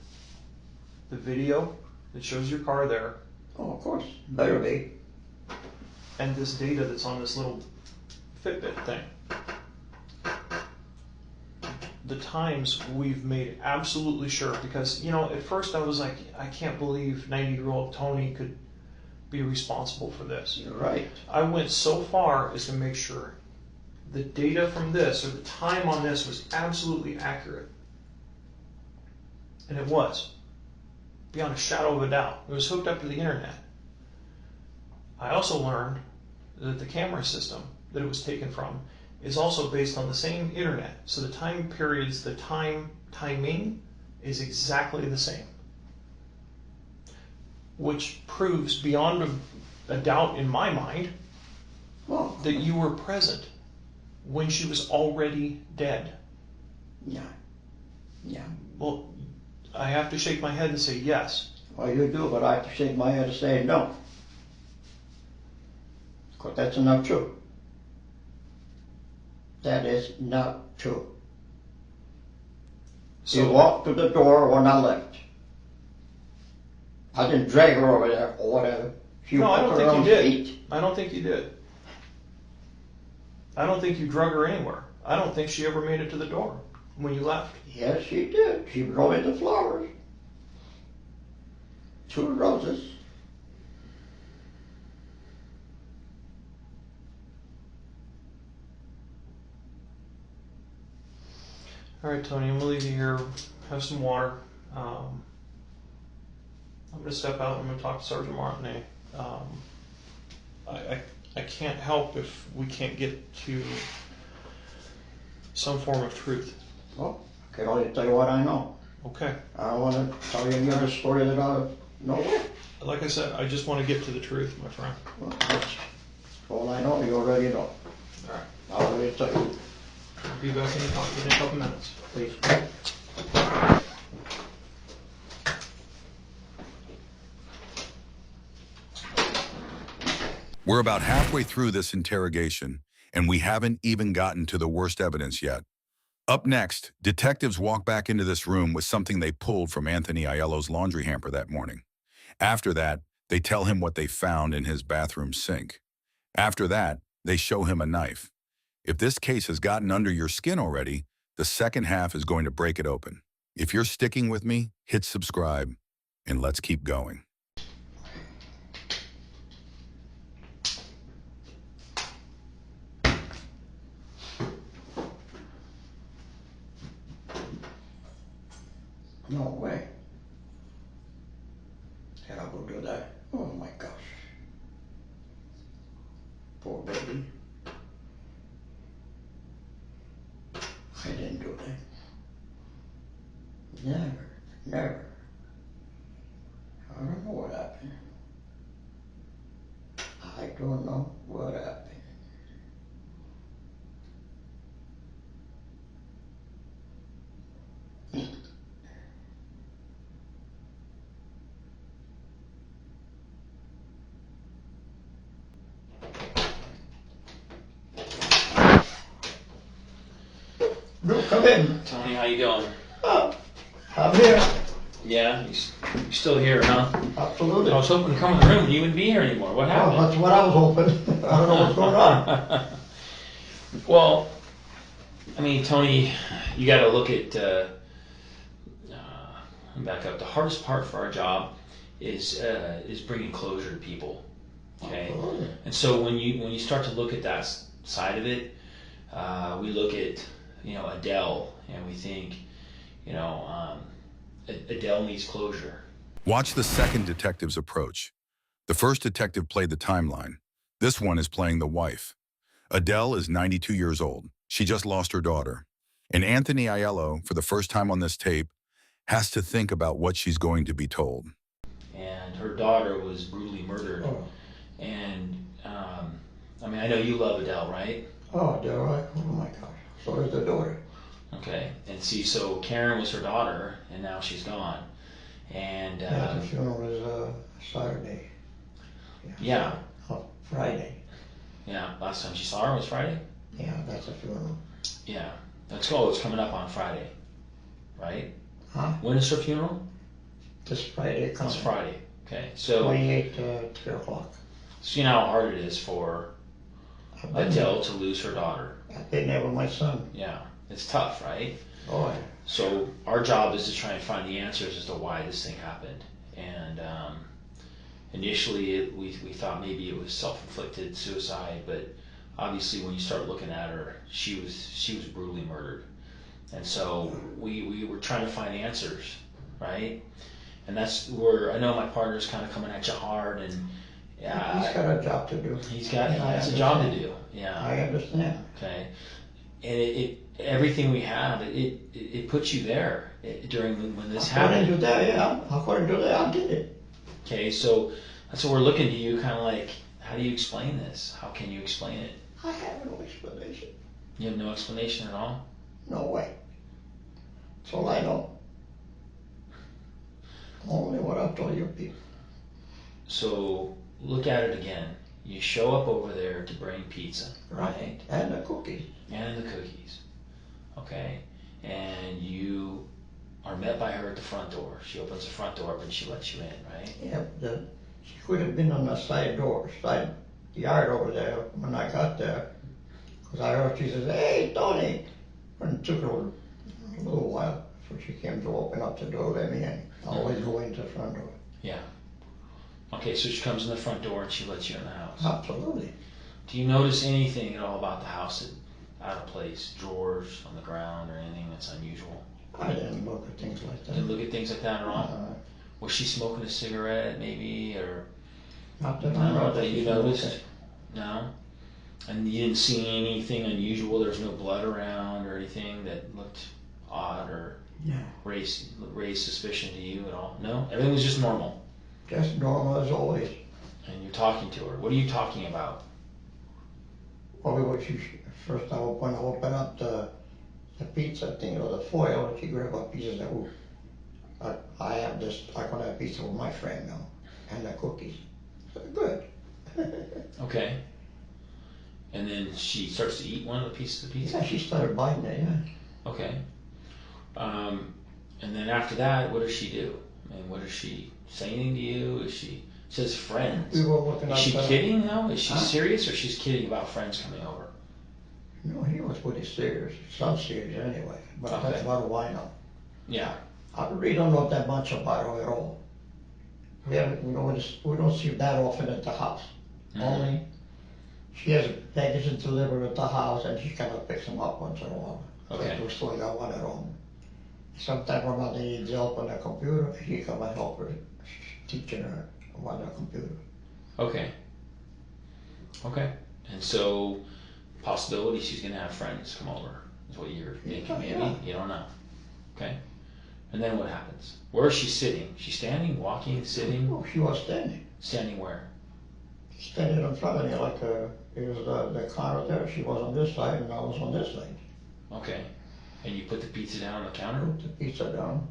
the video that shows your car there. Oh, of course, better be. And this data that's on this little Fitbit thing. The times we've made absolutely sure, because, you know, at first I was like, I can't believe 90-year-old Tony could be responsible for this. You're right. I went so far as to make sure the data from this, or the time on this, was absolutely accurate. And it was, beyond a shadow of a doubt. It was hooked up to the internet. I also learned that the camera system that it was taken from is also based on the same internet. So the time periods, the timing is exactly the same. Which proves beyond a doubt in my mind that you were present when she was already dead. Yeah. Yeah. Well, I have to shake my head and say yes. Well, you do, but I have to shake my head and say no. Because that's not true. That is not true. She So, walked to the door when I left. I didn't drag her over there or whatever. She no, I walked don't her think own you did. feet. I don't think you did. I don't think you drug her anywhere. I don't think she ever made it to the door when you left. Yes, she did. She brought me the flowers. 2 roses. All right, Tony, I'm gonna leave you here. Have some water. I'm gonna step out. I'm gonna talk to Sergeant Martinet. I can't help if we can't get to some form of truth. Well, I can only tell you what I know. Okay. I don't want to tell you any other story that I know. Like I said, I just want to get to the truth, my friend. Well, that's all I know. You already know. All right. I'll already tell you. I'll be back in a couple minutes. Please. We're about halfway through this interrogation, and we haven't even gotten to the worst evidence yet. Up next, detectives walk back into this room with something they pulled from Anthony Aiello's laundry hamper that morning. After that, they tell him what they found in his bathroom sink. After that, they show him a knife. If this case has gotten under your skin already, the second half is going to break it open. If you're sticking with me, hit subscribe, and let's keep going. No way. Can I go do that? Oh my gosh. Poor baby. I didn't do that. Never. I don't know what happened. I don't know what happened. Drew, come in. Tony, how you doing? Oh, I'm here. Yeah, you're still here, huh? Absolutely. I was hoping to come in the room and you wouldn't be here anymore. What Oh, happened? that's what I was hoping. I don't know what's going on. Well, I mean, Tony, you got to look at. Back up. The hardest part for our job is bringing closure to people. Okay, and so when you start to look at that side of it, we look at Adele and we think Adele needs closure. Watch the second detective's approach. The first detective played the timeline. This one is playing the wife. Adele is 92 years old. She just lost her daughter. And Anthony Aiello, for the first time on this tape, has to think about what she's going to be told. And her daughter was brutally murdered. Oh. And I know you love Adele, right? Oh, dear, right. Oh my gosh. So is the daughter. Okay. And see, so Karen was her daughter, and now she's gone. And Yeah, the funeral is Saturday. Yeah. Friday. Yeah. Last time she saw her was Friday? Yeah, that's a funeral. Yeah. It's coming up on Friday, right? Huh? When is her funeral? This Friday comes. It's Friday. Okay. So 28 3 o'clock. you know how hard it is for I've been Adele to lose her daughter. I've been there with my son. Yeah. It's tough, right? Oh, yeah. So our job is to try and find the answers as to why this thing happened. And initially we thought maybe it was self-inflicted suicide, but obviously when you start looking at her, she was brutally murdered. And so we were trying to find answers, right? And that's where I know my partner's kind of coming at you hard, and He's got a job to do. he has a job to do. Yeah. I understand. Okay. And it everything we have, it puts you there during when this happened. According to that, yeah. According to that, I did it. Okay, so that's what we're looking to you, kind of like, how do you explain this? How can you explain it? I have no explanation. You have no explanation at all? No way. That's all I know. Only what I've told you people. So look at it again. You show up over there to bring pizza, right? And the cookies. And the cookies. Okay. And you are met by her at the front door. She opens the front door, but she lets you in, right? Yeah, she could have been on the side door, side yard over there when I got there. Because I heard she says, "Hey, Tony." And it took her a little while before she came to open up the door, let me in. I always go into the front door. Yeah. Okay, so she comes in the front door and she lets you in the house. Absolutely. Do you notice anything at all about the house that out of place? Drawers on the ground or anything that's unusual? I didn't look at things like that. Didn't look at things like that at all? Was she smoking a cigarette maybe, or Not that I know that you she's noticed? okay. No? And you didn't see anything unusual? There was no blood around or anything that looked odd or No. raised suspicion to you at all? No? Everything was just normal? Just normal as always. And you're talking to her. What are you talking about? Probably what she first I when I open up the pizza thing or the foil, she grabbed a piece and said, "Oh, I have this. I'm gonna have a pizza with my friend now, and the cookies." I said, "Good." Okay. And then she starts to eat one of the pieces of pizza? Yeah, she started biting it. Yeah. Okay. And then after that, what does she do? I mean, what does she say anything to you? Is she says friends? We were looking Is at she the, kidding though? Is she Huh? serious, or she's kidding about friends coming over? No, he was pretty serious. Some serious anyway. But Okay. that's what do I know? Yeah. I really don't know that much about her at all. We don't see that often at the house. Mhm. Only she has packages delivered at the house, and she kind of picks them up once in a while. Okay. We still got one at home. Sometimes when I need help on the computer, she come and help her, teaching her on the computer. Okay. Okay. And so, possibility she's gonna have friends come over is what you're thinking, maybe? Yeah. You don't know. Okay. And then what happens? Where is she sitting? She's standing, walking, sitting? Oh, she was standing. Standing where? Standing in front of me like it was the counter there. She was on this side and I was on this side. Okay. And you put the pizza down on the counter? Put the pizza down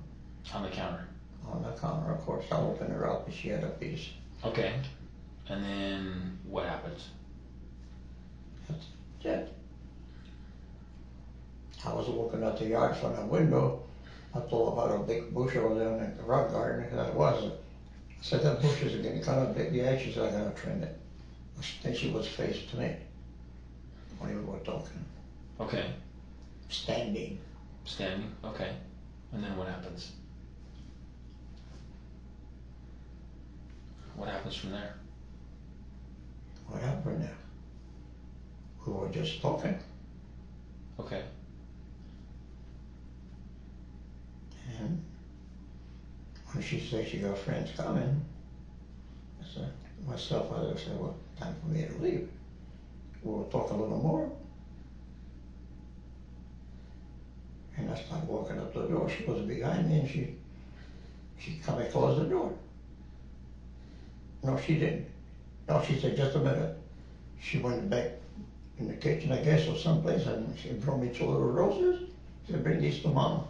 On the counter. on the counter, of course. I opened her up and she had a piece. Okay. And then what happens? That's it. I was looking at the yard from the window. I told about a big bush over there in the rock garden, because it was. I said, that bush is getting kind of big. Yeah, she said, I gotta trim it. Then she was faced to me when we were talking. Okay. Standing. Standing. Okay. And then what happens? What happens from there? What happened there? We were just talking. Okay. And when she said she got friends coming, I said, myself, I said, well, time for me to leave. We were talking a little more. And I started walking up the door. She was behind me and she come and closed the door. No, she didn't. No, she said, just a minute. She went back in the kitchen, I guess, or someplace, and she brought me 2 little roses. She said, bring these to Mama.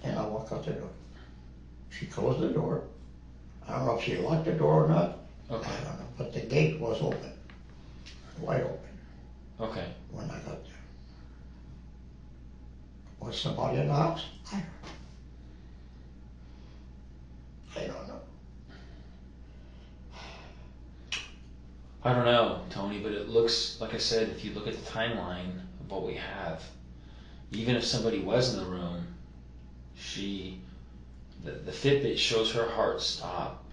And I walked out the door. She closed the door. I don't know if she locked the door or not. Okay. I don't know, but the gate was open, wide open, Okay. when I got there. Was somebody in the house? I don't know. I don't know, Tony, but it looks, like I said, if you look at the timeline of what we have, even if somebody was in the room, the Fitbit shows her heart stop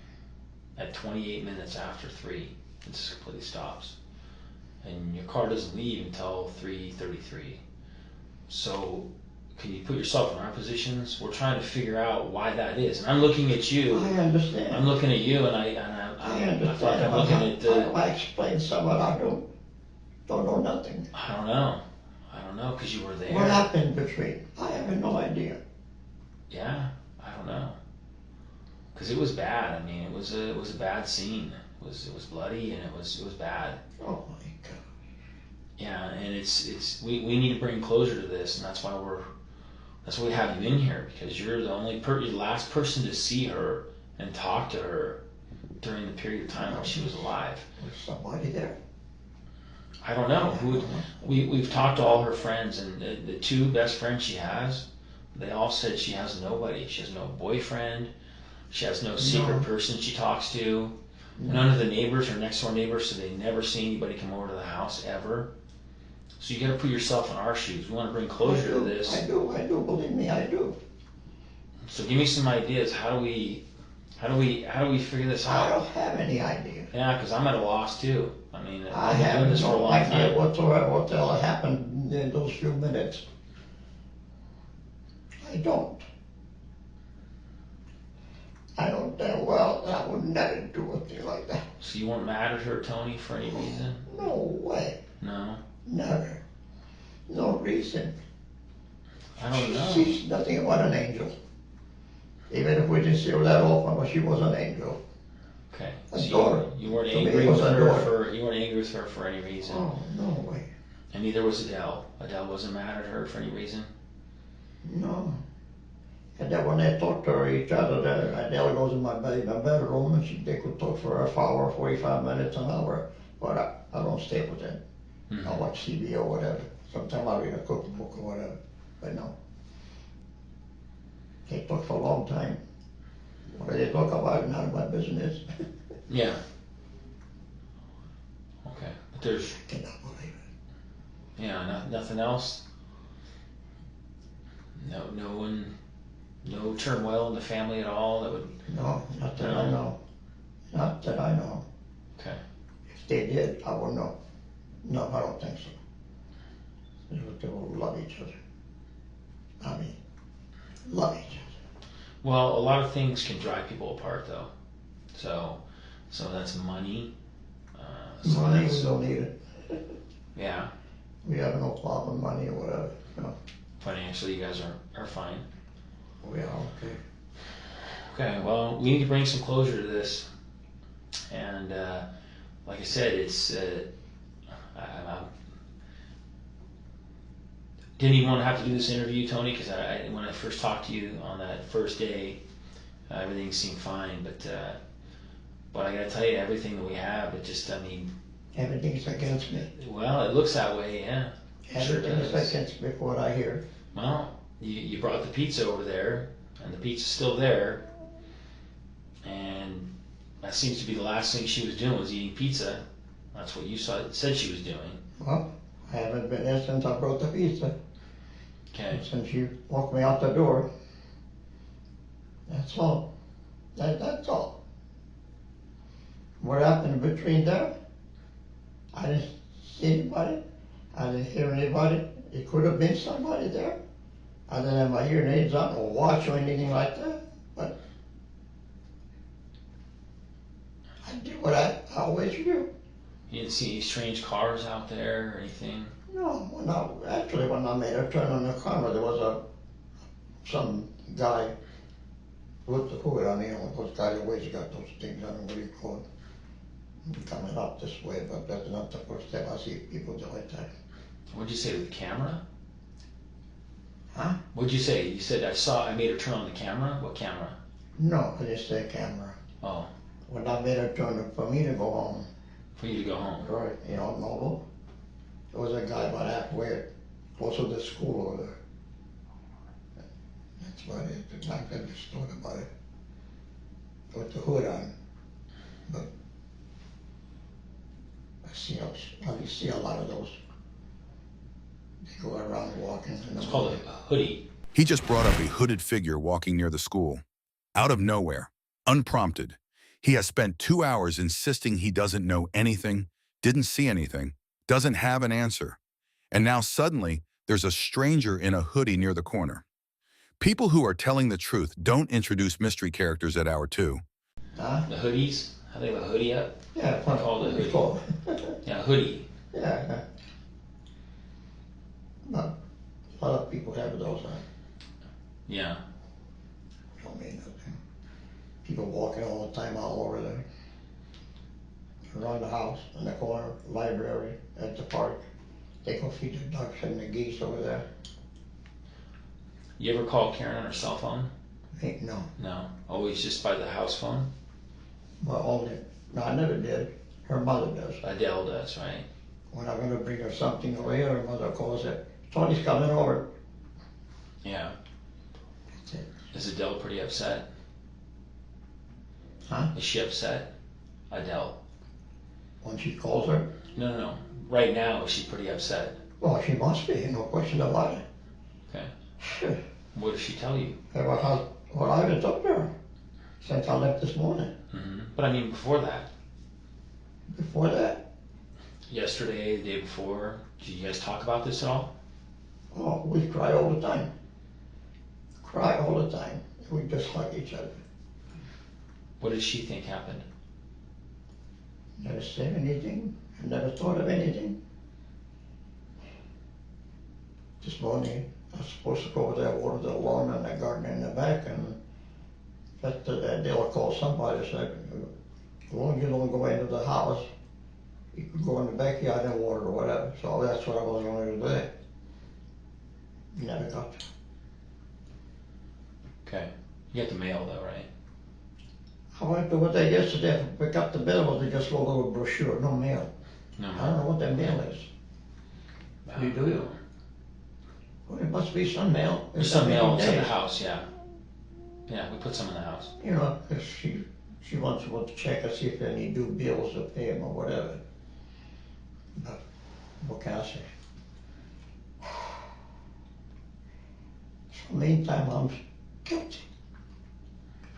at 28 minutes after 3. It just completely stops. And your car doesn't leave until 3:33. So, can you put yourself in our positions? We're trying to figure out why that is. And I'm looking at you. I understand. I'm looking at you, and I understand. feel like I'm looking at the. I explained some of it. I don't know nothing. I don't know. I don't know, because you were there. What happened between? I have no idea. Yeah, I don't know. Because it was bad. I mean, it was a bad scene. It was bloody, and it was bad. Oh my God. Yeah, and we need to bring closure to this, and that's why we have you in here, because you're the you're the last person to see her and talk to her during the period of time when she was alive. Was somebody there? I don't know. We've talked to all her friends, and the 2 best friends she has, they all said she has nobody. She has no boyfriend. She has no secret person she talks to. None of the neighbors are next door neighbors, so they never see anybody come over to the house ever. So you got to put yourself in our shoes. We want to bring closure to this. I do. Believe me, I do. So give me some ideas. How do we figure this I out? don't have any idea. Yeah, because I'm at a loss too. I mean, I I've been doing have this for a no long idea time. what the hell happened in those few minutes. I don't. I don't damn well. I would never do a thing like that. So you weren't mad at her, Tony, for any reason? No way. No. Never. No reason. I don't know. She's nothing but an angel. Even if we didn't see her that often, but she was an angel. Okay. A So daughter. you weren't To me, angry it was with a her daughter. you weren't angry with her for any reason. Oh, no way. And neither was Adele. Adele wasn't mad at her for any reason. No. And then when they talked to her, each other, Adele goes in my bedroom, and they could talk for a hour, 45 minutes, an hour. But I don't stay with them. Mm-hmm. I watch TV or whatever. Sometimes I read a cookbook or whatever. But no. They talk for a long time. What they talk about is none of my business. Yeah. Okay. But there's I cannot believe it. nothing else. No turmoil in the family at all that would. No, not that I know. Not that I know. Okay. If they did, I would know. No, I don't think so. They will love each other. I mean, love each other. Well, a lot of things can drive people apart, though. So that's money. Money, we don't need it. Yeah. We have no problem, money or whatever. No, Financially, you guys are fine. we are okay. Okay. Well, we need to bring some closure to this, and like I said, it's. I didn't even want to have to do this interview, Tony, because when I first talked to you on that first day, everything seemed fine. But I got to tell you, everything that we have, Everything's against me. Well, it looks that way, yeah. Everything's does. against me for what I hear. Well, you brought the pizza over there, and the pizza's still there, and that seems to be the last thing she was doing was eating pizza. That's what you said she was doing. Well, I haven't been there since I brought the pizza. Okay. Since you walked me out the door. That's all. That's all. What happened between them? I didn't see anybody. I didn't hear anybody. It could have been somebody there. I didn't have my hearing aids on or watch or anything like that. But I did what I always do. You didn't see any strange cars out there or anything? No, when I made a turn on the corner, there was some guy with the hood on, those guys always got those things, I don't know what you call it. Coming up this way, but that's not the first time I see people do like that. What'd you say, with the camera? Huh? What'd you say? You said I made her turn on the camera? What camera? No, I just say camera. Oh, When I made a turn for me to go home, for you to go home. right, you know, Noble, there was a guy about halfway, close to the school over there. That's about it. It's not that distorted about it. With the hood on. But I see a lot of those. They go around walking. It's called a hoodie. He just brought up a hooded figure walking near the school. Out of nowhere, unprompted. He has spent 2 hours insisting he doesn't know anything, didn't see anything, doesn't have an answer. And now suddenly, there's a stranger in a hoodie near the corner. People who are telling the truth don't introduce mystery characters at hour 2. Huh? The hoodies? How they have a hoodie up? Yeah, They call it a hoodie. Cool. Yeah, hoodie. Yeah. But a lot of people have those on. Yeah. Don't mean nothing. People walking all the time all over there. Around the house, in the corner, library, at the park. They go feed the ducks and the geese over there. You ever call Karen on her cell phone? Hey, no. No. Always just by the house phone? Well, only, no, I never did. Her mother does. Adele does, right? When I'm gonna bring her something away, her mother calls it, Tony's coming over. Yeah. That's it. Is Adele pretty upset? Huh? Is she upset? Adele. When she calls her, No. Right now, is she pretty upset? well, she must be, no question about it. Okay. Sure. What does she tell you? What I haven't talked to her since I left this morning. Mm-hmm. But I mean, before that. Before that, Yesterday, the day before, did you guys talk about this at all? oh, we cry all the time. Cry all the time. We just hug each other. What did she think happened? Never said anything. Never thought of anything. This morning, I was supposed to go over there, water the lawn and the garden in the back, and they'll call somebody and say, as long as you don't go into the house, you can go in the backyard and water or whatever. So that's what I was going to do today. Never got to. Okay. You got the mail though, right? I went over there yesterday, pick up the bill, but they just a little brochure, no mail. No. I don't know what that mail is. Do you? Well, it must be some mail. There's some mail Days. inside the house, yeah. Yeah, we put some in the house. You know, 'cause she wants to check and see if they need due bills to pay them or whatever. But what can I say? So meantime, I'm guilty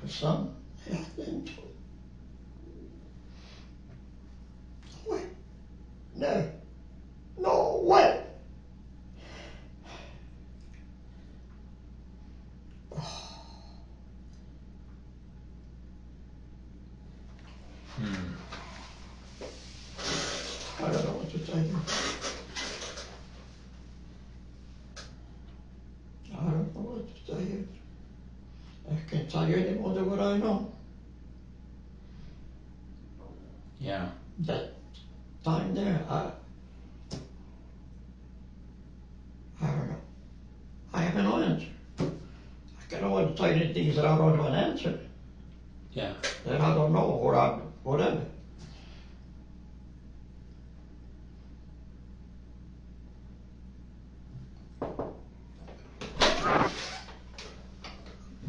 for some health into it. No way. No. No way. I don't know what to tell you. I don't know what to tell you. I can't tell you any more than what I know. Yeah. That time there, I don't know. I have no answer. I can't want to tell you things that I don't have an answer. Yeah. That I don't know, or whatever.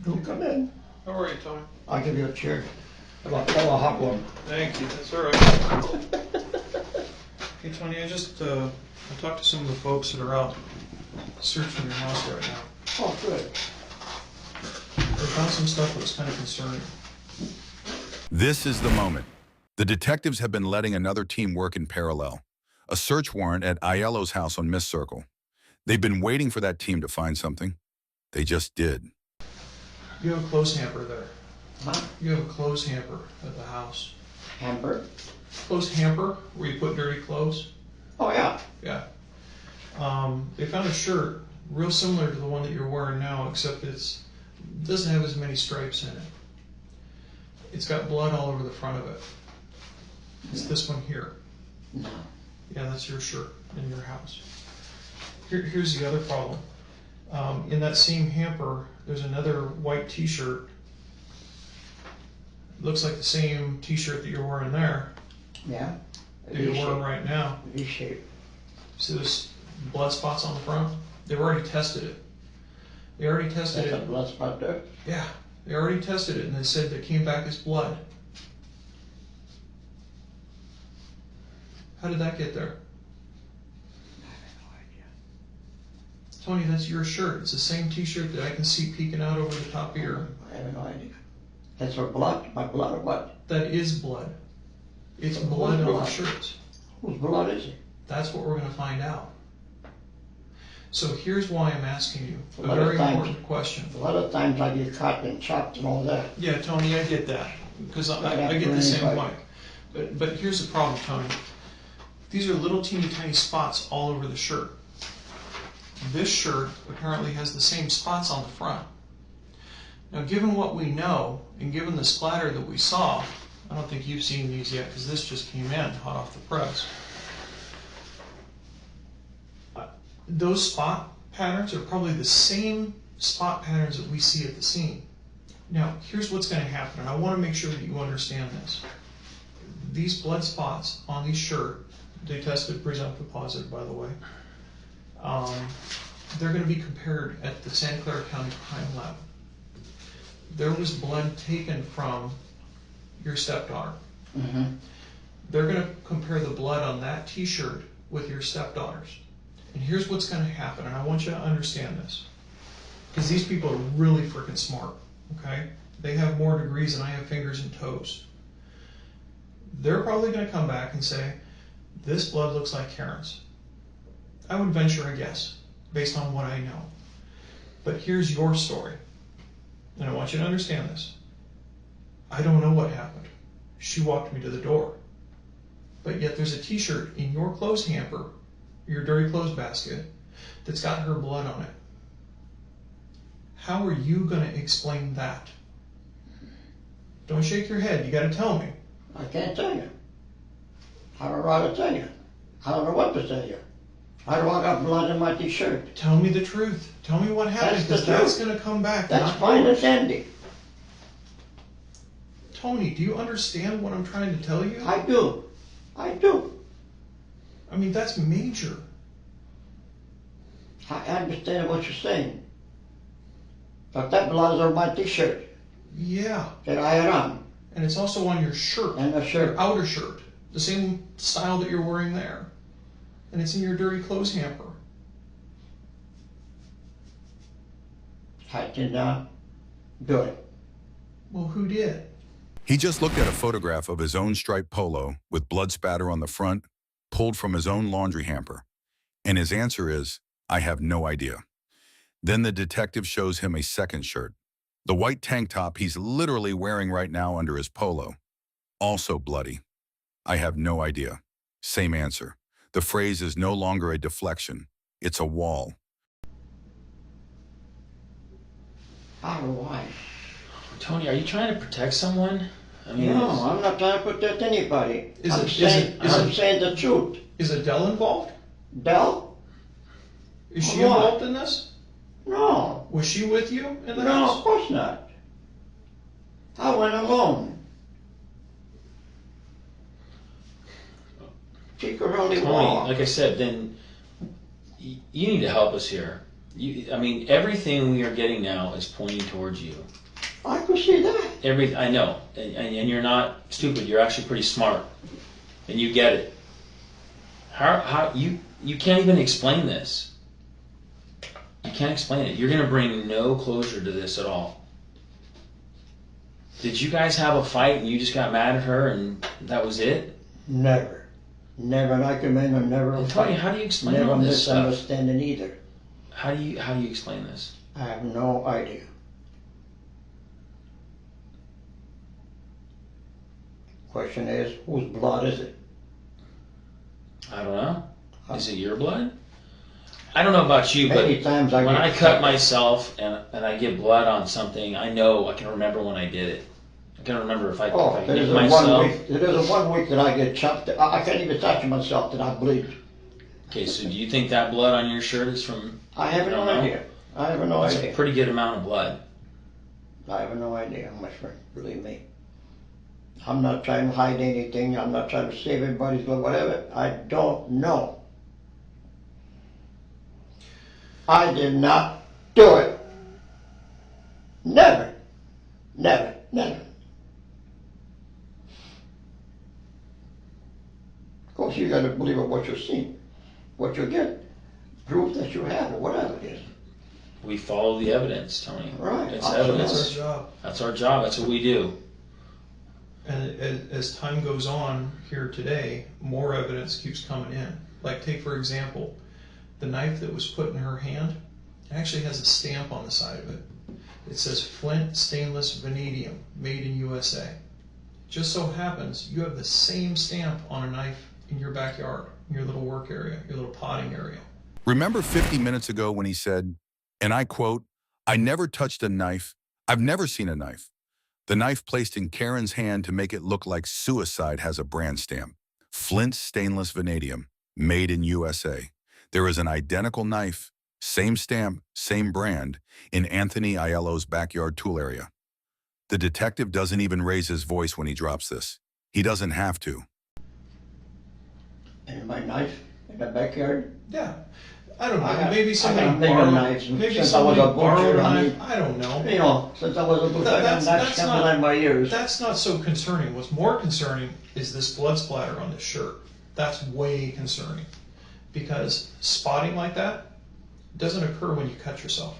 Do come in. How are you, Tony? I'll give you a chair. A hot one. Thank you. That's all right. Hey, Tony, I talked to some of the folks that are out searching your house right now. Oh, good. They found some stuff that was kind of concerning. This is the moment. The detectives have been letting another team work in parallel. A search warrant at Aiello's house on Miss Circle. They've been waiting for that team to find something. They just did. You have a clothes hamper there. Huh? You have a clothes hamper at the house. Hamper? Clothes hamper, where you put dirty clothes? Oh, yeah. Yeah. They found a shirt real similar to the one that you're wearing now, except it doesn't have as many stripes in it. It's got blood all over the front of it. It's this one here. No. Yeah, that's your shirt in your house. Here's the other problem. In that same hamper, there's another white t-shirt Looks like the same T-shirt that you're wearing there. Yeah. That you're wearing right now. V-shape. See those blood spots on the front? They've already tested it. They already tested That's it. a blood spot there. Yeah, they already tested it, and they said it came back as blood. How did that get there? Tony, that's your shirt. It's the same T-shirt that I can see peeking out over the top of your... I have no idea. That's her blood? My blood or what? That is blood. It's Whose blood on the blood? shirt. Whose blood is it? That's what we're going to find out. So here's why I'm asking you A a lot of very times- important question. A lot of times I get cut and chopped and all that. Yeah, Tony, I get that, because I Not get the after same anybody. way. But here's the problem, Tony. These are little teeny tiny spots all over the shirt. This shirt apparently has the same spots on the front. Now, given what we know, and given the splatter that we saw, I don't think you've seen these yet, because this just came in hot off the press. Those spot patterns are probably the same spot patterns that we see at the scene. Now, here's what's going to happen, and I want to make sure that you understand this. These blood spots on these shirt, they tested presumptive positive, by the way. They're going to be compared at the Santa Clara County Crime Lab. There was blood taken from your stepdaughter. Mm-hmm. They're going to compare the blood on that T-shirt with your stepdaughter's. And here's what's going to happen, and I want you to understand this. Because these people are really freaking smart, okay? They have more degrees than I have fingers and toes. They're probably going to come back and say, this blood looks like Karen's. I would venture a guess, based on what I know. But here's your story, and I want you to understand this. I don't know what happened. She walked me to the door. But yet there's a T-shirt in your clothes hamper, your dirty clothes basket, that's got her blood on it. How are you going to explain that? Don't shake your head. You got to tell me. I can't tell you. I don't know how to tell you. I don't know what to tell you. I don't got blood in my T-shirt. Tell me the truth. Tell me what happened, That's the because that's truth. going to come back. That's not fine yours. and dandy. Tony, do you understand what I'm trying to tell you? I do. I do. I mean, that's major. I understand what you're saying. But that blood is on my T-shirt Yeah. that I had on. And it's also on your shirt. And the shirt. Your outer shirt. The same style that you're wearing there. And it's in your dirty clothes hamper. I did not do it. Well, who did? He just looked at a photograph of his own striped polo with blood spatter on the front, pulled from his own laundry hamper. And his answer is, I have no idea. Then the detective shows him a second shirt, the white tank top he's literally wearing right now under his polo. Also bloody. I have no idea. Same answer. The phrase is no longer a deflection. It's a wall. How do I? Tony, are you trying to protect someone? I mean, No, I'm not trying to protect anybody. Is I'm it- saying, is I'm it- saying the truth. Is Adele involved? Del? Is she What? involved in this? No. Was she with you in the No, of house? course not. I went alone. She could only Tony, walk. like I said, then you need to help us here. I mean, everything we are getting now is pointing towards you. I could see that. I know, and you're not stupid. You're actually pretty smart, and you get it. How you can't even explain this. You can't explain it. You're gonna bring no closure to this at all. Did you guys have a fight and you just got mad at her and that was it? Never. Never like a man or never a And Tony, fight. how do you explain Never all this stuff? misunderstanding either. How do you explain this? I have no idea. Question is, whose blood is it? I don't know. Is it your blood? I don't know about you, but Many times I when get I cut cut. myself and I get blood on something, I know I can remember when I did it. I can remember if I Oh, hit there's a myself. 1 week. There's a 1 week that I get chopped. I can't even touch myself that I bleed. Okay, so do you think that blood on your shirt is from? I have no don't know. idea. I have no That's a idea. pretty good amount of blood. I have no idea, my friend. Believe me. I'm not trying to hide anything. I'm not trying to save anybody's life, whatever. I don't know. I did not do it. Never. Never. Never. Of course, you got to believe in what you see, what you get, proof that you have, or whatever it is. We follow the evidence, Tony. Right. It's Absolutely. evidence. That's our job. That's our job. That's what we do. And as time goes on here today, more evidence keeps coming in. Like, take for example, the knife that was put in her hand actually has a stamp on the side of it. It says Flint Stainless Vanadium, made in USA. Just so happens you have the same stamp on a knife in your backyard, in your little work area, your little potting area. Remember 50 minutes ago when he said, and I quote, "I never touched a knife. I've never seen a knife." The knife placed in Karen's hand to make it look like suicide has a brand stamp. Flint Stainless Vanadium, made in USA. There is an identical knife, same stamp, same brand, in Anthony Aiello's backyard tool area. The detective doesn't even raise his voice when he drops this. He doesn't have to. And my knife in the backyard. Yeah. I don't know. I have- Maybe somebody I got bigger borrowed. knives Maybe since I was somebody a butcher. borrowed a I knife. mean, I don't know. You know, since I was a butcher, I got knives stamped in my ears. That's not so concerning. What's more concerning is this blood splatter on this shirt. That's way concerning. Because spotting like that doesn't occur when you cut yourself.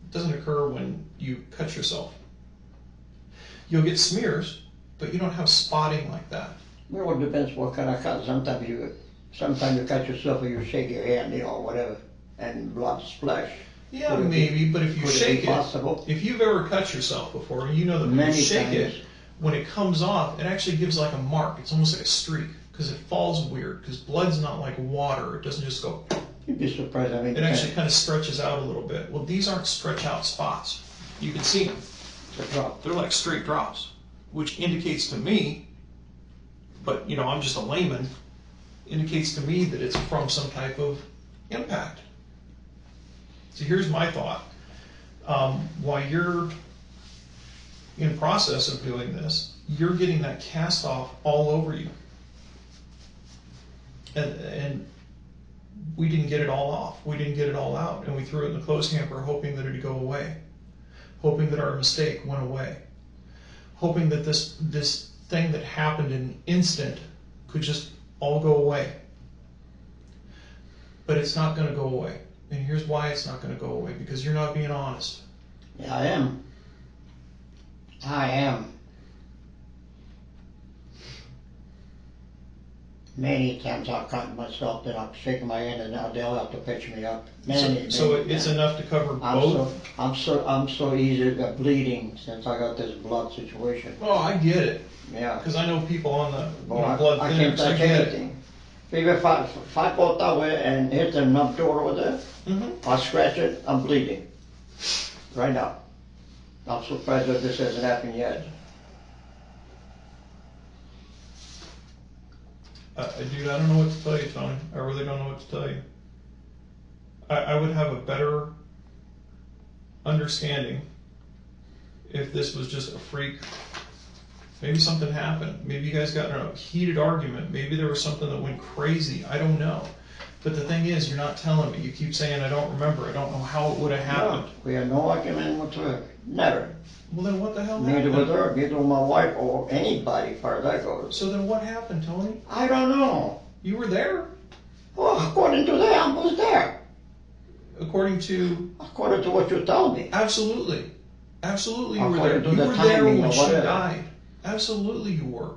It doesn't occur when you cut yourself. You'll get smears, but you don't have spotting like that. Well, it depends what kind of cut. Sometimes you cut yourself or you shake your hand, you know, whatever, and blood splash. Yeah, Could it maybe, but if you could it shake be it, possible? if you've ever cut yourself before, you know that when Many you shake times. it, when it comes off, it actually gives like a mark. It's almost like a streak because it falls weird. Because blood's not like water; it doesn't just go. You'd be surprised. I mean, It actually kind of stretches out a little bit. Well, these aren't stretch out spots. You can see them. it's a drop. They're like straight drops, which indicates to me, but you know, I'm just a layman, indicates to me that it's from some type of impact. So here's my thought. While you're in process of doing this, you're getting that cast off all over you. And we didn't get it all off. We didn't get it all out. And we threw it in the clothes hamper hoping that it'd go away. Hoping that our mistake went away. Hoping that this thing that happened in an instant could just all go away. But it's not going to go away. And here's why it's not going to go away. Because you're not being honest. Yeah, I am. I am. Many times I've cut myself, then I'm shaking my hand, and now they'll have to pitch me up. So it's times. enough to cover both? I'm so easy bleeding since I got this blood situation. Oh, I get it. Yeah. Because I know people on the Well, blood I can't thinners. I touch get it. anything. Maybe if I go that way and hit the nub door over there, Mm-hmm. I scratch it, I'm bleeding. Right now. I'm surprised that this hasn't happened yet. Dude, I don't know what to tell you, Tony. I really don't know what to tell you. I would have a better understanding if this was just a freak. Maybe something happened. Maybe you guys got in a heated argument. Maybe there was something that went crazy. I don't know. But the thing is, you're not telling me. You keep saying, I don't remember. I don't know how it would have happened. No, we had no argument whatsoever. Never. Well, then what the hell Neither with happened? her, neither with my wife, or anybody, as far as that goes. So then what happened, Tony? I don't know. You were there? Well, according to that, I was there. According to... According to what you told me. Absolutely. Absolutely you were there. According to You the were there timing when or she whatever. died. Absolutely you were.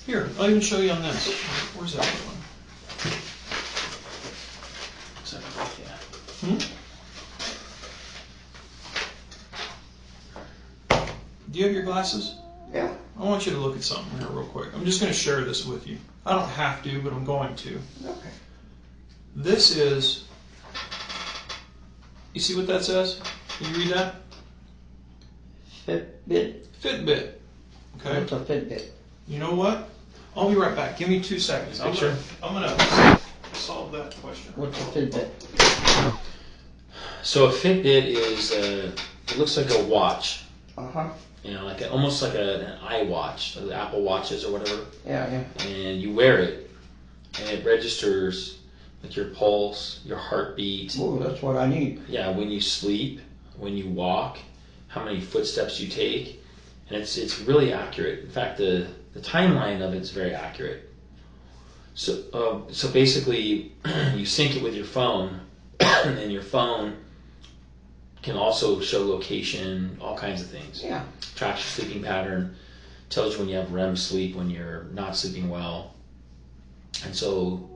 Here, I'll even show you on this. Where's that one? Is that right? Yeah. Hmm? Do you have your glasses? Yeah. I want you to look at something here real quick. I'm just going to share this with you. I don't have to, but I'm going to. Okay. This is... You see what that says? Can you read that? Fitbit. Fitbit. Okay. What's a Fitbit? You know what? I'll be right back. Give me 2 seconds. I'm Sure. gonna solve that question. What's a Fitbit? So a Fitbit is, it looks like a watch. Uh-huh. you know, like almost like an iWatch, the Apple Watches or whatever. Yeah. And you wear it, and it registers like your pulse, your heartbeat. Oh, that's what I need. Yeah, when you sleep, when you walk, how many footsteps you take, and it's really accurate. In fact, the timeline of it's very accurate. So basically, you sync it with your phone, and then your phone can also show location, all kinds of things. Yeah. Tracks your sleeping pattern, tells you when you have REM sleep, when you're not sleeping well. And so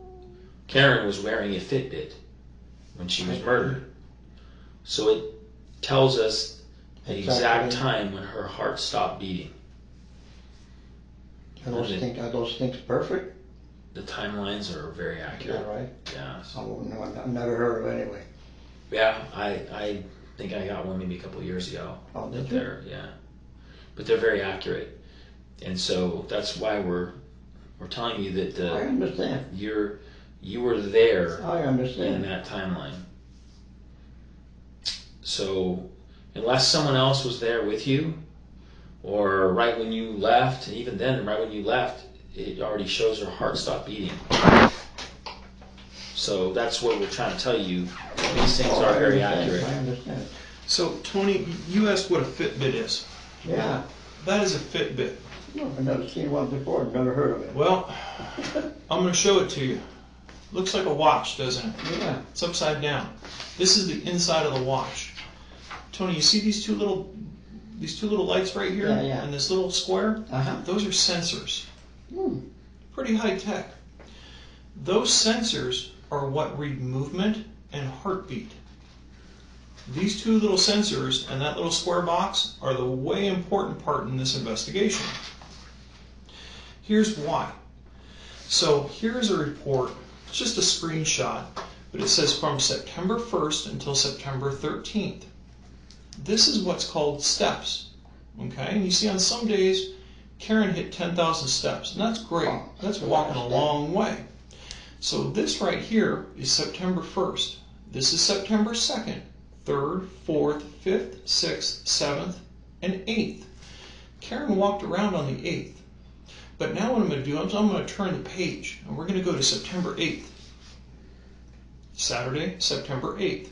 Karen was wearing a Fitbit when she was murdered. So it tells us the exact time when her heart stopped beating. Are those things perfect? The timelines are very accurate. Yeah, right? Yeah. I've never heard of it anyway. Yeah, I think I got one maybe a couple of years ago. Oh, did you? Yeah. But they're very accurate. And so that's why we're telling you that I understand. you were there I understand. in that timeline. So unless someone else was there with you, or right when you left, and even then, right when you left, it already shows her heart stopped beating. So that's what we're trying to tell you. These things are very accurate. I understand. So, Tony, you asked what a Fitbit is. Yeah. That is a Fitbit. No, I've never seen one before. I've never heard of it. Well, I'm going to show it to you. Looks like a watch, doesn't it? Yeah. It's upside down. This is the inside of the watch. Tony, you see these two little lights right here? Yeah. And this little square? Uh-huh. Those are sensors. Hmm. Pretty high tech. Those sensors are what read movement and heartbeat. These two little sensors and that little square box are the way important part in this investigation. Here's why. So here's a report, it's just a screenshot, but it says from September 1st until September 13th. This is what's called steps. Okay, and you see on some days Karen hit 10,000 steps, and that's great. That's walking a long way. So this right here is September 1st. This is September 2nd, 3rd, 4th, 5th, 6th, 7th, and 8th. Karen walked around on the 8th. But now what I'm going to do is I'm going to turn the page, and we're going to go to September 8th. Saturday, September 8th.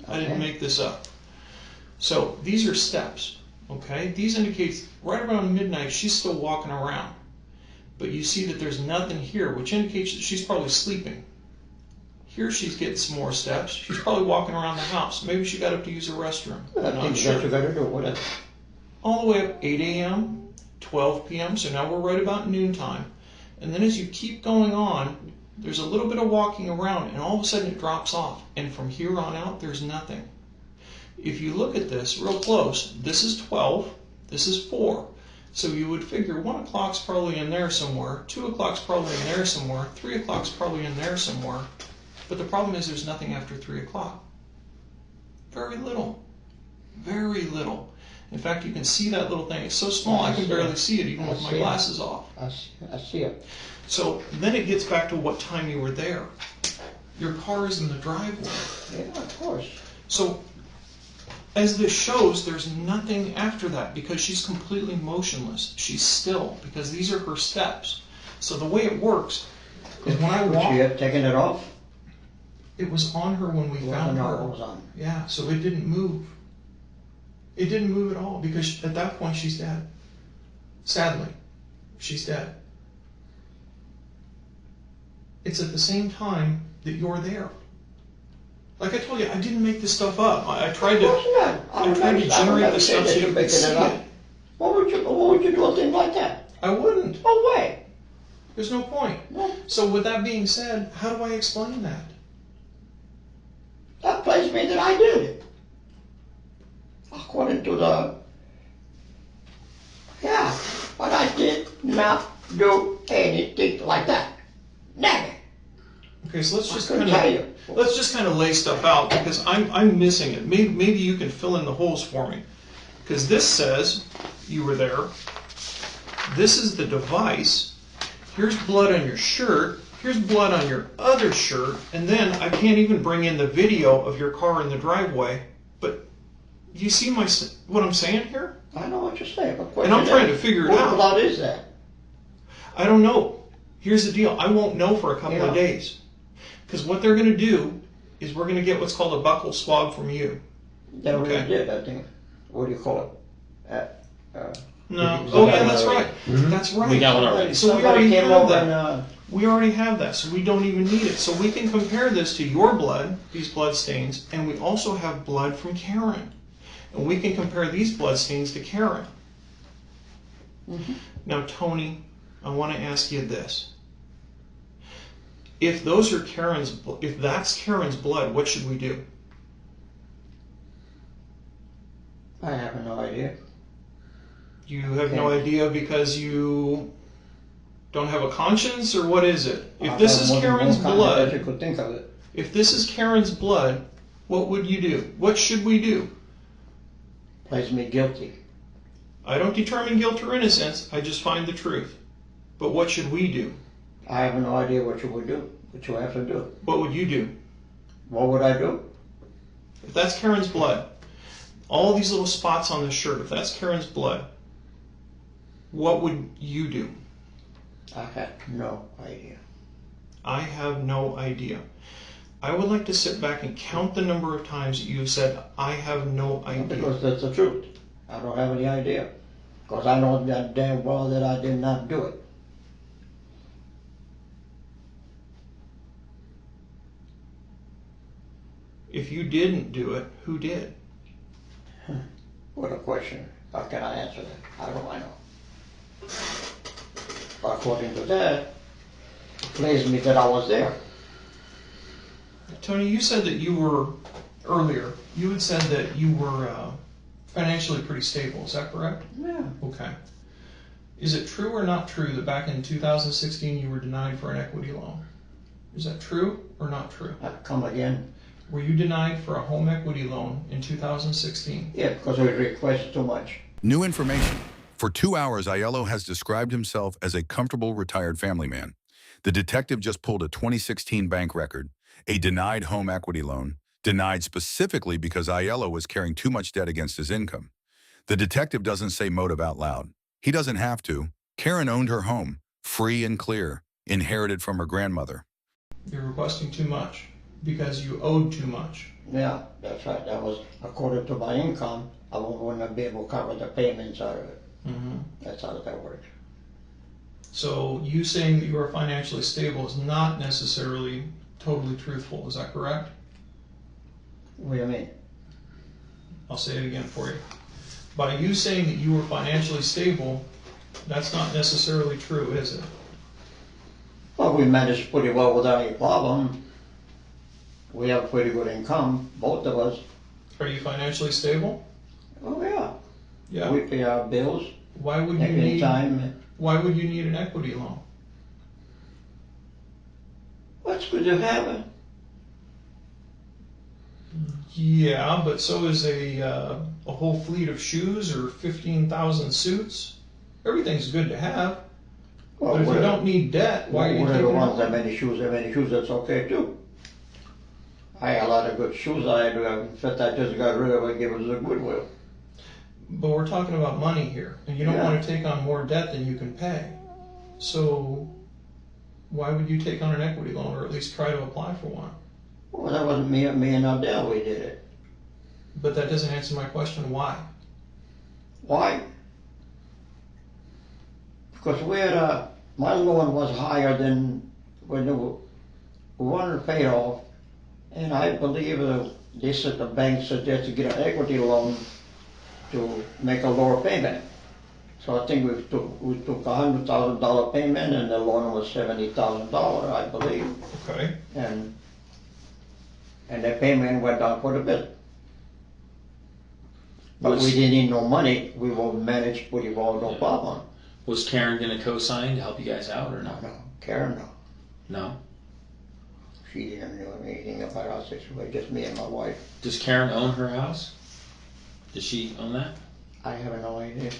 I didn't make this up. So these are steps, okay? These indicate right around midnight she's still walking around. But you see that there's nothing here, which indicates that she's probably sleeping. Here she's getting some more steps. She's probably walking around the house. Maybe she got up to use the restroom. I think that's what you got to do. Whatever. All the way up 8 a.m., 12 p.m., so now we're right about noontime. And then as you keep going on, there's a little bit of walking around, and all of a sudden it drops off. And from here on out, there's nothing. If you look at this real close, this is 12, this is 4. So you would figure 1 o'clock's probably in there somewhere, 2 o'clock's probably in there somewhere, 3 o'clock's probably in there somewhere. But the problem is there's nothing after 3 o'clock. Very little. Very little. In fact, you can see that little thing. It's so small I can barely see it even with my glasses off. I see it. So then it gets back to what time you were there. Your car is in the driveway. Yeah, of course. So as this shows, there's nothing after that because she's completely motionless. She's still because these are her steps. So the way it works is when I walk... She had taken it off? It was on her when we found her. It was on. Yeah, so it didn't move. It didn't move at all because at that point she's dead. Sadly, she's dead. It's at the same time that you're there. Like I told you, I didn't make this stuff up. I tried to generate this stuff so you could see it. What would you do a thing like that? I wouldn't. No way. There's no point. No. So with that being said, how do I explain that? That plays me that I did it. According to the... Yeah, but I did not do anything like that. Never. Okay, so let's just kind of lay stuff out because I'm missing it. Maybe you can fill in the holes for me. Because this says you were there. This is the device. Here's blood on your shirt. Here's blood on your other shirt. And then I can't even bring in the video of your car in the driveway. But you see what I'm saying here? I know what you're saying, but And I'm trying to figure it what out. blood is that? I don't know. Here's the deal. I won't know for a couple of days. Because what they're going to do is we're going to get what's called a buccal swab from you. They already did, I think. What do you call it? No. Oh, yeah, that's right. Mhm. That's right. We got one already. So we Somebody already came have over that. and, We already have that, so we don't even need it. So we can compare this to your blood, these blood stains, and we also have blood from Karen. And we can compare these blood stains to Karen. Now, Tony, I want to ask you this. If those are if that's Karen's blood, what should we do? I have no idea. You have no idea because you don't have a conscience, or what is it? If this is Karen's blood, you could think of it. if this is Karen's blood, what would you do? What should we do? Places me guilty. I don't determine guilt or innocence, I just find the truth. But what should we do? I have no idea what you would do, what you have to do. What would you do? What would I do? If that's Karen's blood, all these little spots on the shirt, if that's Karen's blood, what would you do? I have no idea. I have no idea. I would like to sit back and count the number of times that you have said, I have no idea. Because that's the truth. I don't have any idea. Because I know that damn well that I did not do it. If you didn't do it, who did? What a question. How can I answer that? How do I know? According to that, it plays me that I was there. Tony, you said that you were, earlier, you had said that you were financially pretty stable, is that correct? Yeah. Okay. Is it true or not true that back in 2016 you were denied for an equity loan? Is that true or not true? Come again? Were you denied for a home equity loan in 2016? Yeah, because we requested too much. New information. For 2 hours, Aiello has described himself as a comfortable retired family man. The detective just pulled a 2016 bank record, a denied home equity loan, denied specifically because Aiello was carrying too much debt against his income. The detective doesn't say motive out loud. He doesn't have to. Karen owned her home, free and clear, inherited from her grandmother. You're requesting too much because you owed too much. Yeah, that's right. That was according to my income. I wouldn't be able to cover the payments out of it. Mm-hmm. That's how that works. So you saying that you are financially stable is not necessarily totally truthful, is that correct? What do you mean? I'll say it again for you. By you saying that you were financially stable, that's not necessarily true, is it? Well, we managed pretty well without any problem. We have pretty good income, both of us. Are you financially stable? Oh yeah. Yeah. We pay our bills Why would you every need? time. Why would you need an equity loan? What's good to have it? Yeah, but so is a whole fleet of shoes or 15,000 suits. Everything's good to have. Well, But if you whatever- don't need debt, why are you whatever taking ones it? have many shoes, that's okay too. I had a lot of good shoes. In fact, I just got rid of it, gave it to the Goodwill. But we're talking about money here, and you don't Yeah. want to take on more debt than you can pay. So why would you take on an equity loan, or at least try to apply for one? Well, that wasn't me and Adele, we did it. But that doesn't answer my question, why? Why? Because we had my loan was higher than when the one paid off, and I believe they said the bank suggested to get an equity loan to make a lower payment. So I think we took $100,000 payment, and the loan was $70,000, I believe, Okay. and the payment went down for the bit. But we didn't need no money. We will manage pretty well, no problem. Was Karen going to co-sign to help you guys out or no? No, Karen, no. No? She didn't know anything about our situation, just me and my wife. Does Karen own her house? Does she own that? I have no idea.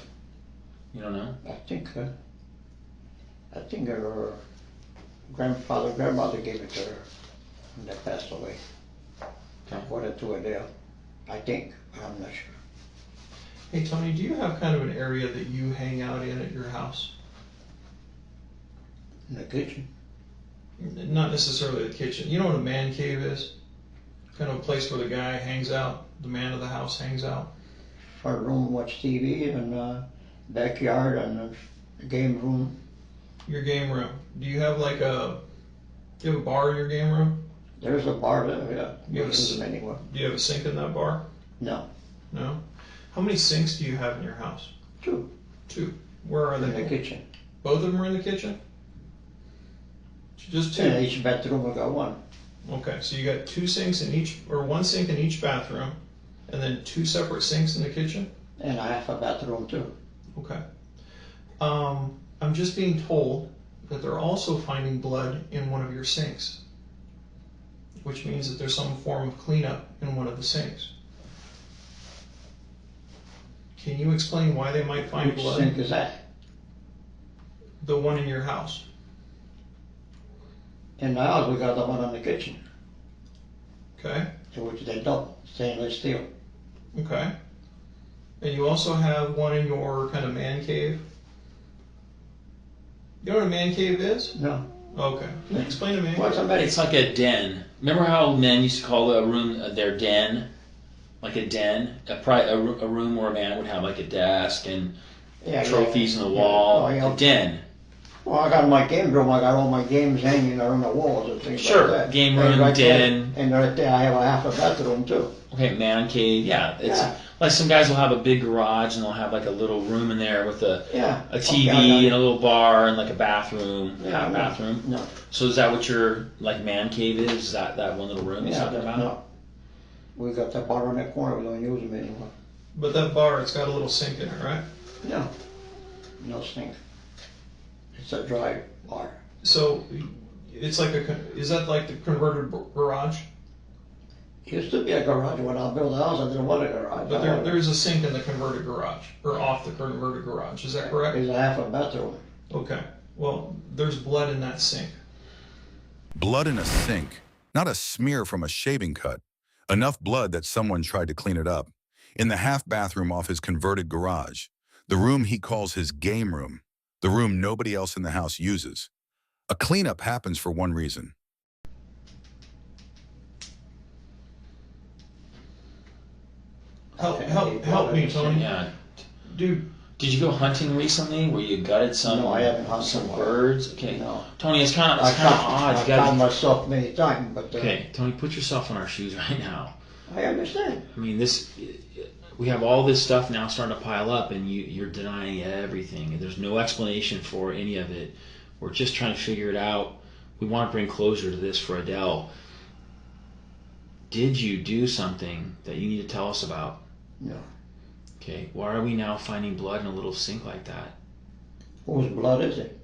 You don't know? I think her grandmother gave it to her when they passed away. Okay. According to Adele, I think, but I'm not sure. Hey Tony, do you have kind of an area that you hang out in at your house? In the kitchen. Not necessarily the kitchen. You know what a man cave is? Kind of a place where the guy hangs out, the man of the house hangs out. Our room, watch TV, and backyard, and the game room. Your game room. Do you have like a? Do you have a bar in your game room? There's a bar there, yeah. You have Use them anywhere. Do you have a sink in that bar? No. No. How many sinks do you have in your house? 2. 2. Where are In they? the kitchen. Both of them are in the kitchen? Just 2? Yeah, each bedroom I got 1. Okay, so you got 2 sinks in each, or 1 sink in each bathroom, and then 2 separate sinks in the kitchen? And I have a bathroom too. Okay. I'm just being told that they're also finding blood in one of your sinks, which means that there's some form of cleanup in one of the sinks. Can you explain why they might find Which blood? sink is that? The one in your house. In the house we got the one in the kitchen, Okay. which they double, stainless steel. Okay. And you also have one in your kind of man cave. You know what a man cave is? No. Okay. Can you explain a man What's cave? a man? It's like a den. Remember how men used to call a room their den? Like a den? A room where a man would have like a desk and trophies on the wall. Oh, yeah. A den. Well, I got my game room. I got all my games hanging on the walls and things Sure. like that. Game And room, right den. There, and right there, I have a half a bathroom too. Okay, man cave. Yeah, it's Yeah. like some guys will have a big garage and they'll have like a little room in there with a Yeah. TV Okay, and a little bar and like a bathroom, Yeah, half no. bathroom. No. So is that what your like man cave is? Is that one little room you're Yeah, talking about? no. We got that bar in that corner. We don't use them anymore. But that bar, it's got a little sink in it, right? No. No sink. It's a dry bar. So it's like is that like the converted garage? Used to be a garage when I built the house. I didn't want a garage. But there's a sink in the converted garage, or off the converted garage. Is that correct? There's a half a bathroom. Okay. Well, there's blood in that sink. Blood in a sink, not a smear from a shaving cut. Enough blood that someone tried to clean it up. In the half bathroom off his converted garage, the room he calls his game room, the room nobody else in the house uses. A cleanup happens for one reason. Help me, Tony. Yeah. Dude, Did you go hunting recently where you gutted some No, I haven't hunted some in a while. birds? Okay. No. Tony, it's kind of I odd. You found gotta, myself many times, but okay, Tony, put yourself in our shoes right now. I understand. I mean, we have all this stuff now starting to pile up, and you're denying everything. And there's no explanation for any of it. We're just trying to figure it out. We want to bring closure to this for Adele. Did you do something that you need to tell us about? No. Okay, why are we now finding blood in a little sink like that? Whose blood is it?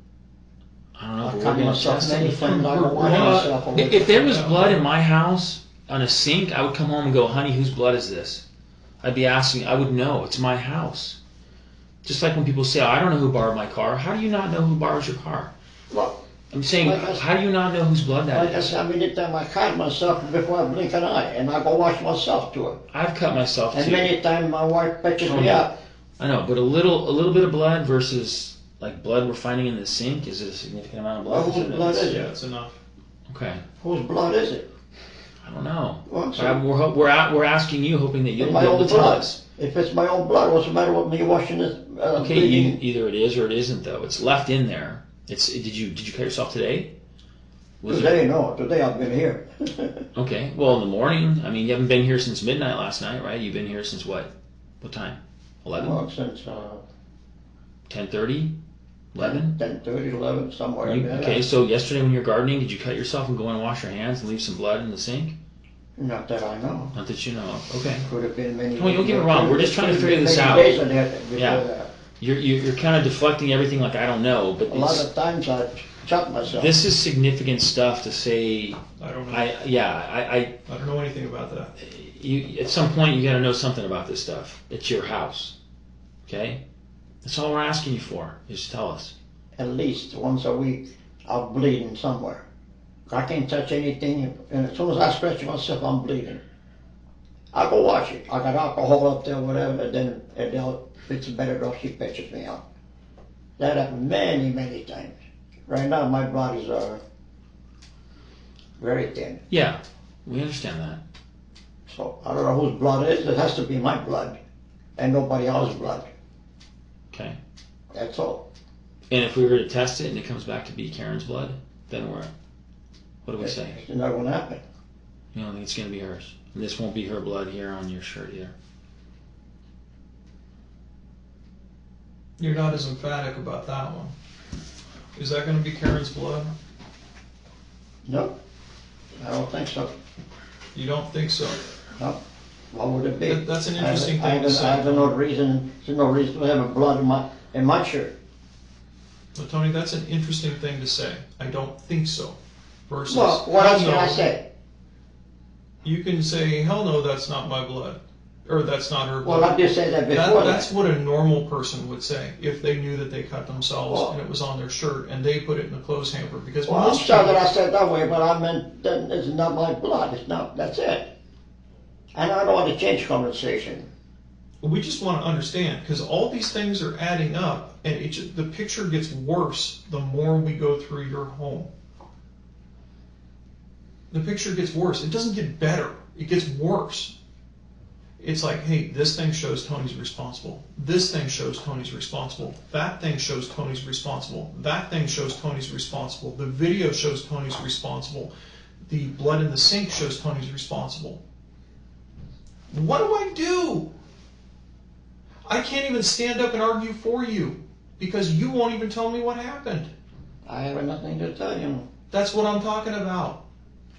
I don't know. I But cut we're gonna myself test many it. times. I don't wash myself. If there was blood in my house on a sink, I would come home and go, honey, whose blood is this? I'd be asking, I would know. It's my house. Just like when people say, oh, I don't know who borrowed my car. How do you not know who borrows your car? Look, I'm saying, Like I said- how do you not know whose blood that like I is? said, many times I cut myself before I blink an eye, and I go wash myself to it. I've cut myself And too. many times my wife patches Tony. me up. I know, but a little bit of blood versus like blood we're finding in the sink, is it a significant amount of blood? Well, whose blood is yeah, it? it's enough. Okay, Whose blood is it? I don't know. Well, But so- we're asking you, hoping that you'll It's be my able own to tell blood. us. If it's my own blood, what's the matter with me washing this? Okay, bleeding? either it is or it isn't though. It's left in there. Did you cut yourself today? Was it- Today, no. Today I've been here. Okay. Well, in the morning. I mean, you haven't been here since midnight last night, right? You've been here since what? What time? 11? Well, since 10:30? 11? 10:30, 11, somewhere in there. Okay. So yesterday when you were gardening, did you cut yourself and go in and wash your hands and leave some blood in the sink? Not that I know. Not that you know of. Okay. Could have been many. Well, don't get me wrong, we're just trying to could have figure been this many out. days in there before Yeah. that. You're kind of deflecting everything like I don't know, but A lot it's, of times I shot myself. this is significant stuff to say. I don't know. I I don't know anything about that. you at some point you got to know something about this stuff. It's your house, okay? That's all we're asking you for is to tell us. At least once a week, I'm bleeding somewhere. I can't touch anything, and as soon as I stretch myself, I'm bleeding. I'll go wash it. I got alcohol up there, whatever, and then Adele, if it's better off, she pitches me out. That happened many, many times. Right now, my bodies are very thin. Yeah, we understand that. So I don't know whose blood it is. It has to be my blood and nobody else's blood. Okay. That's all. And if we were to test it and it comes back to be Karen's blood, then what do we say? It's not going to happen. You don't think it's going to be hers? And this won't be her blood here on your shirt either. You're not as emphatic about that one. Is that going to be Karen's blood? No, I don't think so. You don't think so? No. What would it be? That's an interesting thing to say. I have no reason. There's no reason to have a blood in my shirt. Well, Tony, that's an interesting thing to say. I don't think so. Versus, Well, what else hell can I no. say? You can say, hell no, that's not my blood. Or that's not her blood. Well, I did say that before. That's what a normal person would say if they knew that they cut themselves Well, and it was on their shirt and they put it in the clothes hamper. Because Well, I'm most sorry that people, I said that way, but I meant that it's not my blood. It's not. That's it. And I don't want to change conversation. we just want to understand because all these things are adding up and the picture gets worse the more we go through your home. The picture gets worse. It doesn't get better. It gets worse. It's like, hey, this thing shows Tony's responsible. This thing shows Tony's responsible. That thing shows Tony's responsible. That thing shows Tony's responsible. The video shows Tony's responsible. The blood in the sink shows Tony's responsible. What do I do? I can't even stand up and argue for you because you won't even tell me what happened. I have nothing to tell you. That's what I'm talking about.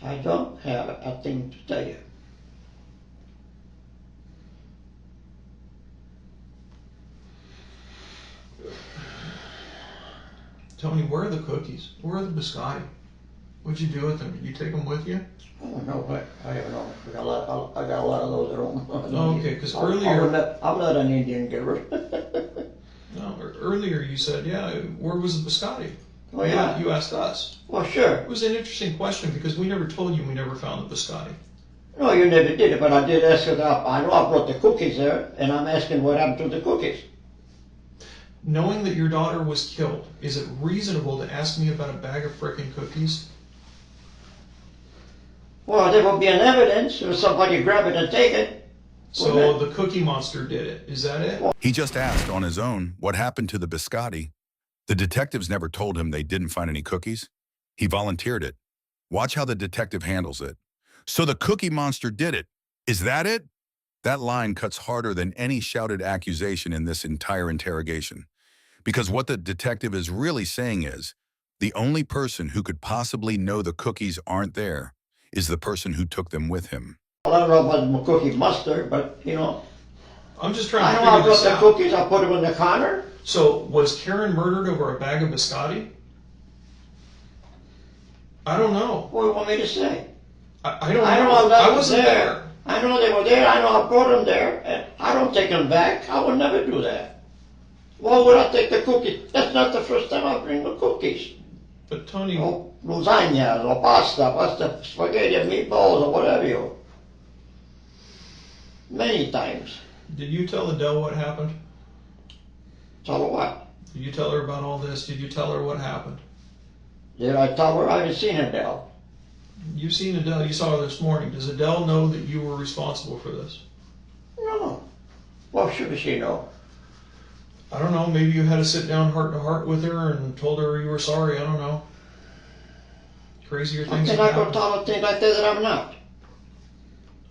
I don't have a thing to tell you. Tony, where are the cookies? Where are the biscotti? What'd you do with them? Did you take them with you? Oh, no, but I have no. I got a lot of those at home. Oh, okay, because earlier... I'm not an Indian giver. No, earlier you said, yeah, where was the biscotti? Oh, yeah. You asked us. Well, sure. It was an interesting question because we never told you we never found the biscotti. No, you never did it, but I did ask it up. I know I brought the cookies there, and I'm asking what happened to the cookies. Knowing that your daughter was killed, is it reasonable to ask me about a bag of frickin' cookies? Well, there will be an evidence if somebody grab it and take it. So the Cookie Monster did it. Is that it? He just asked on his own what happened to the biscotti. The detectives never told him they didn't find any cookies. He volunteered it. Watch how the detective handles it. So the Cookie Monster did it. Is that it? That line cuts harder than any shouted accusation in this entire interrogation. Because what the detective is really saying is, the only person who could possibly know the cookies aren't there is the person who took them with him. Well, I don't know about the Cookie Monster, but, you know. I'm just trying I to know I figure this brought the out. cookies, I put them in the corner. So was Karen murdered over a bag of biscotti? I don't know. What do you want me to say? I don't know. I know I wasn't there. I know they were there. I know I brought them there. And I don't take them back. I would never do that. Why would I take the cookies? That's not the first time I bring the cookies. But Tony, Or lasagna, or pasta, spaghetti, or meatballs, or whatever you. Many times. did you tell Adele what happened? Tell her what? Did you tell her about all this? Did you tell her what happened? Did I tell her? I haven't seen Adele. You've seen Adele. You saw her this morning. Does Adele know that you were responsible for this? No. What should she know? I don't know. Maybe you had to sit down heart to heart with her and told her you were sorry. I don't know. Crazier How things can have I go happened. tell her things like that I'm not?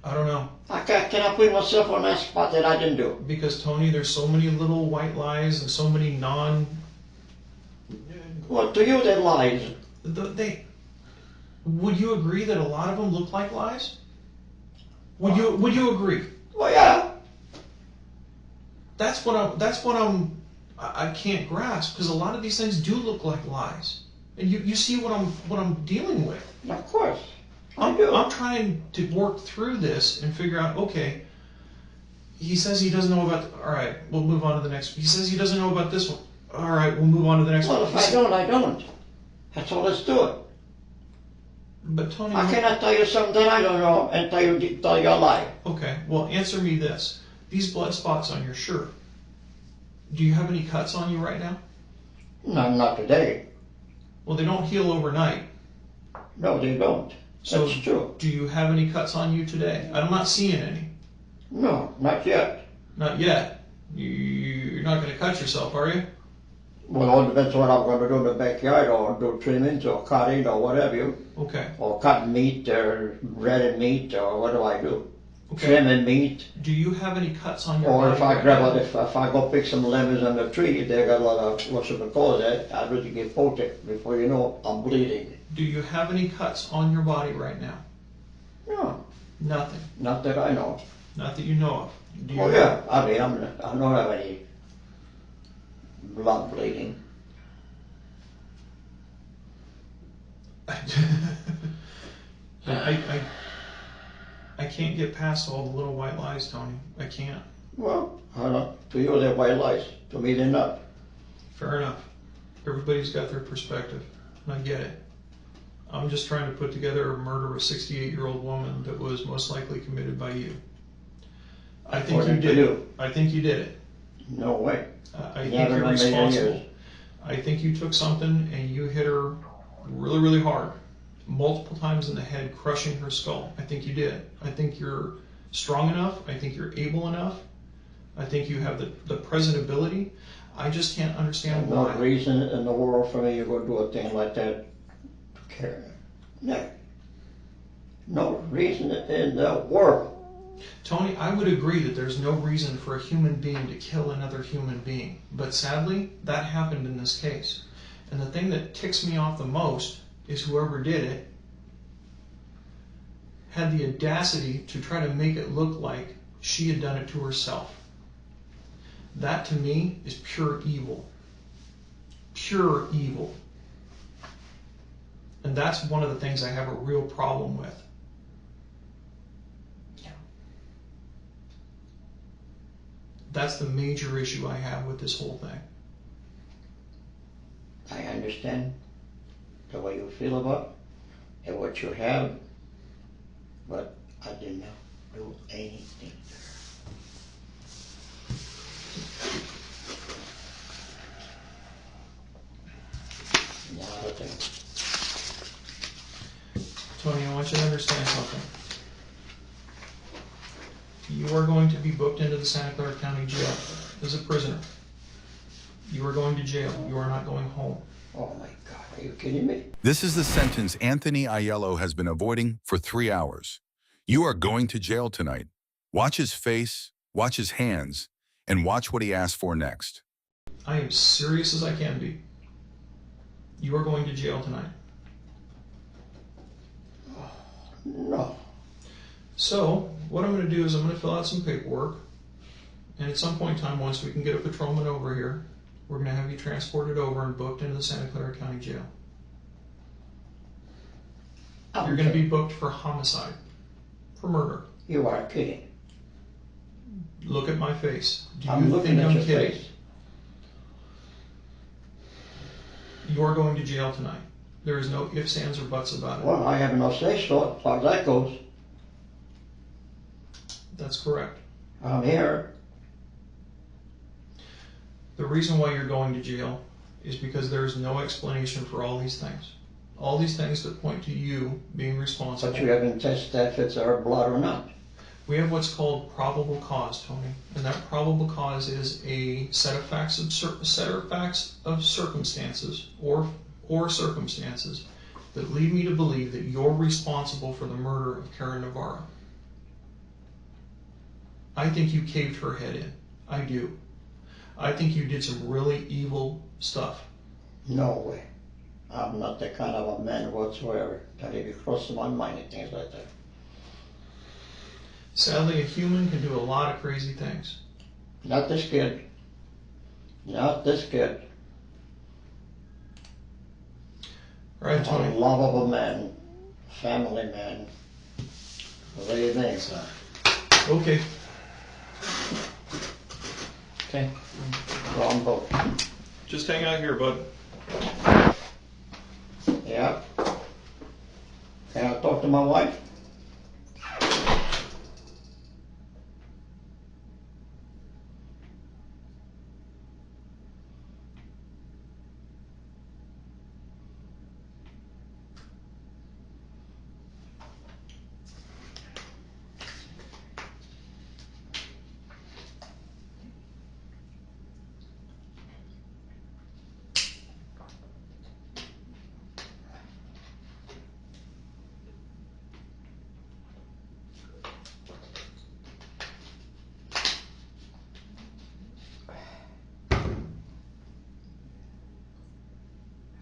I don't know. Can I put myself on that spot that I didn't do? Because Tony, there's so many little white lies and so many non. Well, to you, they're lies. Would you agree that a lot of them look like lies? Would you agree? Well, yeah. That's what I can't grasp because a lot of these things do look like lies, and you see what I'm dealing with. Of course. I do. I'm trying to work through this and figure out. Okay, he says he doesn't know about. All right, we'll move on to the next. He says he doesn't know about this one. All right, we'll move on to the next Well, one. if I don't, I don't. That's all let's do it. But Tony, I cannot tell you something I don't know and tell you a lie. okay, well, answer me this. These blood spots on your shirt, do you have any cuts on you right now? No, not today. Well, they don't heal overnight. No, they don't. So That's true. do you have any cuts on you today? I'm not seeing any. No, not yet. Not yet. You're not going to cut yourself, are you? Well, it all depends what I'm going to do in the backyard, or do trimmings, or cutting, or whatever. Okay. Or cut meat, or breaded meat, or what do I do? Okay. Trimming meat. Do you have any cuts on your Or body? if I right grab now? it, if I go pick some lemons on the tree, they got a lot of, what's it called, I'd really get poked. Before you know, I'm bleeding. Do you have any cuts on your body right now? No, Nothing. not that I know. Not that you know of. Do you Oh yeah, I mean, I don't have any blood bleeding. I can't get past all the little white lies, Tony. I can't. Well, I don't, to you they're white lies. To me they're not. Fair enough. Everybody's got their perspective, and I get it. I'm just trying to put together a murder of a 68-year-old woman that was most likely committed by you. I think you According to did it. you. I think you did it. No way. I think Never you're in a million responsible. years. I think you took something and you hit her really, really hard, multiple times in the head, crushing her skull. I think you did. I think you're strong enough. I think you're able enough. I think you have the present ability. I just can't understand No why. reason in the world for me to go do a thing like that to Karen. No. No reason in the world. Tony, I would agree that there's no reason for a human being to kill another human being. But sadly, that happened in this case. And the thing that ticks me off the most is whoever did it had the audacity to try to make it look like she had done it to herself. That to me is pure evil. Pure evil. And that's one of the things I have a real problem with. That's the major issue I have with this whole thing. I understand the way you feel about it and what you have, but I did not do anything. Not a thing. Tony, I want you to understand something. You are going to be booked into the Santa Clara County Jail as a prisoner. You are going to jail. You are not going home. Oh my God, are you kidding me? This is the sentence Anthony Aiello has been avoiding for 3 hours. You are going to jail tonight. Watch his face, watch his hands, and watch what he asks for next. I am serious as I can be. You are going to jail tonight. No. So, what I'm going to do is I'm going to fill out some paperwork. And at some point in time, once we can get a patrolman over here, we're going to have you transported over and booked into the Santa Clara County Jail. You're going to be booked for homicide, for murder. You are kidding. Look at my face. Do I'm you looking think at I'm your kidding? face. You're going to jail tonight. There is no ifs, ands, or buts about it. Well, I have no say so as far as that goes. That's correct. I'm here. The reason why you're going to jail is because there is no explanation for all these things. All these things that point to you being responsible. But you haven't tested that if it's our blood or not. We have what's called probable cause, Tony, and that probable cause is a set of facts of circumstances or circumstances that lead me to believe that you're responsible for the murder of Karen Navarro. I think you caved her head in. I do. I think you did some really evil stuff. No way. I'm not that kind of a man whatsoever. That even crosses my mind and things like that. Sadly, a human can do a lot of crazy things. Not this kid. Not this kid. All right, I'm a Tony. lovable man. Family man. What do you think, son? Okay. Okay. Wrong boat. Just hang out here, bud. Yeah. to talk to my wife?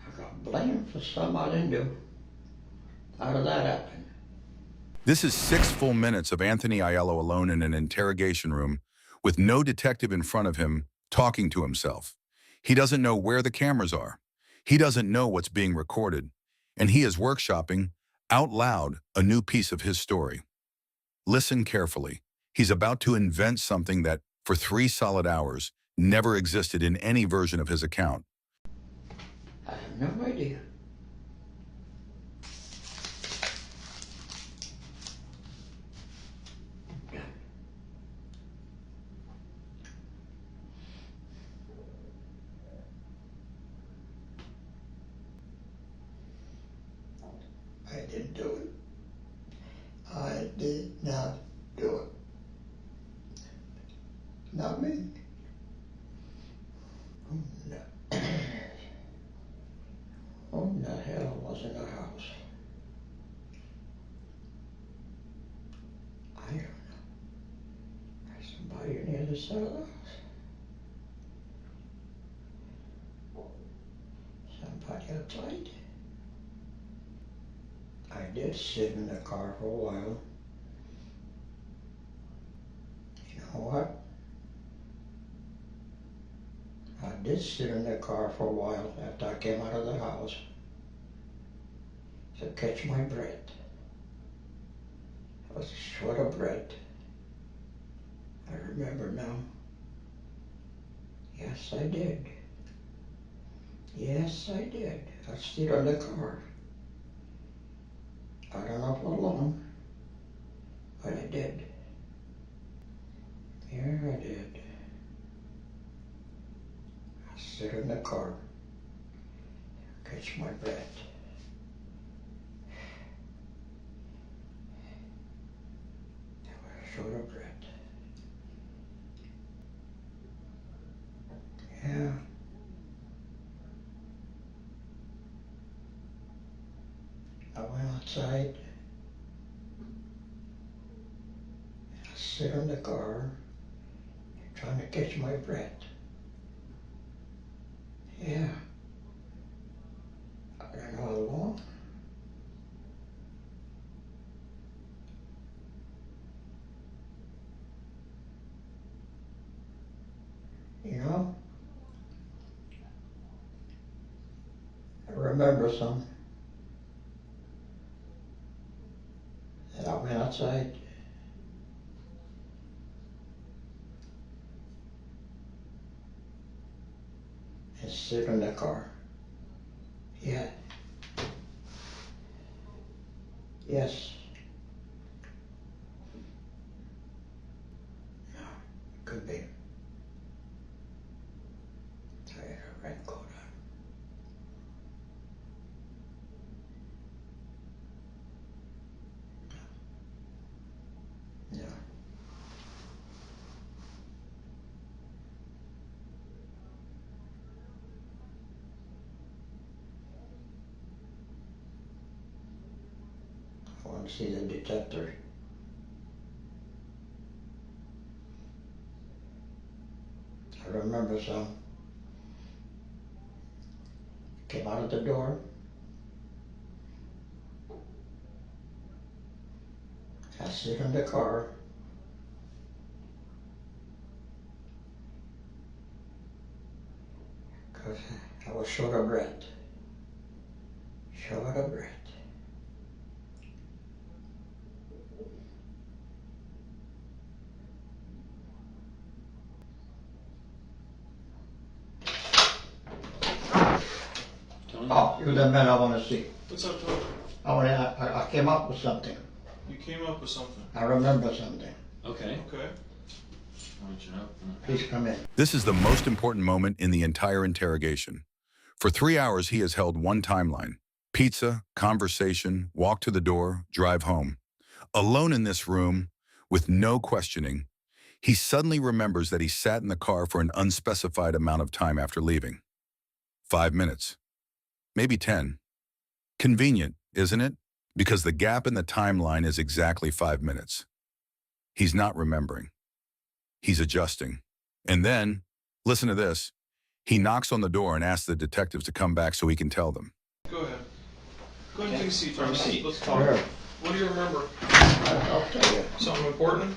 I got blamed for something I didn't do. How did that happen? This is 6 full minutes of Anthony Aiello alone in an interrogation room with no detective in front of him talking to himself. He doesn't know where the cameras are. He doesn't know what's being recorded. And he is workshopping out loud a new piece of his story. Listen carefully. He's about to invent something that, for 3 solid hours, never existed in any version of his account. I have no idea. I didn't do it. I did not do it. Not me. No. Who in the hell was in the house? I don't know. There's somebody on the other side of the house. Somebody outside. I did sit in the car for a while. You know what? I did sit in the car for a while after I came out of the house to catch my breath. I was short of breath. I remember now. Yes, I did. Yes, I did. I stayed in the car. I don't know for long, but I did. Yeah, I did. I sit in the car, catch my breath. I was short of breath. Yeah. I went outside. I sit in the car, trying to catch my breath. Yeah. I don't know how long. You know, I remember some that I went outside and sit in the car. Yeah. Yes. No, could be. I had a raincoat on. No. I want to see the detector. I remember some. Came out of the door. I sit in the car. Because I was short of breath. Short of breath. Oh, you're the man I want to see. What's up, Tony? I came up with something. You came up with something. I remember something. Okay. Okay. Please come in. This is the most important moment in the entire interrogation. For 3 hours, he has held one timeline: pizza, conversation, walk to the door, drive home. Alone in this room, with no questioning, he suddenly remembers that he sat in the car for an unspecified amount of time after leaving. 5 minutes. Maybe 10. Convenient, isn't it? Because the gap in the timeline is exactly 5 minutes. He's not remembering. He's adjusting. And then, listen to this, he knocks on the door and asks the detectives to come back so he can tell them. Go ahead. Go ahead and take a seat, Tony. Have a seat. Let's talk. Sure. What do you remember? I'll tell you. Something important?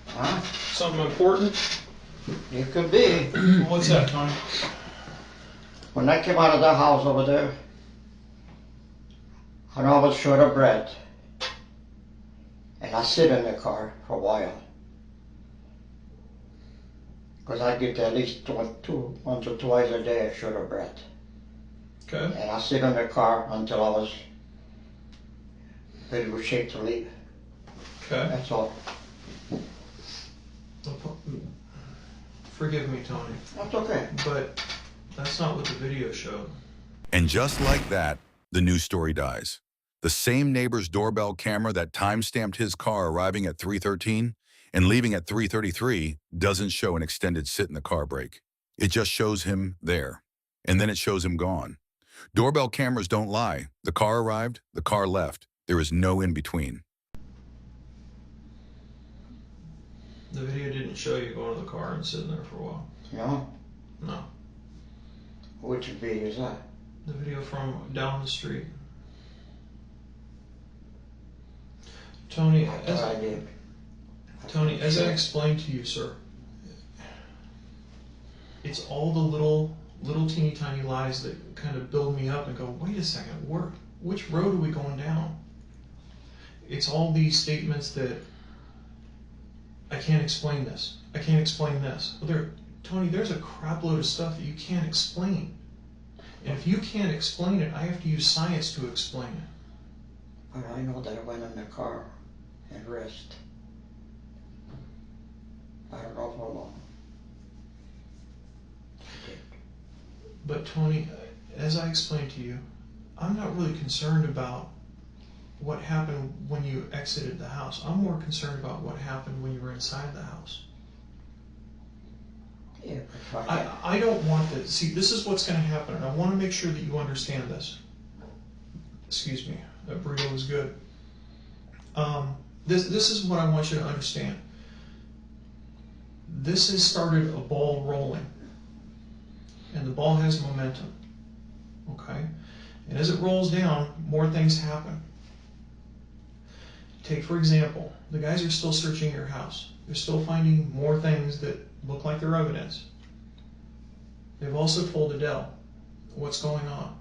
Huh? Something important? It could be. What's that, Tony? When I came out of the house over there, I know I was short of breath. And I sit in the car for a while. Because I get at least once or twice a day short of breath. Okay. And I sit in the car until I was ready to shake to leave. Okay. That's all. Forgive me, Tony, That's okay. but that's not what the video showed. And just like that, the news story dies. The same neighbor's doorbell camera that time-stamped his car arriving at 3:13 and leaving at 3:33 doesn't show an extended sit in the car break. It just shows him there, and then it shows him gone. Doorbell cameras don't lie. The car arrived, the car left. There is no in-between. The video didn't show you going to the car and sitting there for a while. No? No. Which video is that? The video from down the street. Tony, I did. Tony, as I explained to you, sir, it's all the little teeny tiny lies that kind of build me up and go, wait a second, which road are we going down? It's all these statements that I can't explain this. I can't explain this. Well, Tony, there's a crap load of stuff that you can't explain. And if you can't explain it, I have to use science to explain it. But I know that I went in the car and rest. I don't know for long. But Tony, as I explained to you, I'm not really concerned about what happened when you exited the house. I'm more concerned about what happened when you were inside the house. Yeah, I don't want to see, this is what's going to happen, and I want to make sure that you understand this. Excuse me, that burrito was good. This is what I want you to understand. This has started a ball rolling, and the ball has momentum, okay? And as it rolls down, more things happen. Take, for example, the guys are still searching your house. They're still finding more things that look like they're evidence. They've also told Adele what's going on.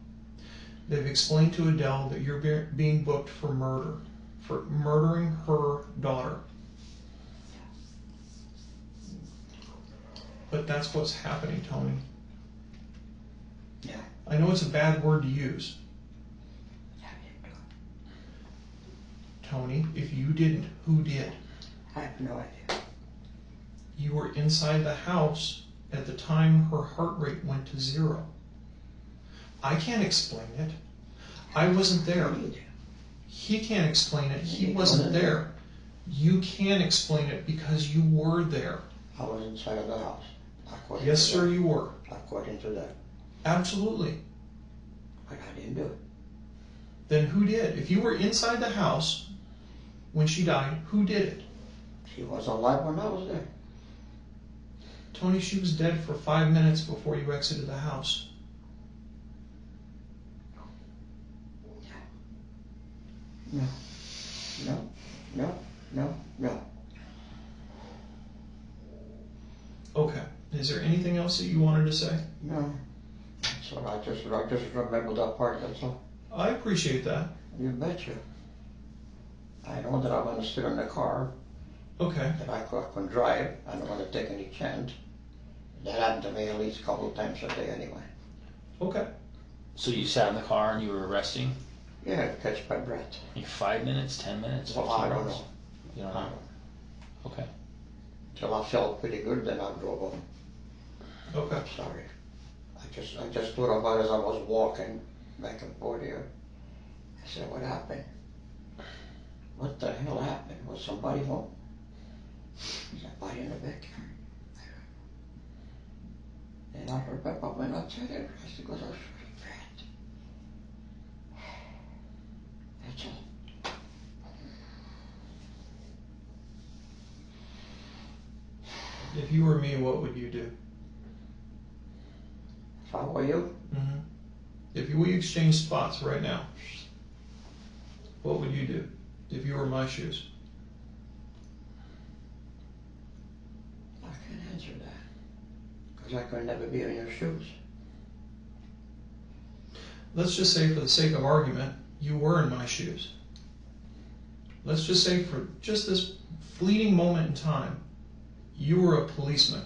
They've explained to Adele that you're being booked for murder, for murdering her daughter. But that's what's happening, Tony. Yeah. I know it's a bad word to use. Tony, if you didn't, who did? I have no idea. You were inside the house at the time her heart rate went to 0. I can't explain it. I wasn't there. He can't explain it. He wasn't there. You can explain it because you were there. I was inside of the house. Yes, sir, you were. According to that. Absolutely. But I didn't do it. Then who did? If you were inside the house when she died, who did it? She was alive when I was there. Tony, she was dead for 5 minutes before you exited the house. No. No. No. No. No. Okay. Is there anything else that you wanted to say? No. So I just remember that part, that's all. I appreciate that. You betcha. I know that I'm going to sit in the car, Okay. that I can drive. I don't want to take any chance. That happened to me at least a couple of times a day anyway. Okay. So you sat in the car and you were resting? Yeah, catch my breath. Like 5 minutes, 10 minutes, Well, 15 I don't minutes? know. You don't I know? don't know. Okay. Till I felt pretty good, then I drove home. Okay. Sorry. I just thought about it as I was walking back and forth here. I said, what happened? What the hell happened? Was somebody home? Was somebody in the backyard? And I remember when I said it, I said, because I was really bad. That's all. If you were me, what would you do? If I were you, Mm-hmm. If we exchange spots right now, what would you do if you were in my shoes? I can't answer that. Because I could never be in your shoes. Let's just say, for the sake of argument, you were in my shoes. Let's just say, for just this fleeting moment in time, you were a policeman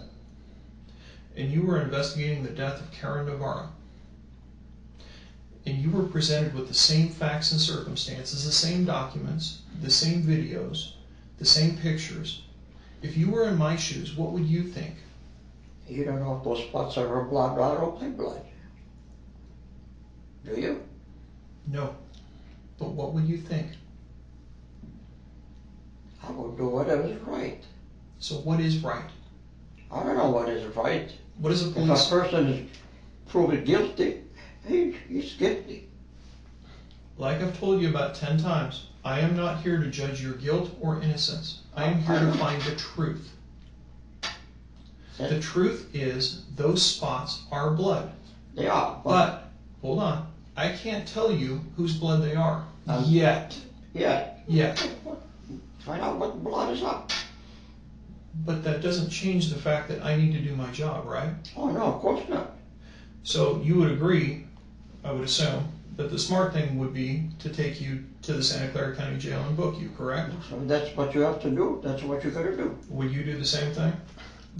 and you were investigating the death of Karen Navarro. And you were presented with the same facts and circumstances, the same documents, the same videos, the same pictures. If you were in my shoes, what would you think? You don't know if those spots are her blood or my blood. Do you? No. But what would you think? I would do whatever's right. So what is right? I don't know what is right. What is a If police? a person is proven guilty, he's guilty. Like I've told you about 10 times, I am not here to judge your guilt or innocence. I am here to find the truth. The truth is, those spots are blood. They are. But, hold on, I can't tell you whose blood they are. Yet. Yeah. Yet. Find out what blood is up. But that doesn't change the fact that I need to do my job, right? Oh, no, of course not. So you would agree, I would assume, that the smart thing would be to take you to the Santa Clara County Jail and book you, correct? So that's what you have to do. That's what you got to do. Would you do the same thing?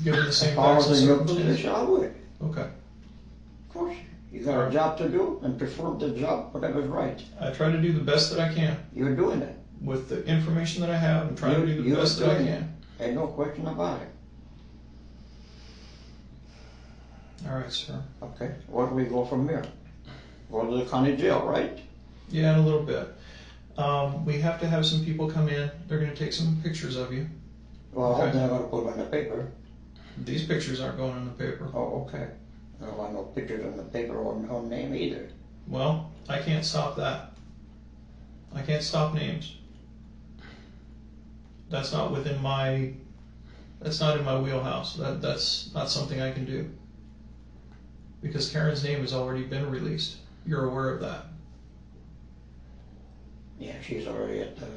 Given the same If I facts and was in your circumstances? position, I would. Okay. Of course. You got a job to do and perform the job, whatever's right. I try to do the best that I can. You're doing it. With the information that I have, I'm trying to do the best that I can. Ain't no question about it. All right, sir. Okay. Where do we go from here? Go to the county jail, right? Yeah, in a little bit. We have to have some people come in. They're going to take some pictures of you. Well, Okay. then I got to put it on the paper. These pictures aren't going in the paper. Oh, okay. I don't want no pictures on the paper or no name either. Well, I can't stop that. I can't stop names. That's not within my. That's not in my wheelhouse. That's not something I can do. Because Karen's name has already been released. You're aware of that. Yeah, she's already at the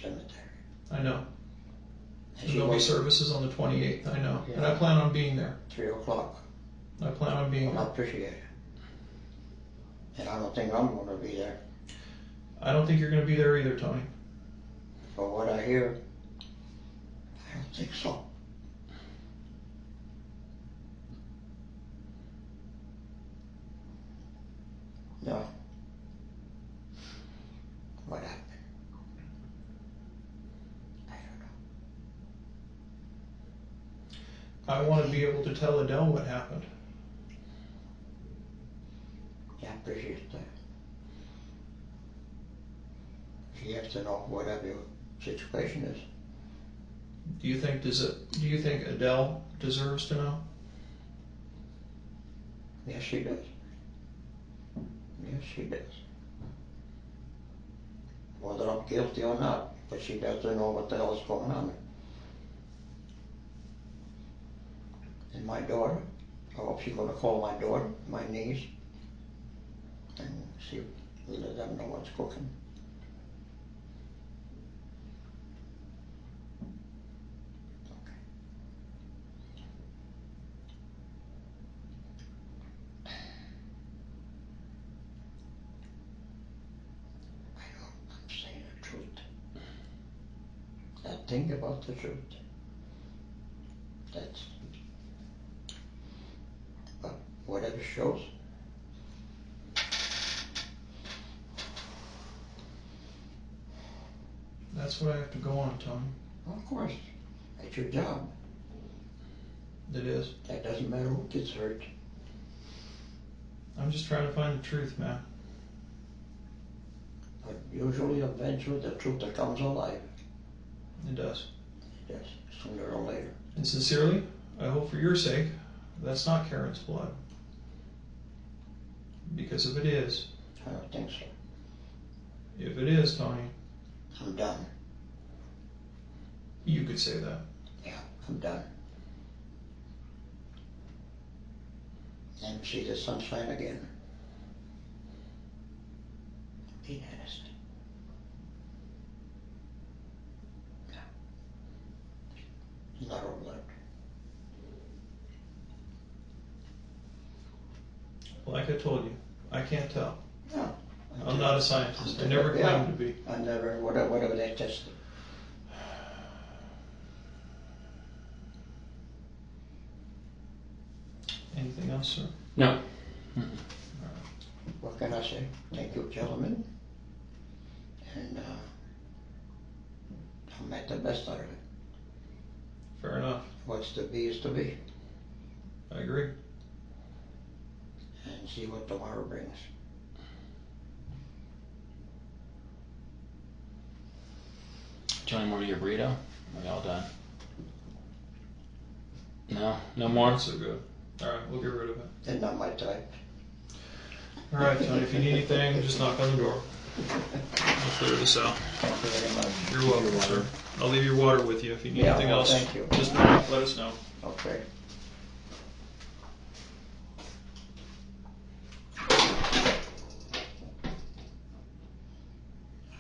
cemetery. I know. And There'll be services on the 28th. I know, and I plan on being there. 3 o'clock. I plan on being Well, I there. appreciate it. And I don't think I'm going to be there. I don't think you're going to be there either, Tony. From what I hear, I don't think so. No. What happened? I don't know. I want to be able to tell Adele what happened. Yeah, I appreciate that. She has to know whatever your situation is. Do you think Adele deserves to know? Yes, she does. Yes, she does. Whether I'm guilty or not, but she does know what the hell is going on. And my daughter, I hope she's going to call my daughter, my niece, and see, let them know what's cooking. I'm saying the truth. I think about the truth. That's, but whatever shows. That's what I have to go on, Tom. Of course, it's your job. It is. That doesn't matter who gets hurt. I'm just trying to find the truth, man. But usually, eventually, the truth that comes alive. It does. Yes, sooner or later. And sincerely, I hope for your sake, that's not Karen's blood. Because if it is, I don't think so. if it is, Tony, I'm done. you could say that. Yeah, I'm done. Never see the sunshine again. Be honest. No. It's not all blood. Like I told you, I can't tell. No. I'm not a scientist. I never claimed to be. I never, whatever they tested. Anything else, sir? No. What can I say? Thank you, gentlemen. And I'll make the best out of it. Fair enough. What's to be is to be. I agree. And see what tomorrow brings. Do you want more of your burrito? Are we all done? No? No more? Not so good. All right, we'll get rid of it. They're not my type. All right, Tony, if you need anything, just knock on the door. I'll clear this out. Thank you very much. You're welcome, sir. I'll leave your water with you if you need Yeah, anything well, else. thank you. Just let us know. Okay.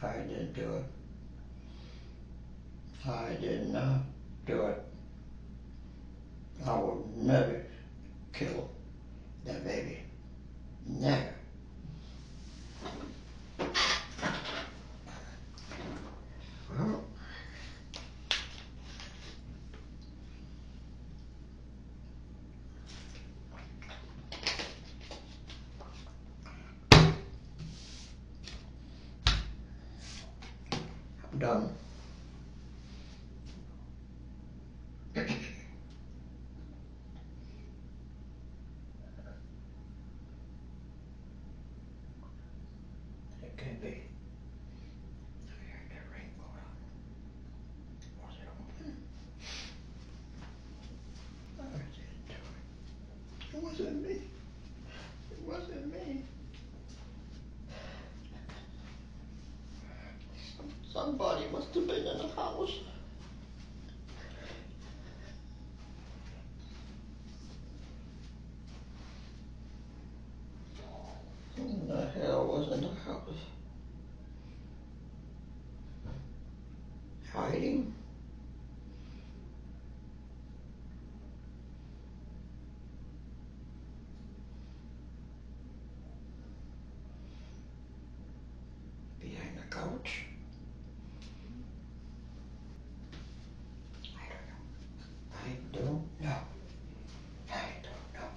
I didn't do it. I did not do it. I would never kill that baby. Never. Well, I'm done. It can't be. I heard that ring go out. Was it open? I didn't do it. It wasn't me. It wasn't me. Somebody must have been in the house. Who in the hell was in the house? Hiding? Behind the couch? I don't know. I don't know.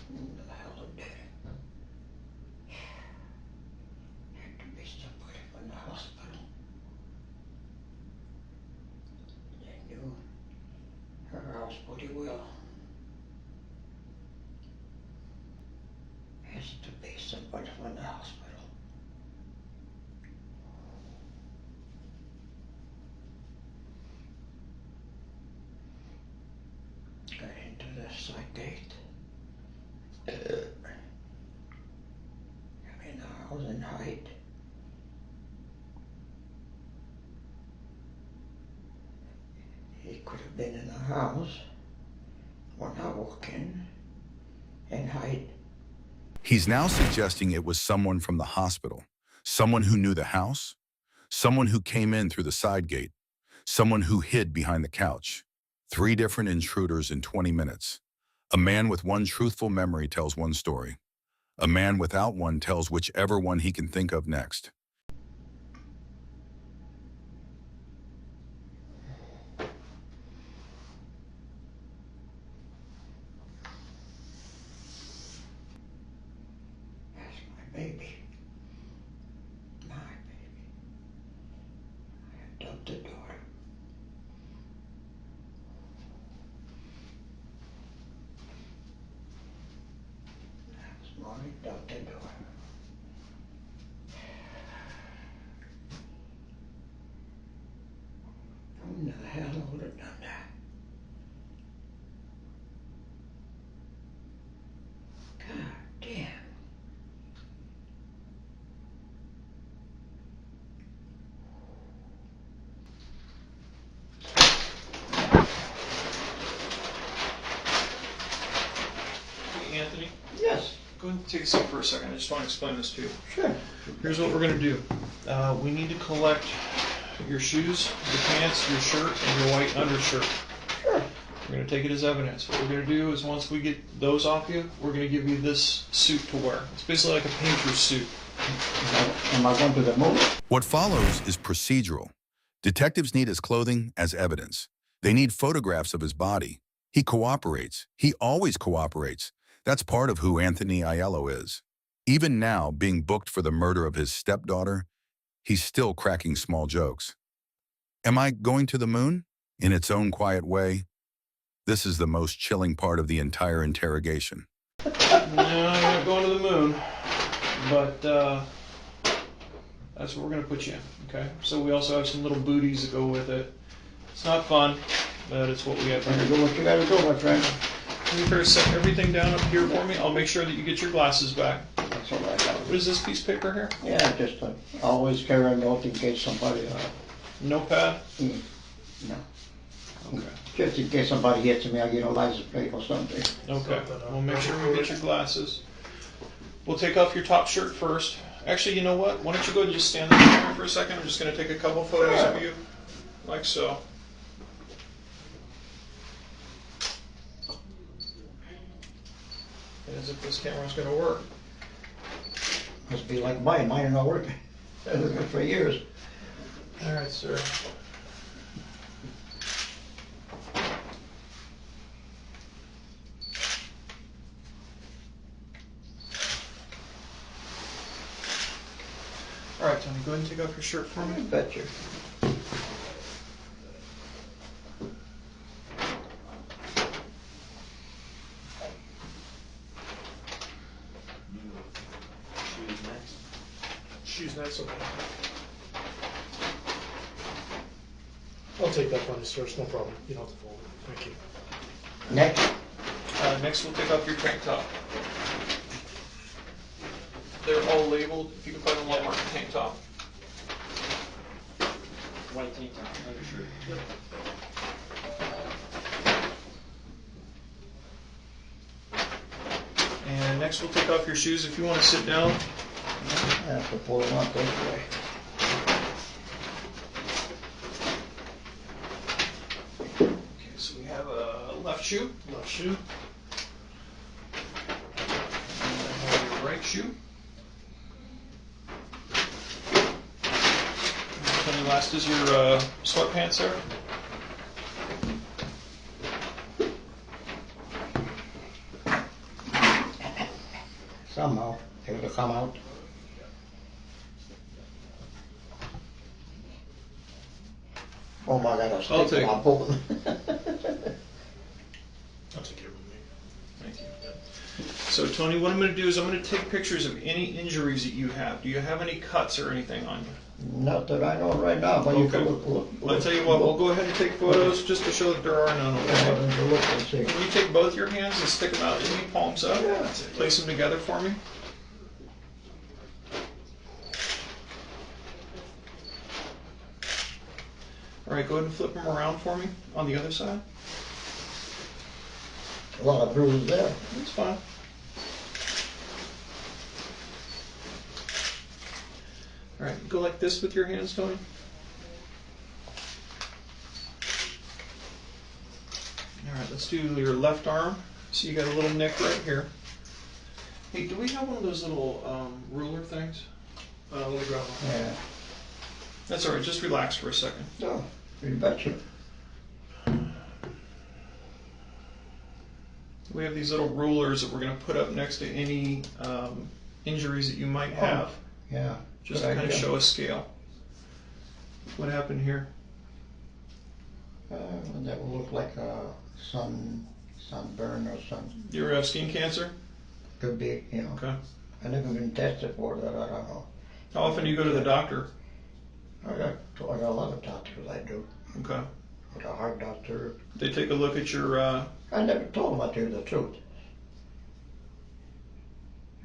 Who the hell did it? Had to be somebody from the hospital. They knew her house pretty well. Has to be somebody from the hospital. Got into the side gate. I mean, I was in height. He could have been in the house when I walk in height. He's now suggesting it was someone from the hospital, someone who knew the house, someone who came in through the side gate, someone who hid behind the couch. 3 different intruders in 20 minutes. A man with one truthful memory tells one story. A man without one tells whichever one he can think of next. right out the door. Who the hell would have done that? God damn. Hey, Anthony, Yes, go ahead and take a seat for a second. I just want to explain this to you. sure. Here's what we're going to do. We need to collect your shoes, your pants, your shirt, and your white undershirt. Sure. We're going to take it as evidence. What we're going to do is once we get those off you, we're going to give you this suit to wear. It's basically like a painter's suit. Am I going to the movie? What follows is procedural. Detectives need his clothing as evidence. They need photographs of his body. He cooperates. He always cooperates. That's part of who Anthony Aiello is. Even now, being booked for the murder of his stepdaughter, he's still cracking small jokes. Am I going to the moon? In its own quiet way, this is the most chilling part of the entire interrogation. No, you're not going to the moon, but that's what we're going to put you in, okay? So we also have some little booties that go with it. It's not fun, but it's what we have to Gotta do. do what you gotta do, my friend. Can you first set everything down up here for me? I'll make sure that you get your glasses back. That's all right. What is this piece of paper here? Yeah, just always carry a note in case somebody, Notepad? no. Okay. Just in case somebody hits me, I get a license plate or something. Okay. We'll make sure we get your glasses. We'll take off your top shirt first. Actually, you know what? Why don't you go and just stand there for a second? I'm just going to take a couple photos of you, like so. As if this camera's going to work. Must be like mine. Mine are not working. I've been for years. All right, sir. All right, Tony, go ahead and take off your shirt for me. Betcha. Shoes next, okay. I'll take that one, sir. It's no problem. You don't have to fold it. Thank you. Next. Next, we'll take off your tank top. They're all labeled. If you can find them, Walmart tank top. White tank top, undershirt. And next, we'll take off your shoes. If you want to sit down. I have to pull them up this way. Okay, so we have a left shoe. Left shoe. And I have your right shoe. And the last is your sweatpants there. Somehow, they would have come out. Oh my God, I'll take I'm it. pulling. I'll take care of me. Thank you. So, Tony, what I'm going to do is I'm going to take pictures of any injuries that you have. Do you have any cuts or anything on you? Not that I know right now, but you Okay. can look. Well, I'll tell you what, we'll go ahead and take photos just to show that there are none, okay? Look and see. Can you take both your hands and stick them out, maybe palms up? Yeah. Place them together for me. All right, go ahead and flip them around for me on the other side. A lot of bruises there. That's fine. All right, go like this with your hands, Tony. All right, let's do your left arm. So you got a little nick right here. Hey, do we have one of those little ruler things? Let me grab one. Yeah. That's all right. Just relax for a second. No, you betcha. We have these little rulers that we're going to put up next to any injuries that you might have, Yeah. just good to kind of idea. show a scale. What happened here? That will look like a sunburn or something. You ever have skin cancer? Could be, you know. Okay. I never been tested for that, I don't know. How often do you go to the doctor? I got a lot of doctors I do. Okay. With a heart doctor. They take a look at your, I never told them I tell you the truth.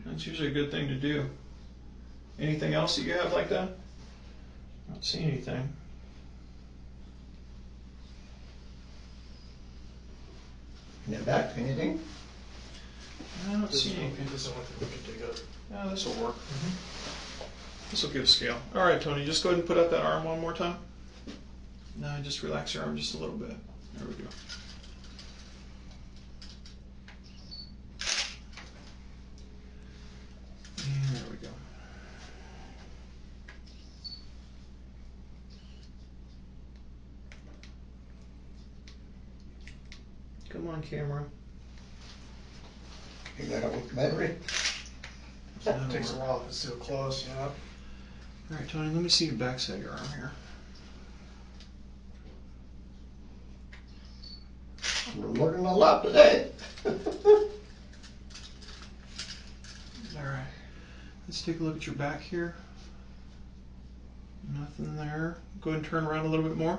that's usually a good thing to do. Anything else that you have like that? I don't see anything. In the back, anything? I don't see anything. This is one thing we can dig up. Yeah, this will work. This will give a scale. All right, Tony, just go ahead and put up that arm one more time. No, just relax your arm just a little bit. There we go. And there we go. Come on, camera. You got a battery? That'll Takes a work. while if it's too close, you know. All right, Tony, let me see your backside of your arm here. We're learning a lot today. All right, let's take a look at your back here. Nothing there. Go ahead and turn around a little bit more.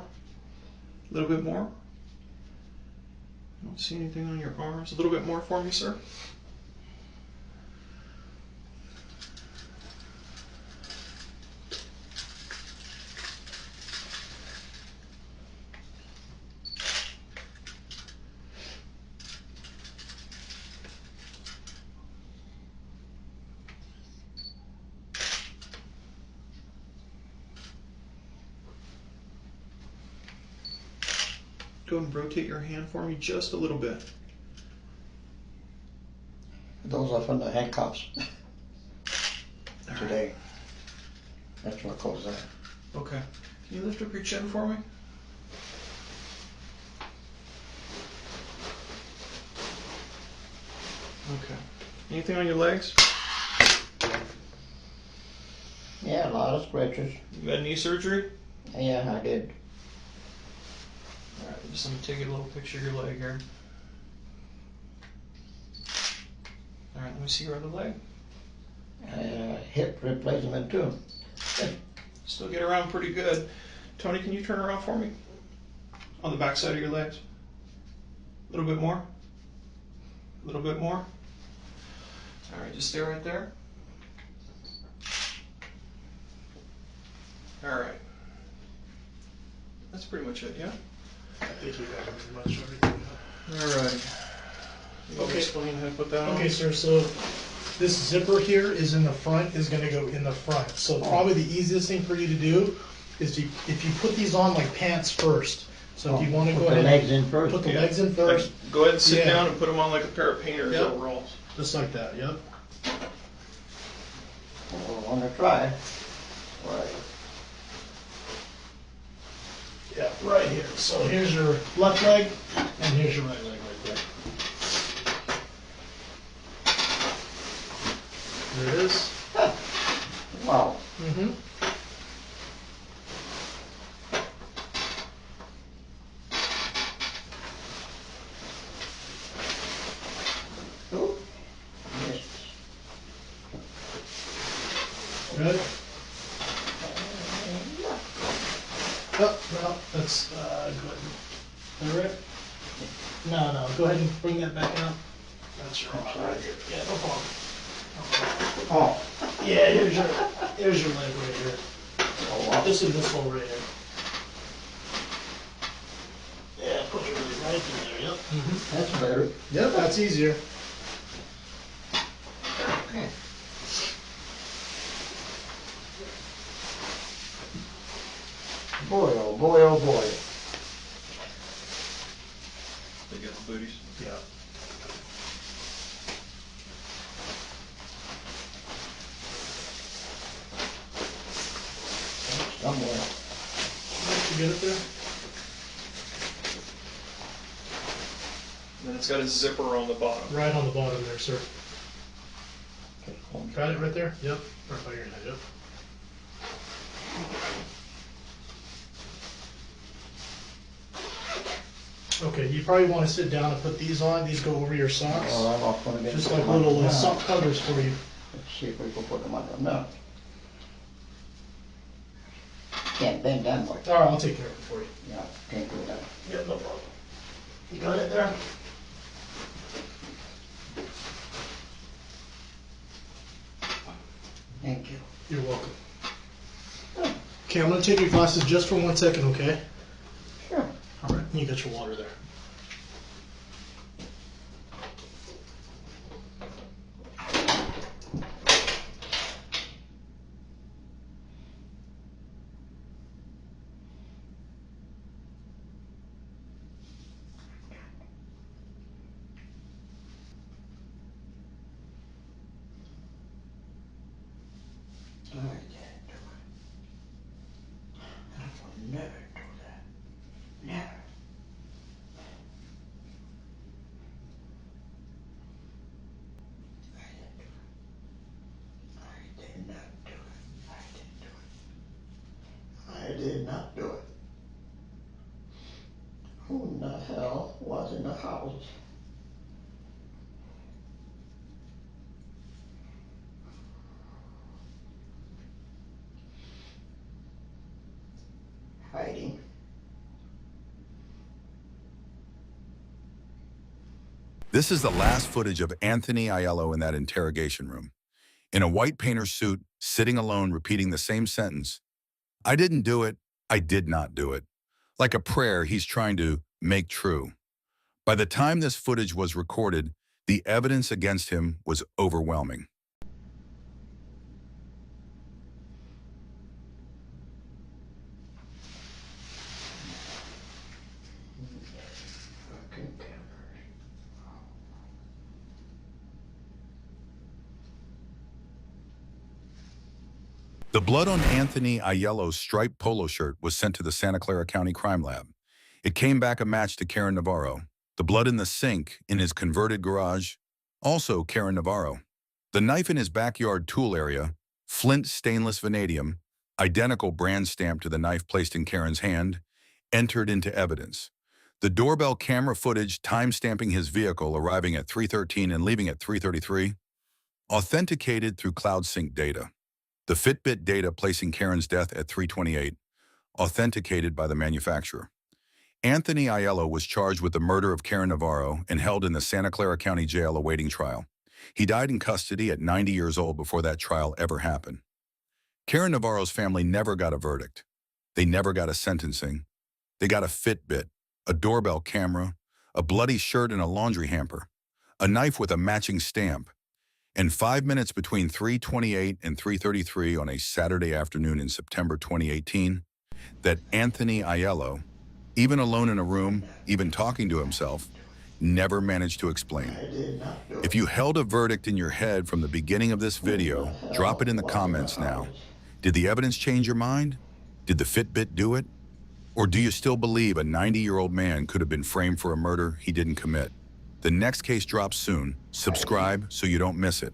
A little bit more. Don't see anything on your arms. A little bit more for me, sir. Go ahead and rotate your hand for me just a little bit. Those are from the handcuffs All right. today. That's what caused that. Okay. Can you lift up your chin for me? Okay. Anything on your legs? Yeah, a lot of scratches. You got knee surgery? Yeah, I did. All right. Just let me take a little picture of your leg here. All right. Let me see your other leg. Hip replacement too. Still get around pretty good. Tony, can you turn around for me? On the back side of your legs. A little bit more. A little bit more. All right, just stay right there. All right. That's pretty much it, yeah? I think you got pretty much everything. All right. You wanna Okay. Explain how to put that on. Okay, sir, so this zipper here is in the front, is gonna go in the front. So probably the easiest thing for you to do is if you put these on like pants first. So if you wanna go Put ahead. the legs in first. Put the Yeah. legs in first, Go ahead and sit Yeah. down and put them on like a pair of painters Yep. overalls. just like that, yep. I want to try. Right. Yeah, right here. So here's your left leg, and here's your right leg right there. There it is. Wow. Mm-hmm. Oh. Yes. Good. Oh, no, that's good. All right. No, go ahead and bring that back out. That's your arm right here. Yeah, no problem. Oh. Yeah, here's your leg right here. Oh, wow. This is this one right here. Yeah, put your leg right in there, yep. Mm-hmm. That's better. Yep, that's easier. Okay. Boy, oh boy, oh boy. They got the booties. Yeah. Somewhere. You get it there? And then it's got a zipper on the bottom. Right on the bottom there, sir. Okay, hold on. Got it right there? Yep. Right by your head, yep. Okay, you probably want to sit down and put these on. These go over your socks. All right, I'll put them in. Just like little sock covers for you. Let's see if we can put them under. No. Can't bend that much. All right, I'll take care of it for you. Yeah, can't do that. Yeah, no problem. You got it there? Thank you. You're welcome. Okay, I'm gonna take your glasses just for 1 second, okay? Sure. All right, you got your water there. I can't do it. I will never do that. Never. I did not do it. I did not do it. Who in the hell was in the house? Hiding. This is the last footage of Anthony Aiello in that interrogation room. In a white painter suit, sitting alone, repeating the same sentence. I didn't do it. I did not do it. Like a prayer he's trying to make true. By the time this footage was recorded, the evidence against him was overwhelming. Fucking cameras. The blood on Anthony Aiello's striped polo shirt was sent to the Santa Clara County Crime Lab. It came back a match to Karen Navarro. The blood in the sink in his converted garage, also Karen Navarro. The knife in his backyard tool area, Flint stainless vanadium, identical brand stamp to the knife placed in Karen's hand, entered into evidence. The doorbell camera footage time-stamping his vehicle arriving at 3:13 and leaving at 3:33, authenticated through cloud sync data. The Fitbit data placing Karen's death at 3:28, authenticated by the manufacturer. Anthony Aiello was charged with the murder of Karen Navarro and held in the Santa Clara County Jail awaiting trial. He died in custody at 90 years old before that trial ever happened. Karen Navarro's family never got a verdict. They never got a sentencing. They got a Fitbit, a doorbell camera, a bloody shirt and a laundry hamper, a knife with a matching stamp, and 5 minutes between 3:28 and 3:33 on a Saturday afternoon in September 2018, that Anthony Aiello, even alone in a room, even talking to himself, never managed to explain. If you held a verdict in your head from the beginning of this video, drop it in the comments now. Did the evidence change your mind? Did the Fitbit do it? Or do you still believe a 90-year-old man could have been framed for a murder he didn't commit? The next case drops soon. Subscribe so you don't miss it.